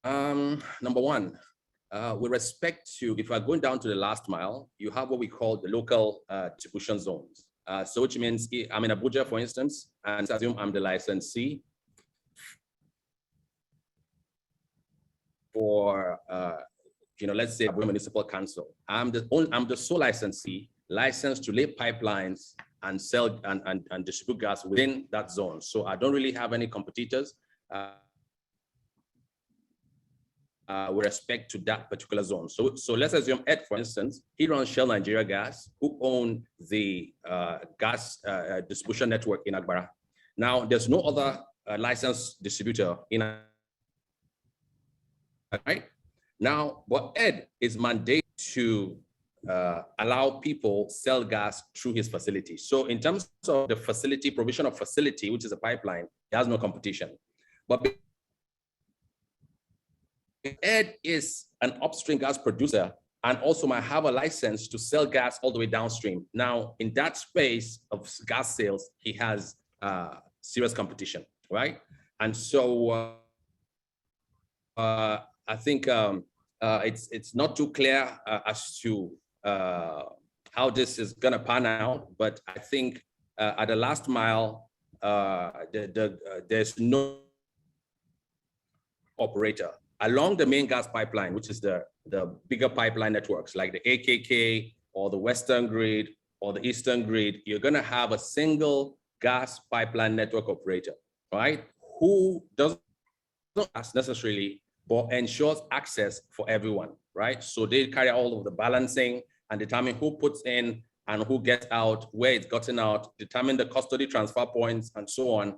Speaker 6: Number one, with respect to, if we're going down to the last mile, you have what we call the local distribution zones. So which means I'm in Abuja, for instance, and assume I'm the licensee for, let's say Abuja Municipal Council. I'm the sole licensee licensed to lay pipelines and sell and distribute gas within that zone. So I don't really have any competitors with respect to that particular zone. So let's assume Ed, for instance, he runs Shell Nigeria Gas, who own the gas distribution network in Agbara. Now, there's no other licensed distributor in right? Now, but Ed is mandated to allow people sell gas through his facility. So in terms of the facility, provision of facility, which is a pipeline, he has no competition. But Ed is an upstream gas producer and also might have a license to sell gas all the way downstream. Now, in that space of gas sales, he has serious competition, right? And so I think it's not too clear as to how this is gonna pan out, but I think at the last mile, there's no operator along the main gas pipeline, which is the bigger pipeline networks like the AKK or the Western Grid or the Eastern Grid. You're gonna have a single gas pipeline network operator, right? Who doesn't necessarily, but ensures access for everyone, right? So they carry out all of the balancing and determine who puts in and who gets out, where it's gotten out, determine the custody transfer points and so on.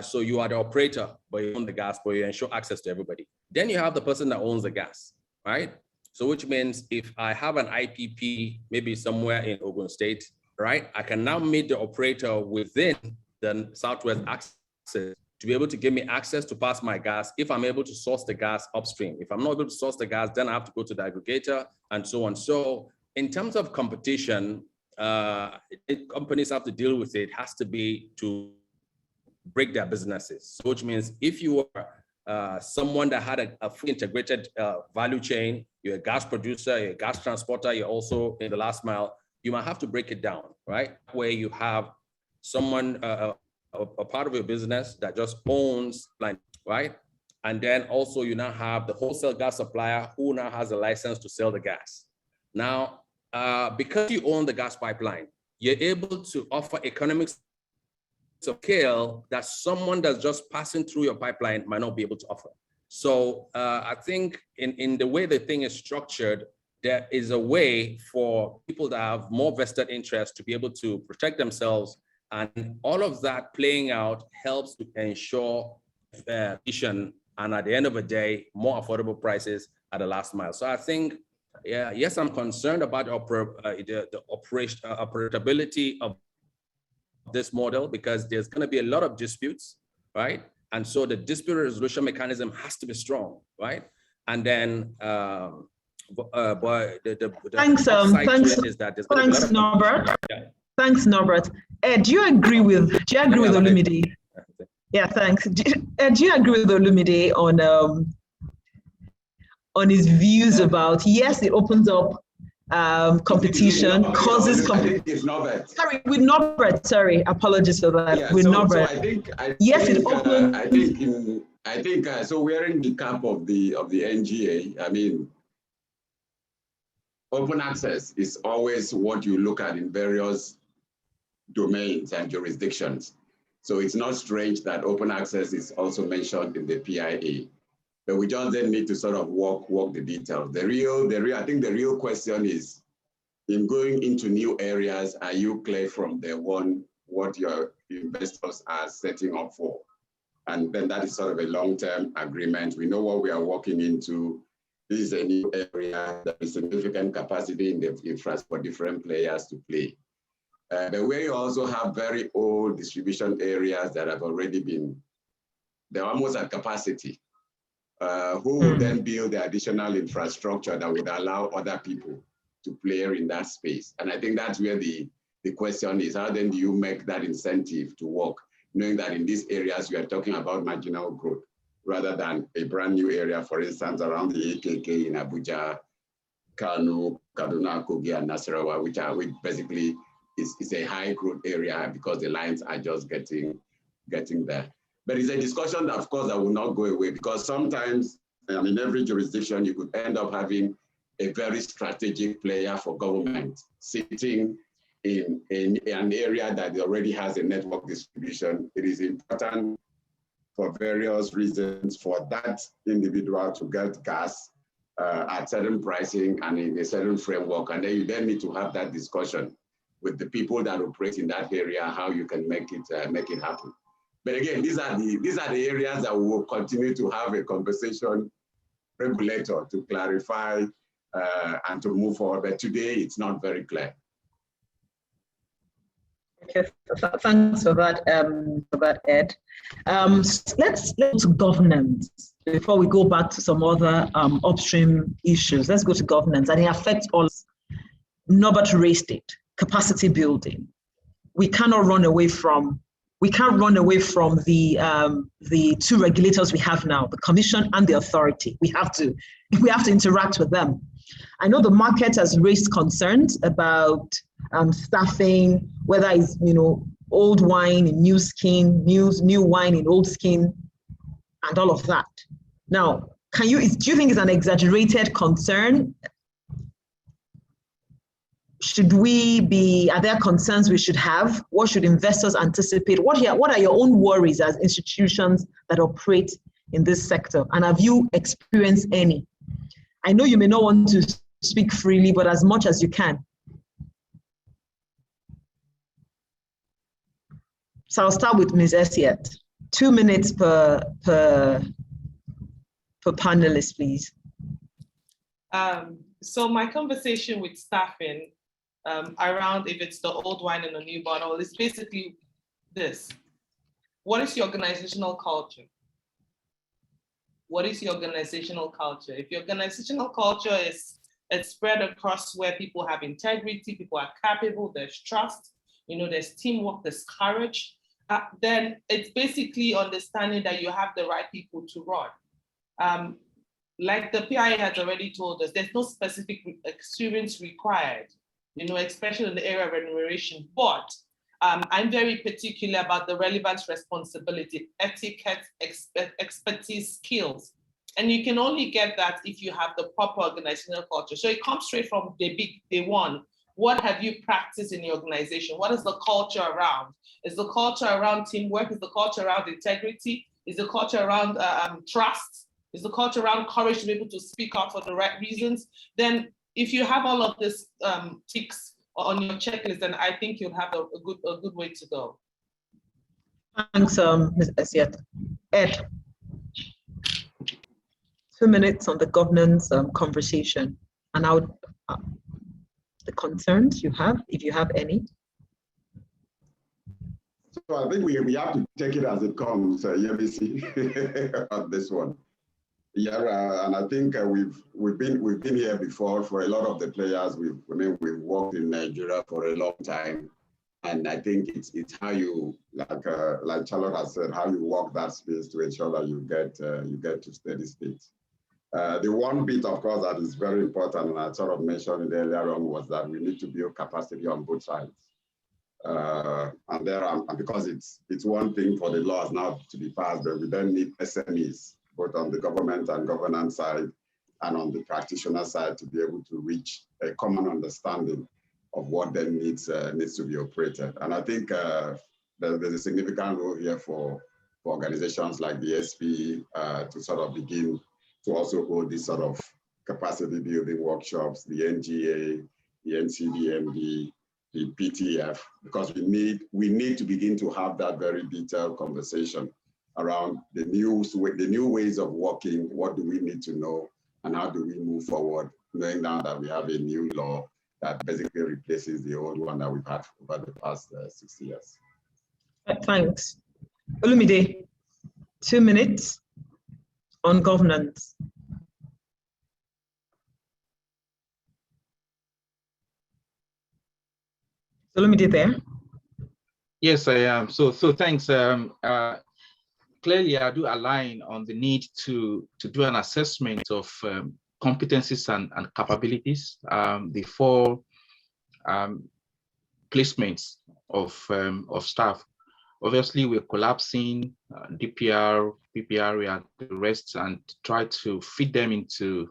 Speaker 6: So you are the operator, but you own the gas, but you ensure access to everybody. Then you have the person that owns the gas, right? So which means if I have an IPP, maybe somewhere in Ogun State, right? I can now meet the operator within the Southwest access to be able to give me access to pass my gas if I'm able to source the gas upstream. If I'm not able to source the gas, then I have to go to the aggregator and so on. So in terms of competition, companies have to deal with it. It has to be to break their businesses, which means if you are someone that had a fully integrated value chain, you're a gas producer, you're a gas transporter, you're also in the last mile, you might have to break it down, right? Where you have someone, a part of your business that just owns, like, right? And then also you now have the wholesale gas supplier who now has a license to sell the gas. Now, because you own the gas pipeline, you're able to offer economics of scale that someone that's just passing through your pipeline might not be able to offer. So I think in the way the thing is structured, there is a way for people that have more vested interest to be able to protect themselves. And all of that playing out helps to ensure efficient and at the end of the day, more affordable prices at the last mile. So I think, yeah, yes, I'm concerned about the operability of this model because there's going to be a lot of disputes, right? And so the dispute resolution mechanism has to be strong, right? And then,
Speaker 8: thanks, Norbert. Yeah. Thanks, Norbert. Do you agree with Olumide? Yeah, thanks. Do you agree with Olumide on his views about, yes, it opens up competition, causes competition. Sorry, with Norbert, sorry, apologies for that.
Speaker 3: Yeah,
Speaker 8: with
Speaker 3: so
Speaker 8: Norbert.
Speaker 3: I think
Speaker 8: it opens.
Speaker 3: I think so we're in the camp of the NGA. I mean, open access is always what you look at in various domains and jurisdictions. So it's not strange that open access is also mentioned in the PIA. But we just then need to sort of walk the details. I think the real question is, in going into new areas, are you clear from day one what your investors are setting up for? And then that is sort of a long-term agreement. We know what we are walking into. This is a new area. There is significant capacity in the infrastructure for different players to play. But we also have very old distribution areas that have already been, they're almost at capacity. Who would then build the additional infrastructure that would allow other people to play in that space? And I think that's where the question is, how then do you make that incentive to work, knowing that in these areas we are talking about marginal growth, rather than a brand new area, for instance, around the AKK in Abuja, Kano, Kaduna, Kogi, and Nasarawa, which basically is a high growth area because the lines are just getting there. But it's a discussion, of course, that will not go away, because sometimes, in every jurisdiction, you could end up having a very strategic player for government sitting in an area that already has a network distribution. It is important for various reasons for that individual to get gas at certain pricing and in a certain framework. And then you then need to have that discussion with the people that operate in that area, how you can make it happen. But again, these are the areas that we will continue to have a conversation regulator to clarify and to move forward. But today, it's not very clear.
Speaker 8: Okay, thanks for that, Ed. Let's go to governance before we go back to some other upstream issues. Let's go to governance, and it affects all. Norbert raised it: capacity building. We cannot run away from. We can't run away from the two regulators we have now, the Commission and the authority. We have to interact with them. I know the market has raised concerns about staffing, whether it's old wine in new skin, new wine in old skin, and all of that. Now, do you think it's an exaggerated concern? Are there concerns we should have? What should investors anticipate? What are your own worries as institutions that operate in this sector? And have you experienced any? I know you may not want to speak freely, but as much as you can. So I'll start with Ms. Essiet. 2 minutes per panelist, please.
Speaker 5: So my conversation with staffing around if it's the old wine in a new bottle is basically this. What is your organizational culture? What is your organizational culture? If your organizational culture is spread across where people have integrity, people are capable, there's trust, there's teamwork, there's courage, then it's basically understanding that you have the right people to run. Like the PIA has already told us, there's no specific experience required, especially in the area of remuneration, but I'm very particular about the relevance, responsibility, etiquette, expertise, skills. And you can only get that if you have the proper organizational culture. So it comes straight from day one. What have you practiced in your organization? What is the culture around? Is the culture around teamwork? Is the culture around integrity? Is the culture around trust? Is the culture around courage to be able to speak out for the right reasons? Then if you have all of this ticks on your checklist, then I think you'll have a good way to go.
Speaker 8: Thanks, Ms. Essiet. Ed, 2 minutes on the governance conversation, and the concerns you have, if you have any.
Speaker 3: So I think we have to take it as it comes, EMC, on this one. Yeah, and I think we've been here before for a lot of the players. We've worked in Nigeria for a long time, and I think it's how you, like Charlotte has said, how you walk that space to ensure that you get to steady state. The one bit, of course, that is very important, and I sort of mentioned it earlier on, was that we need to build capacity on both sides. And because it's one thing for the laws now to be passed, but we then need SMEs, both on the government and governance side and on the practitioner side, to be able to reach a common understanding of what then needs to be operated. And I think there's a significant role here for organizations like the SPE to sort of begin to also hold this sort of capacity building workshops, the NGA, the NCDMD, the PTF, because we need to begin to have that very detailed conversation around the new ways of working. What do we need to know, and how do we move forward, knowing now that we have a new law that basically replaces the old one that we've had over the past 6 years.
Speaker 8: Thanks. Olumide, 2 minutes on governance. Olumide there?
Speaker 4: Yes, I am. So thanks. Clearly, I do align on the need to do an assessment of competencies and capabilities before placements of staff. Obviously, we're collapsing DPR, PPR, and the rest, and try to feed them into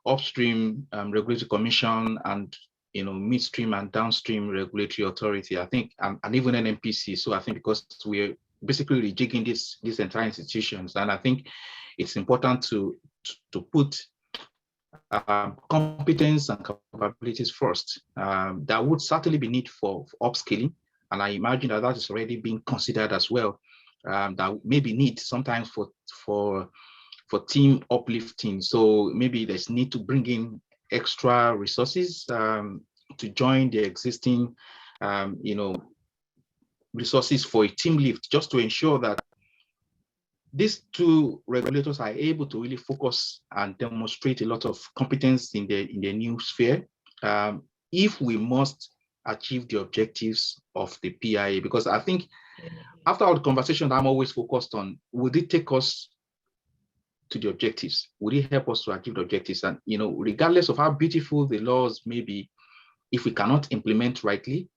Speaker 4: upstream regulatory commission and midstream and downstream regulatory authority. I think, and even NMPC. So I think because we're basically rejigging these entire institutions, and I think it's important to put competence and capabilities first. There would certainly be need for upskilling, and I imagine that is already being considered as well. That maybe need sometimes for team uplifting. So maybe there's need to bring in extra resources to join the existing, resources for a team lift, just to ensure that these two regulators are able to really focus and demonstrate a lot of competence in the new sphere, if we must achieve the objectives of the PIA. Because I think after our conversation, I'm always focused on, would it take us to the objectives? Would it help us to achieve the objectives? And regardless of how beautiful the laws may be, if we cannot implement rightly,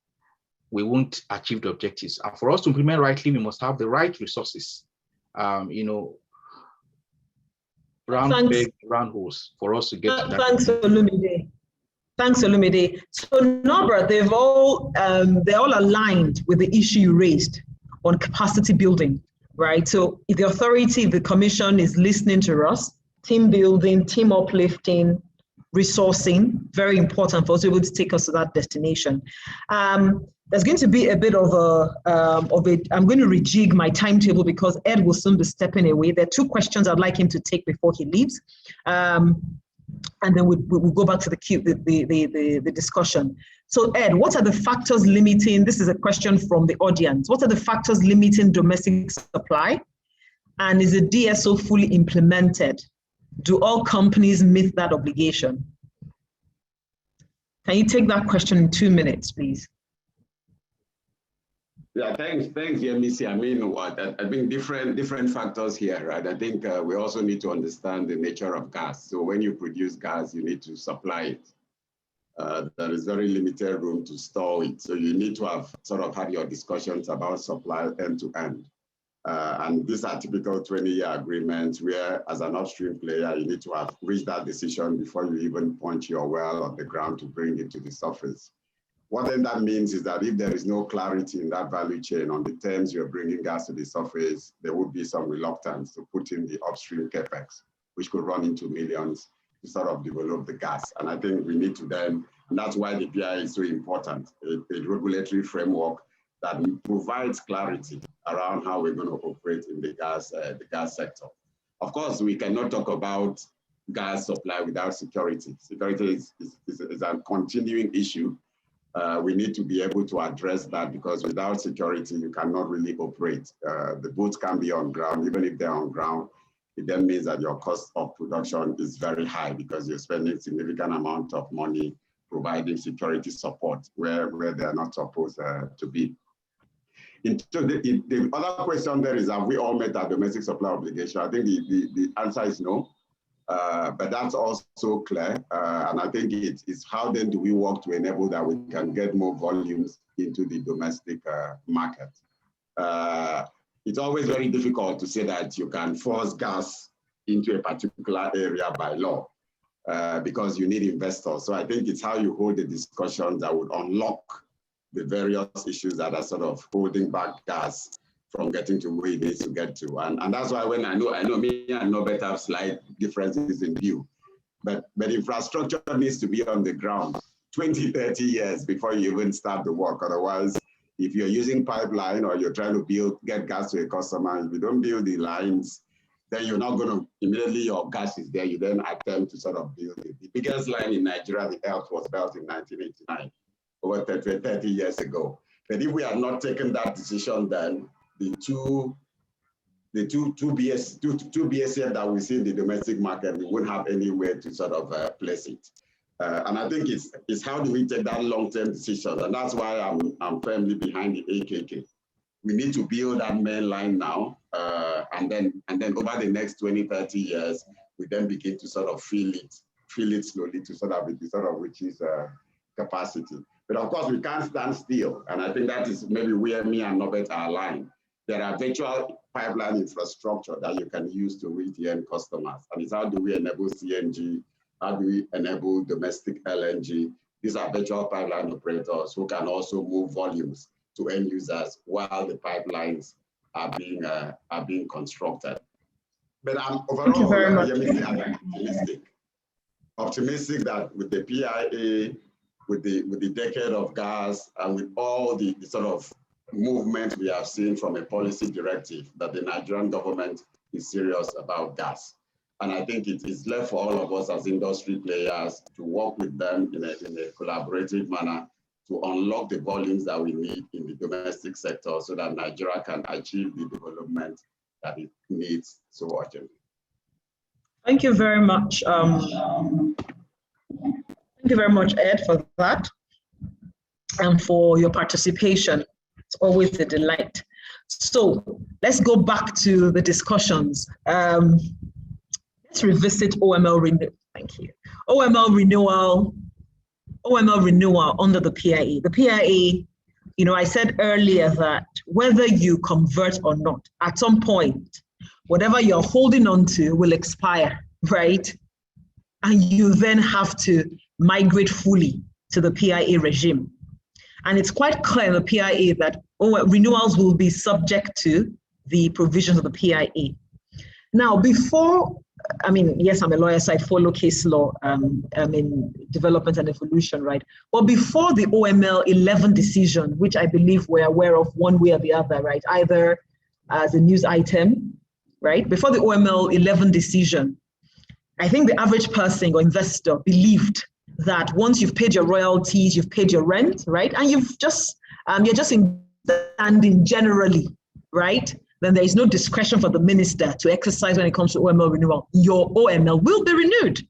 Speaker 4: we won't achieve the objectives. And for us to implement rightly, we must have the right resources. Round peg, round holes for us to get to that.
Speaker 8: Thanks, Olumide. Thanks, Olumide. So, Nobra, they're all aligned with the issue you raised on capacity building, right? So, if the authority, the commission is listening to us, team building, team uplifting, resourcing, very important for us to be able to take us to that destination. There's going to be a bit of I'm going to rejig my timetable because Ed will soon be stepping away. There are 2 questions I'd like him to take before he leaves. And then we'll go back to the discussion. So Ed, what are the factors limiting, this is a question from the audience, what are the factors limiting domestic supply? And is the DSO fully implemented? Do all companies meet that obligation? Can you take that question in 2 minutes, please?
Speaker 3: Yeah, thanks, Yemisi. I mean, I think different factors here, right? I think we also need to understand the nature of gas. So when you produce gas, you need to supply it. There is very limited room to store it. So you need to have sort of had your discussions about supply end to end. And these are typical 20-year agreements where, as an upstream player, you need to have reached that decision before you even punch your well on the ground to bring it to the surface. What then that means is that if there is no clarity in that value chain on the terms you're bringing gas to the surface, there would be some reluctance to put in the upstream capex, which could run into millions to sort of develop the gas. And I think we need to then, and that's why the PIA is so important, a regulatory framework that provides clarity around how we're going to operate in the gas sector. Of course, we cannot talk about gas supply without security. Security is a continuing issue. We need to be able to address that because without security, you cannot really operate. The boats can be on ground. Even if they're on ground, it then means that your cost of production is very high because you're spending a significant amount of money providing security support where they are not supposed to be. The other question there is, have we all met our domestic supply obligation? I think the answer is no. But that's also clear. And I think it's how then do we work to enable that we can get more volumes into the domestic market. It's always very difficult to say that you can force gas into a particular area by law because you need investors. So I think it's how you hold the discussions that would unlock the various issues that are sort of holding back gas from getting to where it needs to get to. And that's why when I know me and Norbert have slight differences in view, but infrastructure needs to be on the ground 20, 30 years before you even start the work. Otherwise, if you're using pipeline or you're trying to get gas to a customer, if you don't build the lines, then you're not going to immediately your gas is there. You then attempt to sort of build it. The biggest line in Nigeria, the Earth, was built in 1989, over 30 years ago. But if we had not taken that decision, then the two BSF that we see in the domestic market, we wouldn't have anywhere to sort of place it. And I think it's how do we take that long-term decision, and that's why I'm firmly behind the AKK. We need to build that main line now, and then over the next 20, 30 years, we then begin to sort of fill it slowly to sort of which is capacity. But of course, we can't stand still, and I think that is maybe where me and Norbert are aligned. There are virtual pipeline infrastructure that you can use to reach the end customers, and it's how do we enable CNG, how do we enable domestic LNG? These are virtual pipeline operators who can also move volumes to end users while the pipelines are being constructed. But I'm overall optimistic that with the PIA, with the decade of gas, and with all the sort of movement we have seen from a policy directive, that the Nigerian government is serious about gas. And I think it is left for all of us as industry players to work with them in a collaborative manner to unlock the volumes that we need in the domestic sector so that Nigeria can achieve the development that it needs so urgently.
Speaker 8: Thank you very much. Thank you very much, Ed, for that and for your participation. It's always a delight. So let's go back to the discussions. Let's revisit OML renewal. Thank you. OML renewal under the PIA. The PIA, you know, I said earlier that whether you convert or not, at some point, whatever you're holding on to will expire, right? And you then have to migrate fully to the PIA regime. And it's quite clear in the PIA that renewals will be subject to the provisions of the PIA. Now, before, I mean, yes, I'm a lawyer, so I follow case law in development and evolution, right? But before the OML 11 decision, which I believe we're aware of one way or the other, right? Either as a news item, right? Before the OML 11 decision, I think the average person or investor believed that once you've paid your royalties, you've paid your rent, right? And you've just, you're just in standing generally, right? Then there is no discretion for the minister to exercise when it comes to OML renewal. Your OML will be renewed,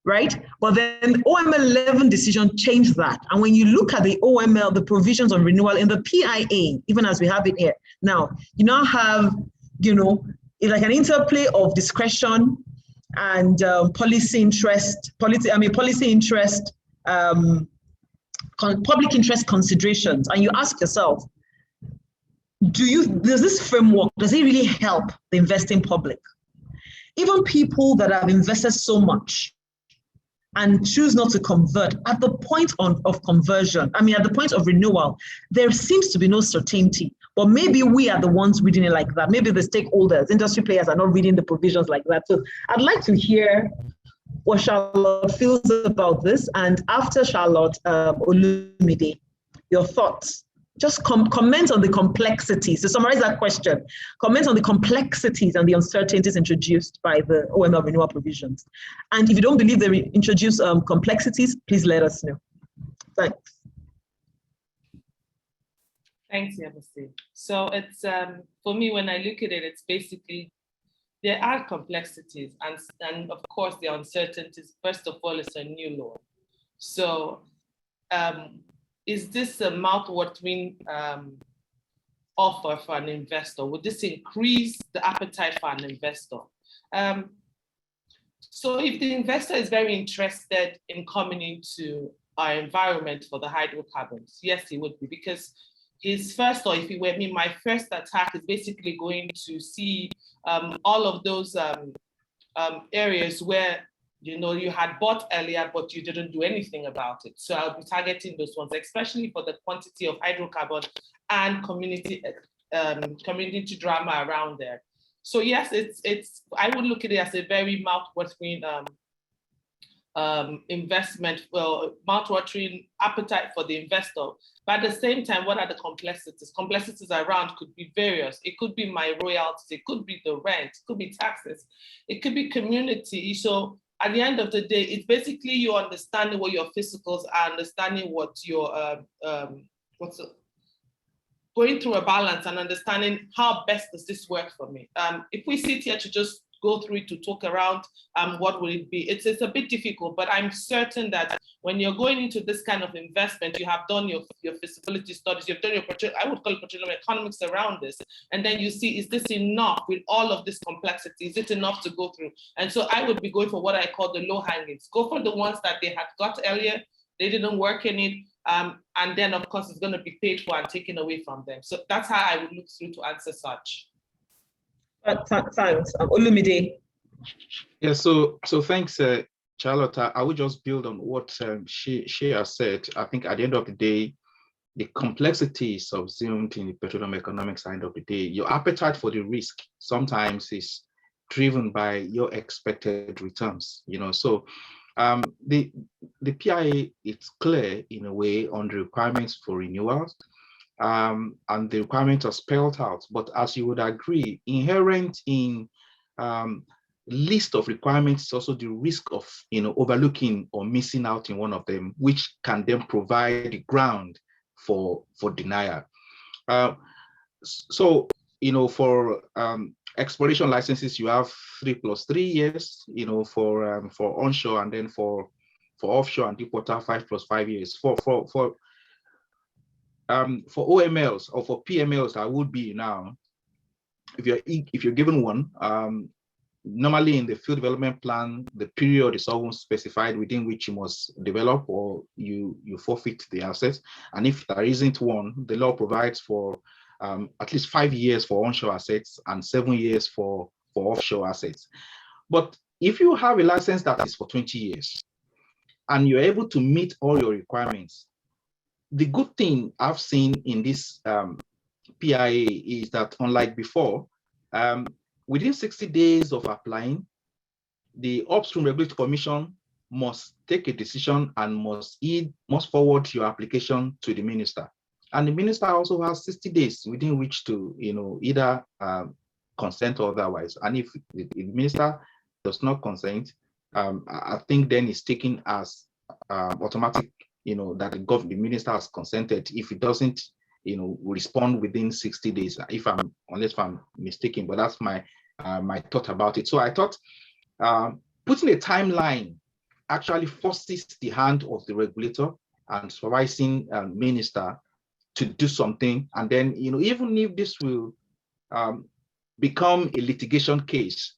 Speaker 8: right? But then OML 11 decision changed that. And when you look at the OML, the provisions on renewal in the PIA, even as we have it here, now, you now have, you know, it's like an interplay of discretion and public interest considerations. And you ask yourself, does this framework, does it really help the investing public? Even people that have invested so much and choose not to convert at the point of conversion, I mean, at the point of renewal, there seems to be no certainty. But maybe we are the ones reading it like that. Maybe the stakeholders, industry players are not reading the provisions like that. So I'd like to hear what Charlotte feels about this. And after Charlotte, Olumide, your thoughts. Just comment on the complexities. To summarize that question, comment on the complexities and the uncertainties introduced by the OML renewal provisions. And if you don't believe they introduce complexities, please let us know. Thanks.
Speaker 5: Thanks, Yabasi. So it's, for me, when I look at it, it's basically, there are complexities and of course the uncertainties. First of all, it's a new law. So is this a mouth-watering offer for an investor? Would this increase the appetite for an investor? So if the investor is very interested in coming into our environment for the hydrocarbons, yes, he would be, because his first, or if it were me, my first attack is basically going to see all of those areas where, you know, you had bought earlier, but you didn't do anything about it. So I'll be targeting those ones, especially for the quantity of hydrocarbon and community drama around there. So yes, it's I would look at it as a very mouth-watering investment, well, mouth-watering appetite for the investor. But at the same time, what are the complexities? Complexities around could be various. It could be my royalties, it could be the rent, it could be taxes, it could be community. So at the end of the day, it's basically you understanding what your physicals are, understanding what your going through a balance and understanding how best does this work for me. If we sit here to just go through it to talk around what will it be, it's a bit difficult, but I'm certain that when you're going into this kind of investment, you have done your feasibility studies, you've done your, I would call it petroleum economics around this, and then you see, is this enough with all of this complexity? Is it enough to go through? And so I would be going for what I call the low hangings. Go for the ones that they had got earlier, they didn't work in it, and then of course it's going to be paid for and taken away from them. So that's how I would look through to answer such.
Speaker 8: Thanks. Olumide.
Speaker 4: Yeah, so thanks, Charlotte. I will just build on what she has said. I think at the end of the day, the complexity is subsumed in the petroleum economic side of the day. Your appetite for the risk sometimes is driven by your expected returns. So the PIA, it's clear in a way on the requirements for renewals, and the requirements are spelled out. But as you would agree, inherent in list of requirements is also the risk of overlooking or missing out in one of them, which can then provide the ground for denial. So for exploration licenses, you have 3 + 3 years, for onshore, and then for offshore and deep water, 5 + 5 years. For OMLs or for PMLs, that would be now, if you're given one, normally in the field development plan, the period is almost specified within which you must develop or you forfeit the assets. And if there isn't one, the law provides for at least 5 years for onshore assets and 7 years for offshore assets. But if you have a license that is for 20 years and you're able to meet all your requirements, the good thing I've seen in this PIA is that, unlike before, within 60 days of applying, the Upstream Regulatory Commission must take a decision and must forward your application to the minister. And the minister also has 60 days within which to either consent or otherwise. And if the minister does not consent, I think then it's taken as automatic, that the minister has consented if it doesn't respond within 60 days, unless I'm mistaken, but that's my thought about it. So I thought putting a timeline actually forces the hand of the regulator and supervising minister to do something. And then, even if this will become a litigation case,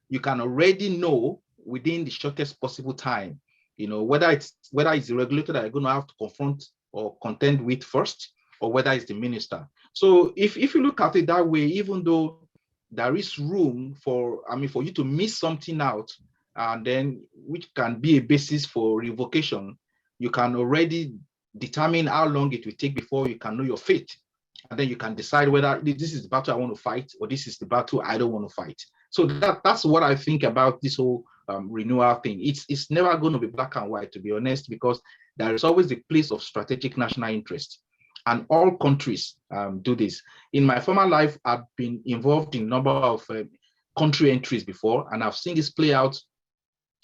Speaker 4: you can already know within the shortest possible time, whether it's the regulator that you're going to have to confront or contend with first, or whether it's the minister. So if you look at it that way, even though there is room for you to miss something out, and then which can be a basis for revocation, you can already determine how long it will take before you can know your fate. And then you can decide whether this is the battle I want to fight or this is the battle I don't want to fight. So that's what I think about this whole renewal thing. It's never going to be black and white, to be honest, because there is always a place of strategic national interest. And all countries do this. In my former life, I've been involved in a number of country entries before, and I've seen this play out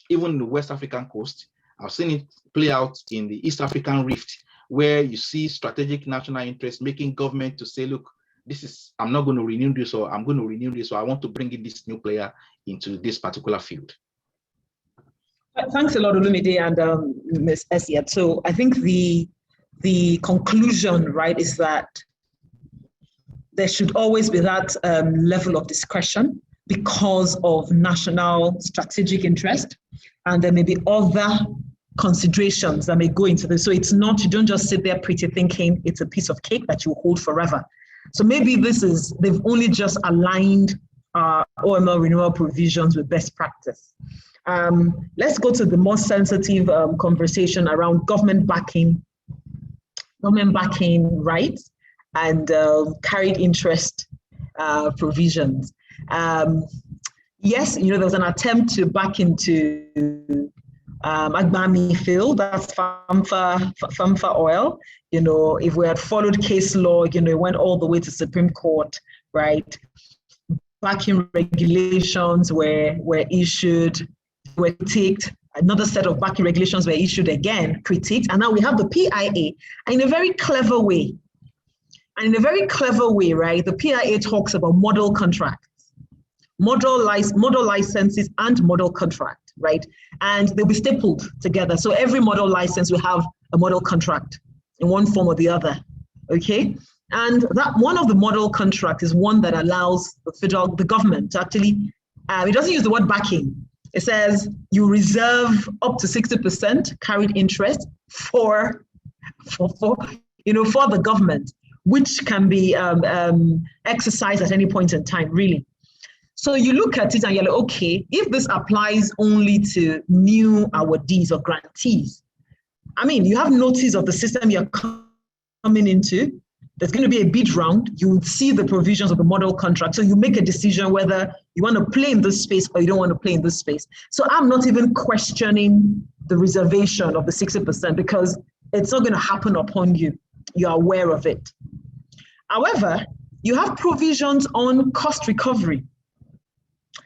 Speaker 4: even in the West African coast. I've seen it play out in the East African Rift, where you see strategic national interest making government to say, look, I'm not going to renew this, or I'm going to renew this, or I want to bring in this new player into this particular field.
Speaker 8: Thanks a lot, Olumide and Ms. Esiat. So I think the conclusion, right, is that there should always be that level of discretion because of national strategic interest, and there may be other considerations that may go into this. So it's not, you don't just sit there pretty thinking it's a piece of cake that you hold forever. So maybe they've only just aligned OML renewal provisions with best practice. Let's go to the more sensitive conversation around government backing rights and carried interest provisions. Yes, there was an attempt to back into Agbami field, that's Famfa oil. You know, if we had followed case law, you know, it went all the way to Supreme Court, right? Backing regulations were issued, were critiqued. Another set of backing regulations were issued again, critiqued. And now we have the PIA. And in a very clever way, right, the PIA talks about model contracts, model licenses and model contract, right? And they'll be stapled together. So every model license will have a model contract in one form or the other, okay? And that one of the model contracts is one that allows the government to actually, it doesn't use the word backing. It says you reserve up to 60% carried interest for the government, which can be exercised at any point in time, really. So you look at it and you're like, okay, if this applies only to new awardees or grantees, I mean, you have notice of the system you're coming into. There's going to be a bid round. You would see the provisions of the model contract. So you make a decision whether you want to play in this space or you don't want to play in this space. So I'm not even questioning the reservation of the 60% because it's not going to happen upon you. You're aware of it. However, you have provisions on cost recovery.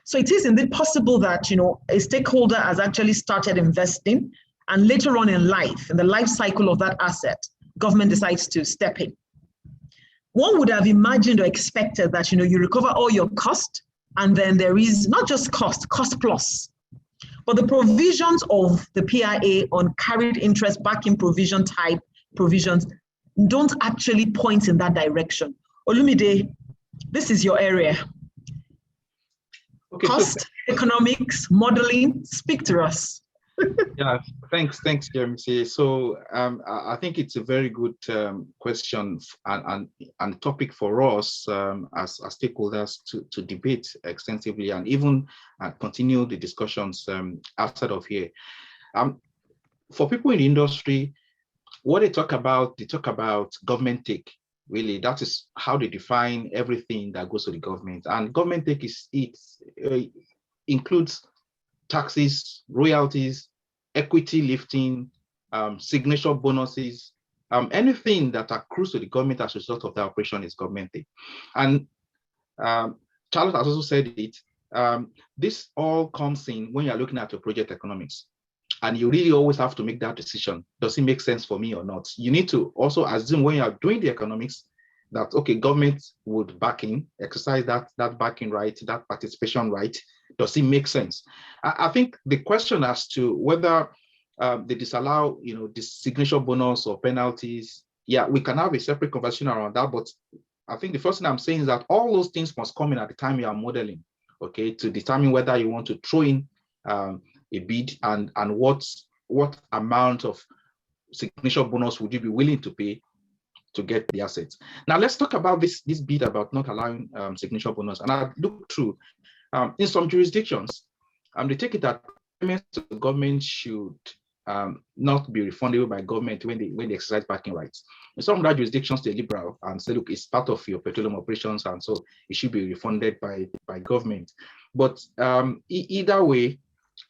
Speaker 8: So it is indeed possible that, you know, a stakeholder has actually started investing and later on in life, in the life cycle of that asset, government decides to step in. One would have imagined or expected that, you know, you recover all your cost and then there is not just cost plus, but the provisions of the PIA on carried interest backing provision type provisions don't actually point in that direction. Olumide, this is your area. Okay, cost, economics, modeling, speak to us.
Speaker 4: Yeah, thanks, Jeremy. So I think it's a very good question and topic for us as stakeholders to debate extensively and even continue the discussions outside of here. For people in the industry, what they talk about government take. Really, that is how they define everything that goes to the government. And government take includes taxes, royalties, equity lifting, signature bonuses, anything that accrues to the government as a result of the operation is government take. And Charlotte has also said it, this all comes in when you're looking at your project economics. And you really always have to make that decision. Does it make sense for me or not? You need to also assume when you're doing the economics that, okay, government would exercise that backing right, that participation right. Does it make sense? I think the question as to whether they disallow, you know, the signature bonus or penalties, yeah, we can have a separate conversation around that. But I think the first thing I'm saying is that all those things must come in at the time you are modeling, okay, to determine whether you want to throw in a bid and what amount of signature bonus would you be willing to pay to get the assets. Now let's talk about this bid about not allowing signature bonus. And I've looked through in some jurisdictions, they take it that the government should not be refundable by government when they exercise backing rights. In some other jurisdictions, they're liberal and say, look, it's part of your petroleum operations, and so it should be refunded by government. But either way,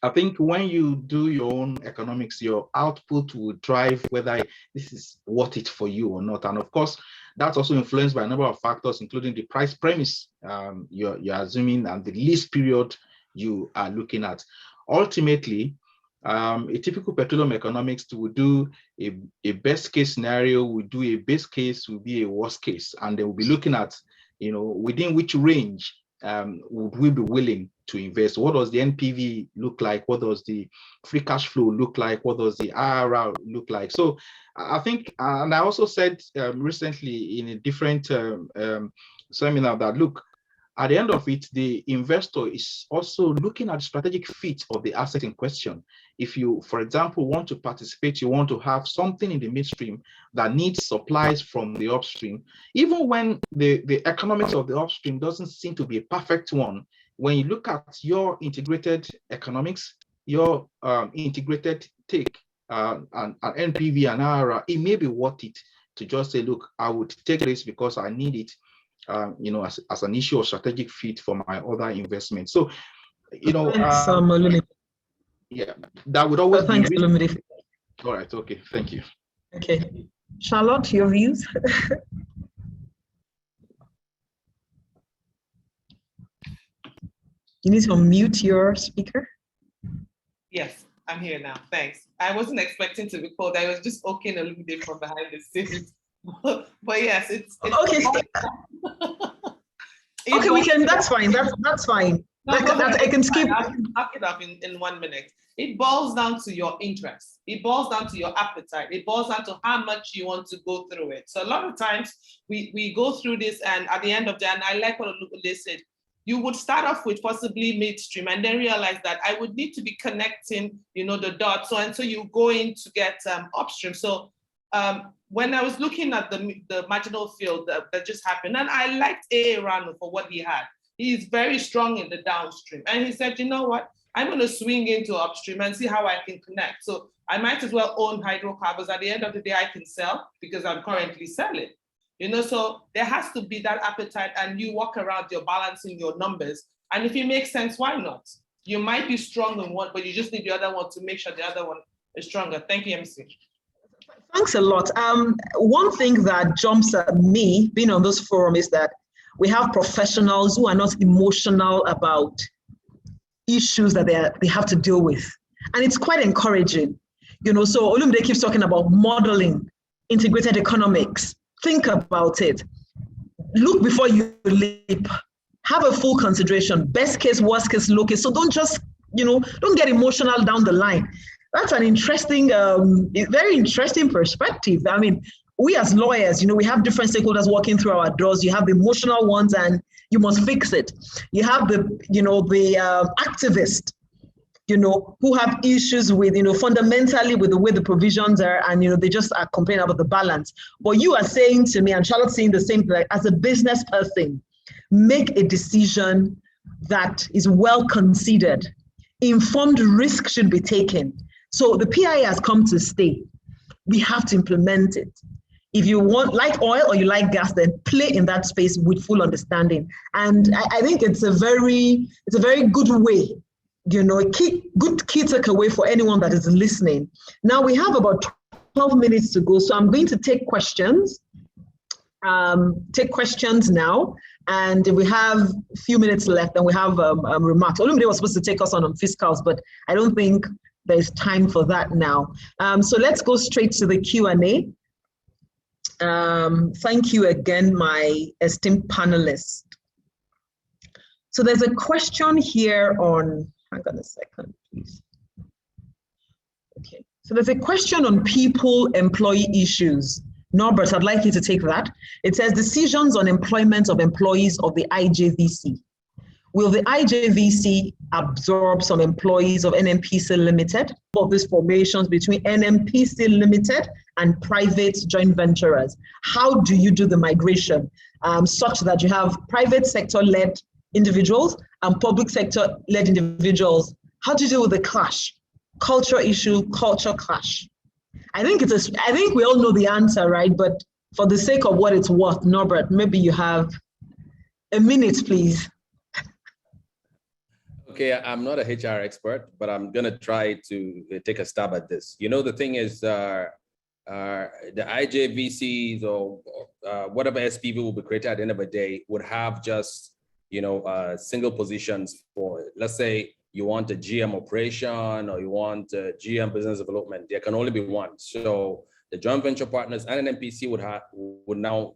Speaker 4: I think when you do your own economics, your output will drive whether this is worth it for you or not. And of course, that's also influenced by a number of factors, including the price premise you're assuming and the lease period you are looking at. Ultimately, a typical petroleum economics will do a best case scenario, will do a base case, will be a worst case. And they will be looking at, you know, within which range would we be willing to invest? What does the NPV look like? What does the free cash flow look like? What does the IRR look like? So I think, and I also said recently in a different seminar that, look, at the end of it, the investor is also looking at the strategic fit of the asset in question. If you, for example, want to participate, you want to have something in the midstream that needs supplies from the upstream, even when the economics of the upstream doesn't seem to be a perfect one, when you look at your integrated economics, your integrated take, and NPV and IRR, it may be worth it to just say, look, I would take this because I need it, you know, as an issue of strategic fit for my other investments. So, you know, Yeah, that would always
Speaker 8: Thanks,
Speaker 4: be.
Speaker 8: Olumide.
Speaker 4: All right, okay, thank you.
Speaker 8: Okay. Charlotte, your views? You need to unmute your speaker.
Speaker 5: Yes, I'm here now. Thanks. I wasn't expecting to be called. I was just okay a little bit from behind the scenes. But yes, it's
Speaker 8: okay. Okay, we can. That's fine. That's fine.
Speaker 5: No,
Speaker 8: I can skip.
Speaker 5: I'll knock it off in 1 minute. It boils down to your interest. It boils down to your appetite. It boils down to how much you want to go through it. So a lot of times we go through this, and at the end of the day, and I like what they said, you would start off with possibly midstream and then realize that I would need to be connecting, the dots. So, and so you go in to get upstream. So when I was looking at the marginal field that just happened, and I liked A.A. Rano for what he had. He's very strong in the downstream. And he said, you know what? I'm going to swing into upstream and see how I can connect. So I might as well own hydrocarbons. At the end of the day, I can sell because I'm currently selling. So there has to be that appetite, and you walk around, you're balancing your numbers. And if it makes sense, why not? You might be strong in one, but you just need the other one to make sure the other one is stronger. Thank you, MC.
Speaker 8: Thanks a lot. One thing that jumps at me being on this forum is that we have professionals who are not emotional about issues that they have to deal with. And it's quite encouraging. So Olumide keeps talking about modeling, integrated economics. Think about it. Look before you leap. Have a full consideration. Best case, worst case, low case. So don't just, don't get emotional down the line. That's an interesting, very interesting perspective. I mean, we as lawyers, we have different stakeholders walking through our doors. You have the emotional ones, and you must fix it. You have the activists, who have issues with, fundamentally with the way the provisions are, and, they just are complaining about the balance. But you are saying to me, and Charlotte's saying the same thing, as a business person, make a decision that is well considered. Informed risk should be taken. So the PIA has come to stay. We have to implement it. If you like oil or you like gas, then play in that space with full understanding. And I think it's a very good way, good key takeaway for anyone that is listening. Now we have about 12 minutes to go, so I'm going to take questions. Take questions now, and we have a few minutes left, and we have remarks. Olumide was supposed to take us on fiscals, but I don't think there's time for that now. So let's go straight to the Q&A. Thank you again, my esteemed panelists. So there's a question here on, hang on a second, please. Okay, so there's a question on people-employee issues. Norbert, I'd like you to take that. It says decisions on employment of employees of the IJVC. Will the IJVC absorb some employees of NNPC Limited? Of these formations between NNPC Limited and private joint venturers. How do you do the migration such that you have private sector-led individuals and public sector-led individuals? How do you deal with the clash? Culture issue, culture clash. I think we all know the answer, right? But for the sake of what it's worth, Norbert, maybe you have a minute, please.
Speaker 6: Okay, I'm not a HR expert, but I'm gonna try to take a stab at this. The thing is, the IJVCs or whatever SPV will be created at the end of the day would have just, single positions for, let's say, you want a GM operation or you want a GM business development. There can only be one. So the joint venture partners and an NPC would now,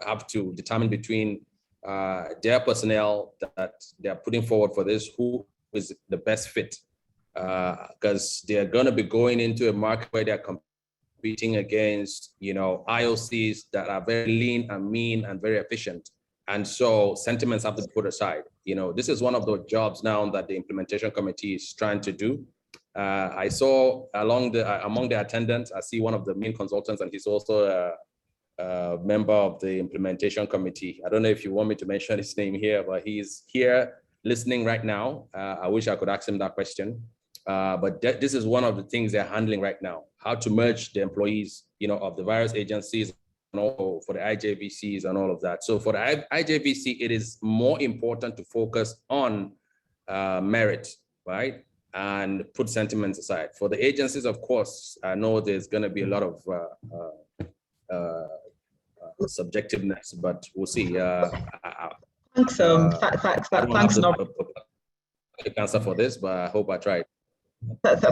Speaker 6: have to determine between their personnel that they're putting forward for this, who is the best fit, because they're going to be going into a market where they're competing against, IOCs that are very lean and mean and very efficient. And so sentiments have to be put aside. This is one of those jobs now that the implementation committee is trying to do. I saw among the attendants, I see one of the main consultants, and he's also a member of the implementation committee. I don't know if you want me to mention his name here, but he's here listening right now. I wish I could ask him that question. But this is one of the things they're handling right now, how to merge the employees, of the various agencies, and also for the IJVCs and all of that. So for the IJVC, it is more important to focus on merit, right? and put sentiments aside. For the agencies, of course, I know there's going to be a lot of subjectiveness, but we'll see.
Speaker 8: Thanks, thanks,
Speaker 6: answer for this, but I hope I tried.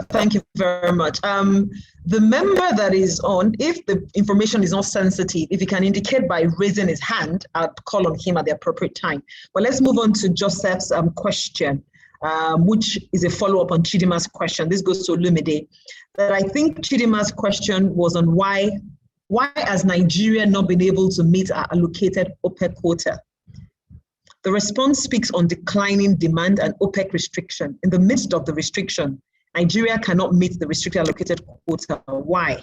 Speaker 8: Thank you very much. The member that is on, if the information is not sensitive, if he can indicate by raising his hand, I'll call on him at the appropriate time. But let's move on to Joseph's question, which is a follow-up on Chidima's question. This goes to Olumide. But I think Chidima's question was on why has Nigeria not been able to meet our allocated OPEC quota? The response speaks on declining demand and OPEC restriction. In the midst of the restriction, Nigeria cannot meet the restricted allocated quota. Why?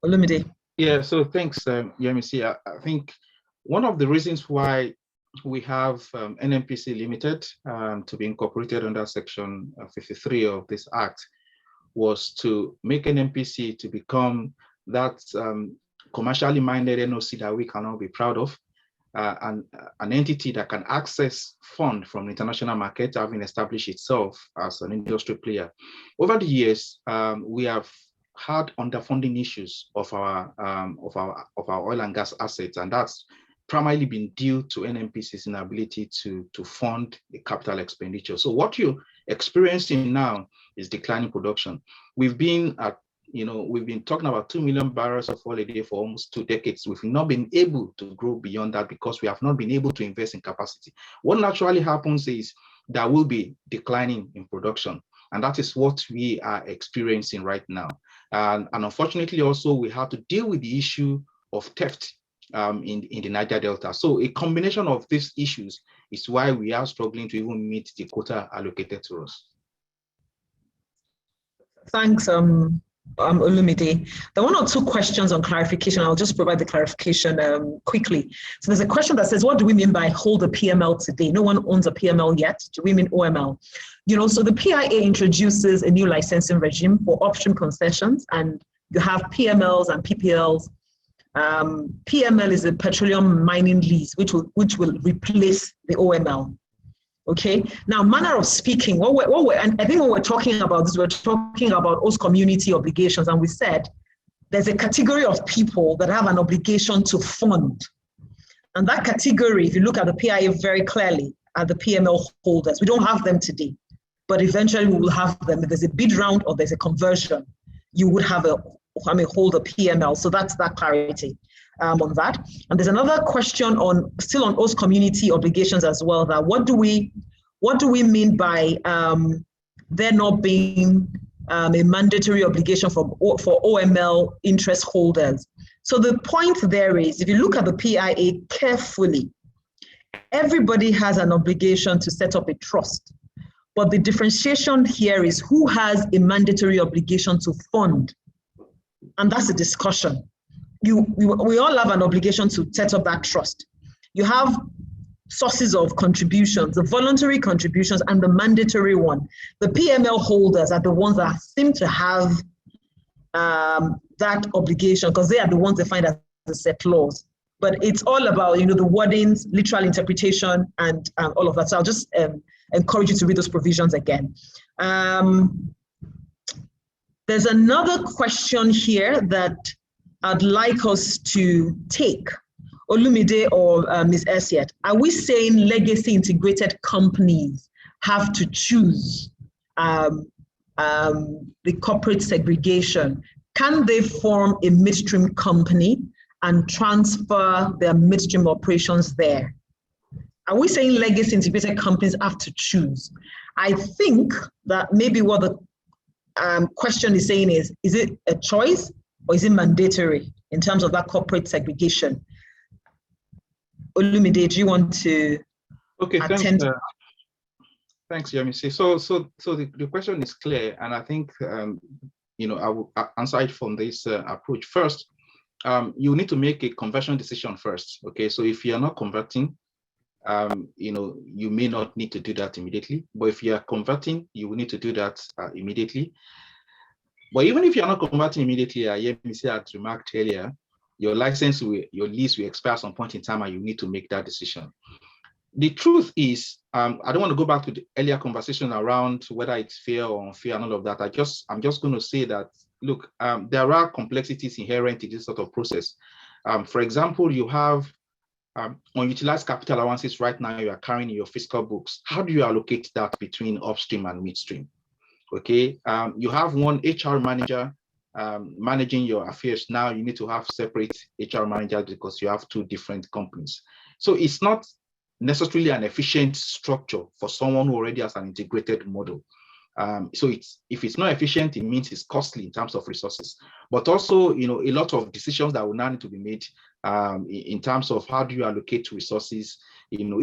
Speaker 8: Olumide.
Speaker 4: Yeah, so thanks, Yemisi. I think one of the reasons why we have NNPC Limited to be incorporated under Section 53 of this Act was to make NNPC to become that commercially minded NOC that we can all be proud of. An entity that can access funds from the international market, having established itself as an industry player. Over the years, we have had underfunding issues of our oil and gas assets, and that's primarily been due to NNPC's inability to fund the capital expenditure. So what you're experiencing now is declining production. We've been talking about 2 million barrels of oil a day for almost 2 decades. We've not been able to grow beyond that because we have not been able to invest in capacity. What naturally happens is there will be declining in production. And that is what we are experiencing right now. And unfortunately, also, we have to deal with the issue of theft in the Niger Delta. So a combination of these issues is why we are struggling to even meet the quota allocated to us.
Speaker 8: Thanks, Olumide. There are 1 or 2 questions on clarification. I'll just provide the clarification quickly. So there's a question that says, what do we mean by hold a PML today? No one owns a PML yet. Do we mean OML? So the PIA introduces a new licensing regime for upstream concessions, and you have PMLs and PPLs. PML is a petroleum mining lease, which will replace the OML. Okay, now manner of speaking, and I think when we're talking about this, we're talking about host community obligations, and we said there's a category of people that have an obligation to fund. And that category, if you look at the PIA very clearly, are the PML holders. We don't have them today, but eventually we will have them. If there's a bid round or there's a conversion, you would have hold a PML. So that's that clarity on that. And there's another question still on host community obligations as well, that what do we mean by there not being a mandatory obligation for OML interest holders? So the point there is, if you look at the PIA carefully, everybody has an obligation to set up a trust. But the differentiation here is who has a mandatory obligation to fund. And that's a discussion. We all have an obligation to set up that trust. You have sources of contributions, the voluntary contributions and the mandatory one. The PML holders are the ones that seem to have that obligation because they are the ones that find as the set laws. But it's all about, the wordings, literal interpretation, and all of that. So I'll just encourage you to read those provisions again. There's another question here that I'd like us to take. Olumide or Ms. Esiet, are we saying legacy integrated companies have to choose the corporate segregation? Can they form a midstream company and transfer their midstream operations there? Are we saying legacy integrated companies have to choose? I think that maybe what the question is saying is it a choice or is it mandatory in terms of that corporate segregation? Olumide, do you want to attend?
Speaker 4: Thanks, Yemisi. So the question is clear, and I think I will answer it from this approach. First, you need to make a conversion decision first. Okay, so if you are not converting, you may not need to do that immediately. But if you are converting, you will need to do that immediately. But even if you are not converting immediately, Yemisi had remarked earlier, your lease will expire at some point in time, and you need to make that decision. the truth is, I don't want to go back to the earlier conversation around whether it's fair or unfair and all of that. I'm just going to say that, look, there are complexities inherent in this sort of process. For example, you have unutilized capital allowances right now you are carrying in your fiscal books. How do you allocate that between upstream and midstream? Okay, you have one HR manager managing your affairs. Now you need to have separate HR managers because you have two different companies. So it's not necessarily an efficient structure for someone who already has an integrated model. So if it's not efficient, it means it's costly in terms of resources, but also, a lot of decisions that will now need to be made in terms of how do you allocate resources, even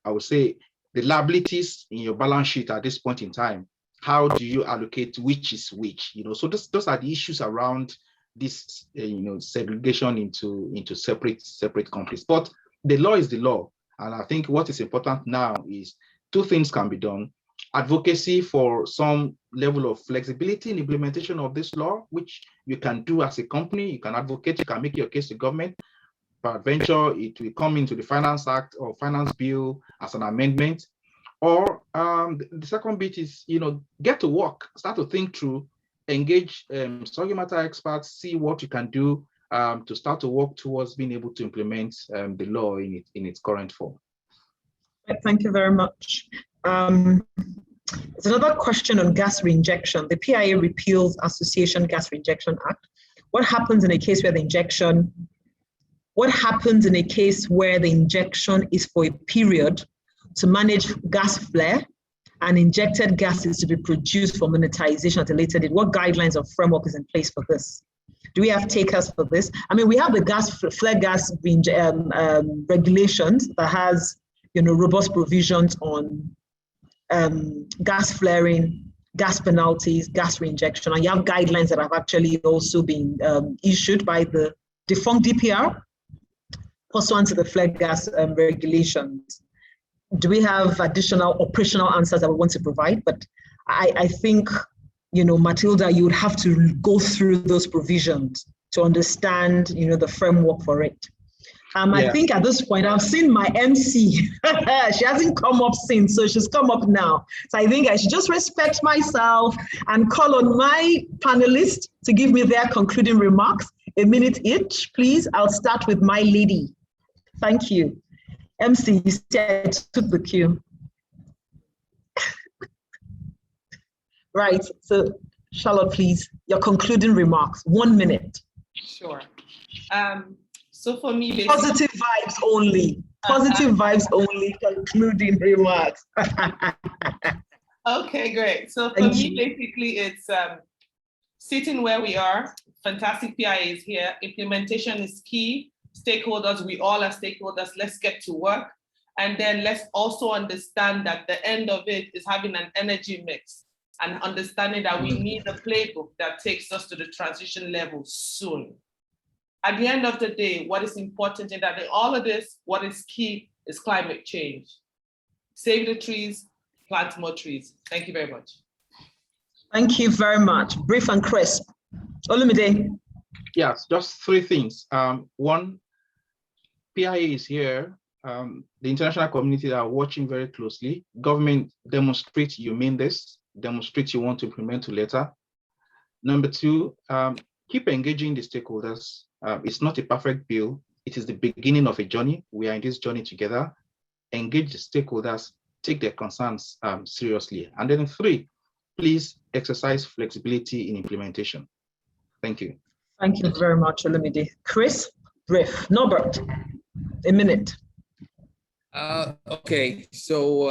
Speaker 4: I would say the liabilities in your balance sheet at this point in time, how do you allocate which is which, so those are the issues around this, segregation into separate countries. But the law is the law. And I think what is important now is two things can be done. Advocacy for some level of flexibility in implementation of this law, which you can do as a company. You can advocate, you can make your case to government. Peradventure, it will come into the Finance Act or Finance Bill as an amendment. Or the second bit is, get to work, start to think through, engage subject matter experts, see what you can do to start to work towards being able to implement the law in its current form.
Speaker 8: Thank you very much. There's another question on gas reinjection. The PIA repeals Association Gas Reinjection Act. What happens in a case where the injection is for a period to manage gas flare and injected gas is to be produced for monetization at a later date? What guidelines or framework is in place for this? Do we have takers for this? I mean, we have the flare gas regulations that has robust provisions on gas flaring, gas penalties, gas reinjection, and you have guidelines that have actually also been issued by the defunct DPR pursuant to the flare gas regulations. Do we have additional operational answers that we want to provide? But I think, Matilda, you would have to go through those provisions to understand, the framework for it. I think at this point, I've seen my MC. She hasn't come up since, so she's come up now. So I think I should just respect myself and call on my panelists to give me their concluding remarks. A minute each, please. I'll start with my lady. Thank you. MC, you said took the cue. Right, so Charlotte, please, your concluding remarks, 1 minute.
Speaker 5: Sure. So for me,
Speaker 8: positive vibes only, concluding remarks.
Speaker 5: Okay, great. So for me, basically, it's sitting where we are. Fantastic PIA is here. Implementation is key. Stakeholders, we all are stakeholders. Let's get to work. And then let's also understand that the end of it is having an energy mix and understanding that we need a playbook that takes us to the transition level soon. At the end of the day, what is important is that in all of this, what is key is climate change. Save the trees, plant more trees. Thank you very much.
Speaker 8: Thank you very much. Brief and crisp. Olumide.
Speaker 4: Yes, just three things. One, PIA is here. The international community are watching very closely. Government, demonstrate you mean this, demonstrate you want to implement to later. Number two, keep engaging the stakeholders. It's not a perfect bill. It is the beginning of a journey. We are in this journey together. Engage the stakeholders, take their concerns seriously. And then three, please exercise flexibility in implementation. Thank you.
Speaker 8: Thank you very much, Olumide. Chris, brief. Norbert, a minute.
Speaker 6: Okay, so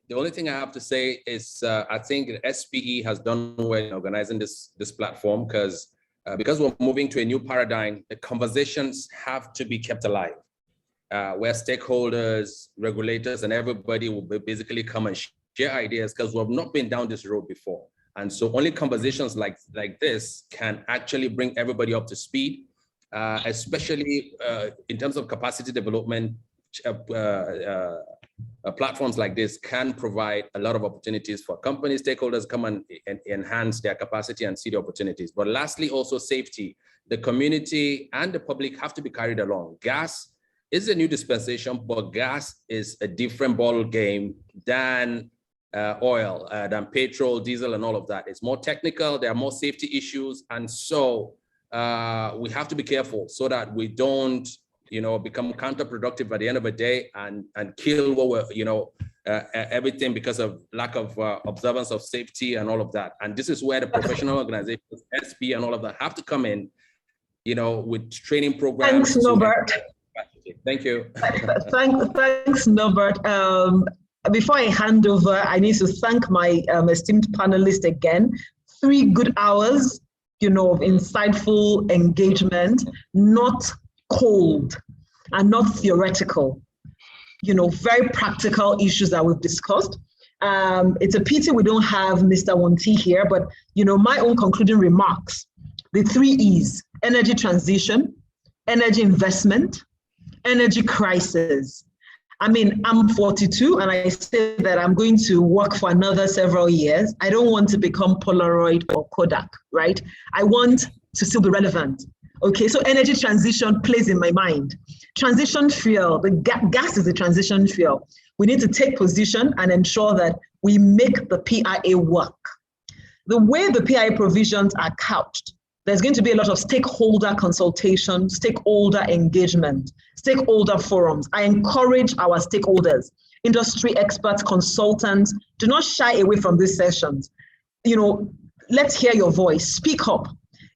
Speaker 6: the only thing I have to say is I think the SPE has done well in organizing this platform because we're moving to a new paradigm. The conversations have to be kept alive, where stakeholders, regulators, and everybody will basically come and share ideas because we've not been down this road before. And so only conversations like this can actually bring everybody up to speed, especially in terms of capacity development. Platforms like this can provide a lot of opportunities for companies, stakeholders come and enhance their capacity and see the opportunities. But lastly, also safety. The community and the public have to be carried along. Gas it's a new dispensation, but gas is a different ball game than oil, than petrol, diesel, and all of that. It's more technical. There are more safety issues. And so we have to be careful so that we don't, become counterproductive at the end of the day and kill what we're, everything because of lack of observance of safety and all of that. And this is where the professional organizations, SPE and all of that have to come in, with training programs.
Speaker 8: Thanks, Norbert.
Speaker 6: Thank you.
Speaker 8: Thanks, Norbert. Before I hand over, I need to thank my esteemed panelists again. 3 good hours, of insightful engagement, not cold and not theoretical, very practical issues that we've discussed. It's a pity we don't have Mr. Wonti here, but, my own concluding remarks, the 3 E's, energy transition, energy investment, energy crisis. I mean, I'm 42 and I say that I'm going to work for another several years. I don't want to become Polaroid or Kodak, right? I want to still be relevant. Okay, so energy transition plays in my mind. Transition fuel, the gas is the transition fuel. We need to take position and ensure that we make the PIA work. The way the PIA provisions are couched, there's going to be a lot of stakeholder consultation, stakeholder engagement, stakeholder forums. I encourage our stakeholders, industry experts, consultants, do not shy away from these sessions. Let's hear your voice, speak up.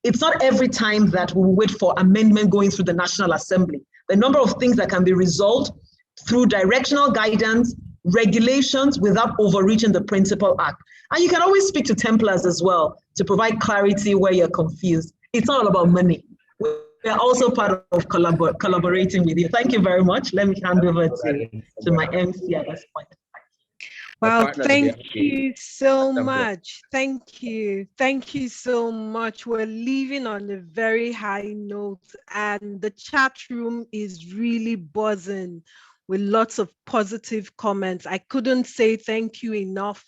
Speaker 8: It's not every time that we wait for amendment going through the National Assembly. The number of things that can be resolved through directional guidance, regulations without overreaching the Principal Act. And you can always speak to Templars as well to provide clarity where you're confused. It's not all about money. We're also part of collaborating with you. Thank you very much. Let me hand over to my MC at this point.
Speaker 1: Wow, thank you so much. Thank you. Thank you so much. We're leaving on a very high note and the chat room is really buzzing with lots of positive comments. I couldn't say thank you enough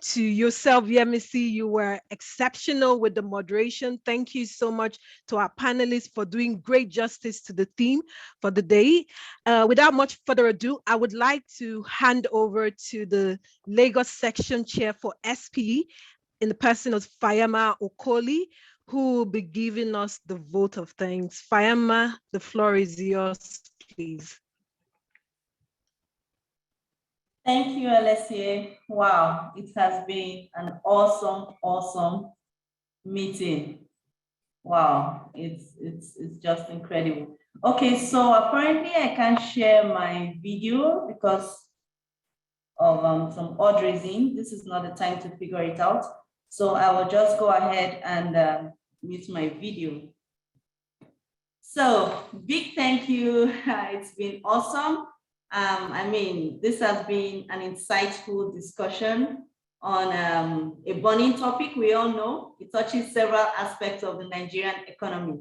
Speaker 1: to yourself, Yemisi. You were exceptional with the moderation. Thank you so much to our panelists for doing great justice to the theme for the day. Without much further ado, I would like to hand over to the Lagos section chair for SPE in the person of Fayama Okoli, who will be giving us the vote of thanks. Fayama, the floor is yours, please.
Speaker 9: Thank you, Alessia. Wow, it has been an awesome meeting. Wow, it's just incredible. Okay, so apparently I can't share my video because of some odd reason. This is not the time to figure it out. So I will just go ahead and mute my video. So big thank you. It's been awesome. This has been an insightful discussion on a burning topic. We all know it touches several aspects of the Nigerian economy.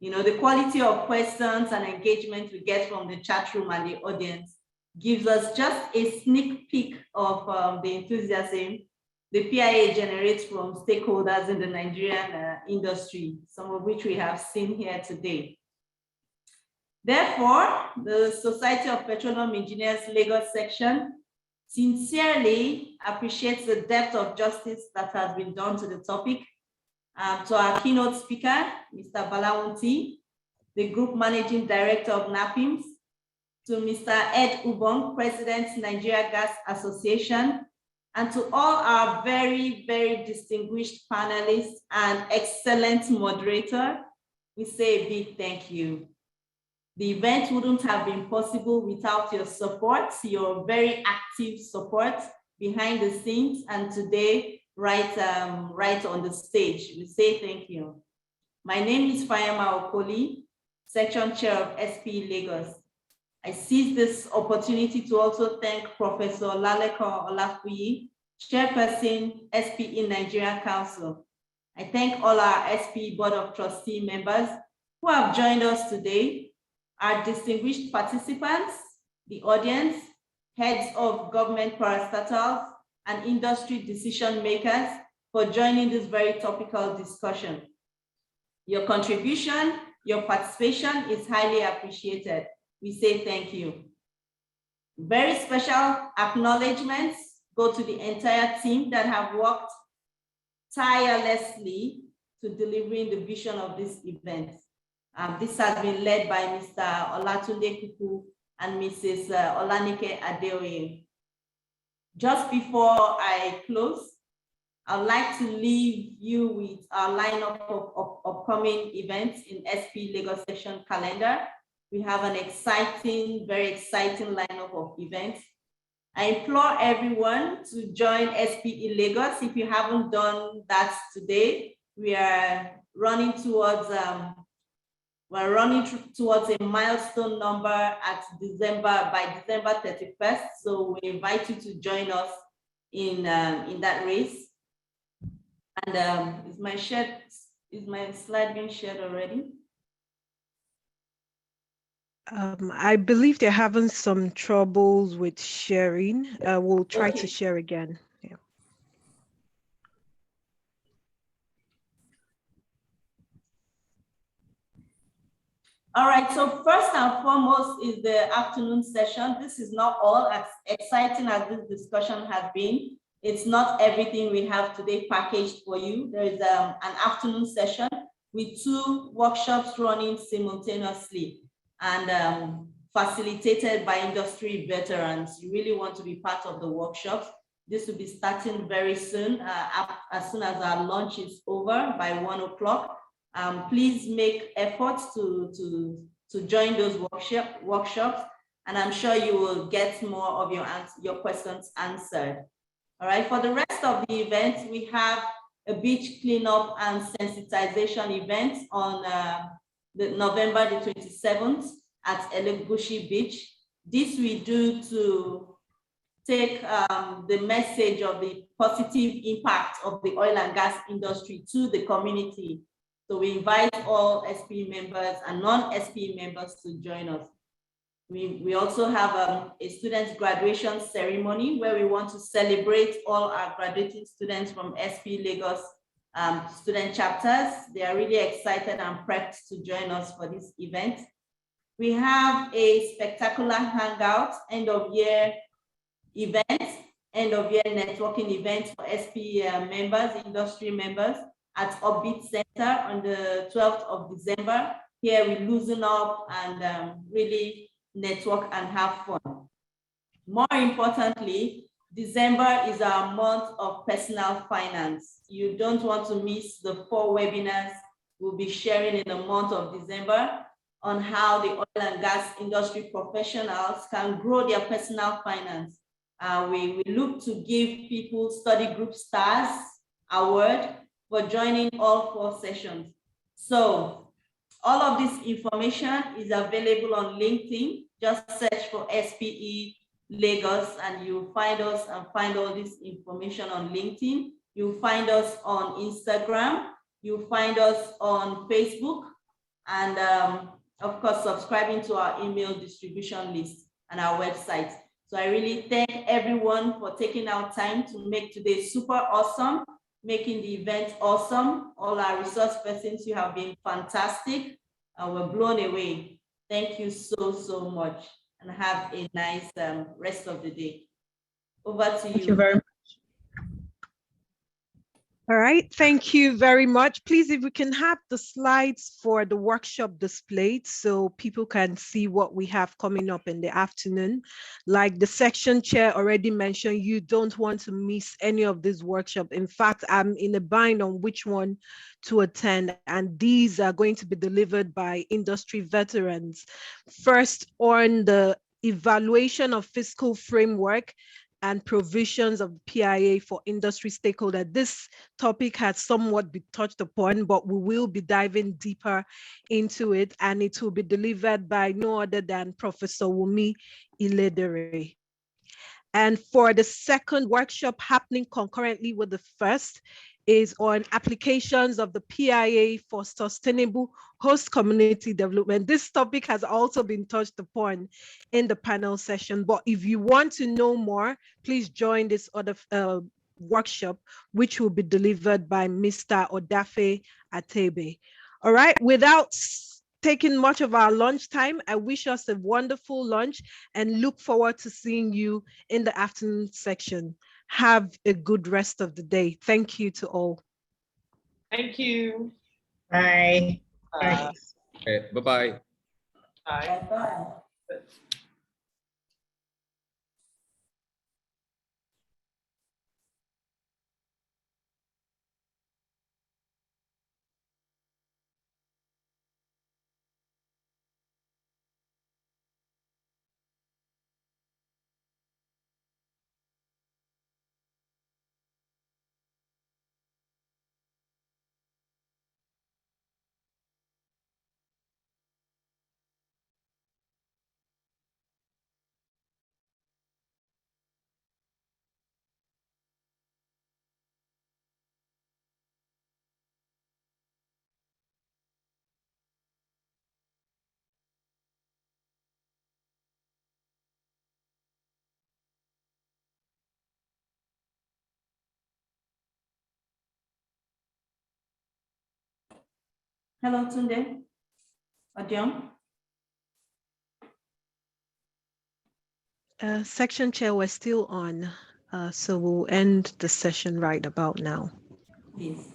Speaker 9: The quality of questions and engagement we get from the chat room and the audience gives us just a sneak peek of the enthusiasm the PIA generates from stakeholders in the Nigerian industry, some of which we have seen here today. Therefore, the Society of Petroleum Engineers Lagos section sincerely appreciates the depth of justice that has been done to the topic. To our keynote speaker, Mr. Balawunti, the Group Managing Director of NAPIMS, to Mr. Ed Ubong, President, Nigeria Gas Association, and to all our very, very distinguished panelists and excellent moderator, we say a big thank you. The event wouldn't have been possible without your support, your very active support behind the scenes, and today, right on the stage. We say thank you. My name is Fayama Okoli, Section Chair of SPE Lagos. I seize this opportunity to also thank Professor Laleko Olafuyi, Chairperson, SPE Nigerian Council. I thank all our SPE Board of Trustee members who have joined us today, our distinguished participants, the audience, heads of government parastatals, and industry decision makers for joining this very topical discussion. Your contribution, your participation is highly appreciated. we say thank you. Very special acknowledgements go to the entire team that have worked tirelessly to delivering the vision of this event. This has been led by Mr. Olatunde Kuku and Mrs. Olanike Adeoye. Just before I close, I'd like to leave you with our lineup of upcoming events in SPE Lagos Section calendar. We have an exciting, very exciting lineup of events. I implore everyone to join SPE Lagos. If you haven't done that today, we are running towards a milestone number at by December 31st. So we invite you to join us in that race. And is my slide being shared already?
Speaker 1: I believe they're having some troubles with sharing. We'll try to share again. Yeah.
Speaker 9: All right, so first and foremost is the afternoon session. This is not all as exciting as this discussion has been. It's not everything we have today packaged for you. There is an afternoon session with 2 workshops running simultaneously and facilitated by industry veterans. You really want to be part of the workshops. This will be starting very soon, as soon as our launch is over by 1 o'clock. Please make efforts to join those workshops, and I'm sure you will get more of your questions answered. All right, for the rest of the event, we have a beach cleanup and sensitization event on November the 27th at Elegushi Beach. This we do to take the message of the positive impact of the oil and gas industry to the community. So we invite all SPE members and non-SPE members to join us. We also have a student graduation ceremony where we want to celebrate all our graduating students from SPE Lagos student chapters. They are really excited and prepped to join us for this event. We have a spectacular hangout, end of year event, end of year networking event for SPE members, industry members at Upbeat Center on the 12th of December. Here we loosen up and really network and have fun. More importantly, December is our month of personal finance. You don't want to miss the 4 webinars we'll be sharing in the month of December on how the oil and gas industry professionals can grow their personal finance. We look to give people Study Group Stars Award for joining all 4 sessions. So all of this information is available on LinkedIn. Just search for SPE Lagos and you'll find us and find all this information on LinkedIn. You'll find us on Instagram. You'll find us on Facebook. And of course, subscribing to our email distribution list and our website. So I really thank everyone for taking out time to make today super awesome, making the event awesome. All our resource persons, you have been fantastic. We're blown away. Thank you so much, and have a nice rest of the day. Over to you.
Speaker 8: Thank you very much.
Speaker 1: All right, thank you very much. Please, if we can have the slides for the workshop displayed so people can see what we have coming up in the afternoon. Like the section chair already mentioned, you don't want to miss any of this workshop. In fact, I'm in a bind on which one to attend, and these are going to be delivered by industry veterans. First, on the evaluation of fiscal framework and provisions of PIA for industry stakeholders. This topic has somewhat been touched upon, but we will be diving deeper into it, and it will be delivered by no other than Professor Wumi Iledere. And for the second workshop happening concurrently with the first is on applications of the PIA for sustainable host community development. This topic has also been touched upon in the panel session, but if you want to know more, please join this other workshop, which will be delivered by Mr. Odafe Atebe. All right, without taken much of our lunch time. I wish us a wonderful lunch and look forward to seeing you in the afternoon section. Have a good rest of the day. Thank you to all.
Speaker 5: Thank you.
Speaker 8: Bye.
Speaker 5: Bye.
Speaker 6: Okay, bye-bye.
Speaker 5: Bye.
Speaker 9: Bye-bye. Hello, Tunde. Odion.
Speaker 1: Section chair, we're still on, so we'll end the session right about now.
Speaker 9: Please.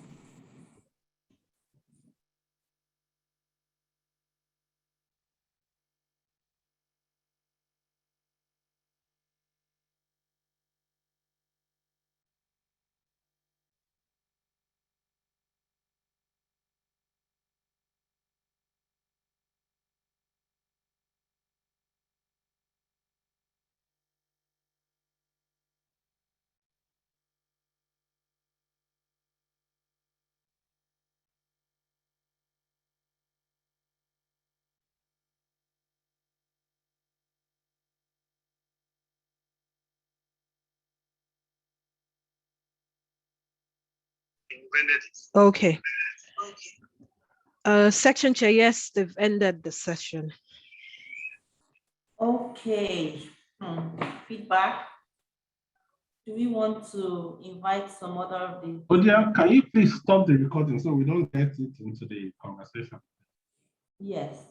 Speaker 1: Okay. Section chair, yes, they've ended the session.
Speaker 9: Okay. Feedback. Do we want to invite some other of the...
Speaker 10: Odia, can you please stop the recording so we don't get it into the conversation?
Speaker 9: Yes.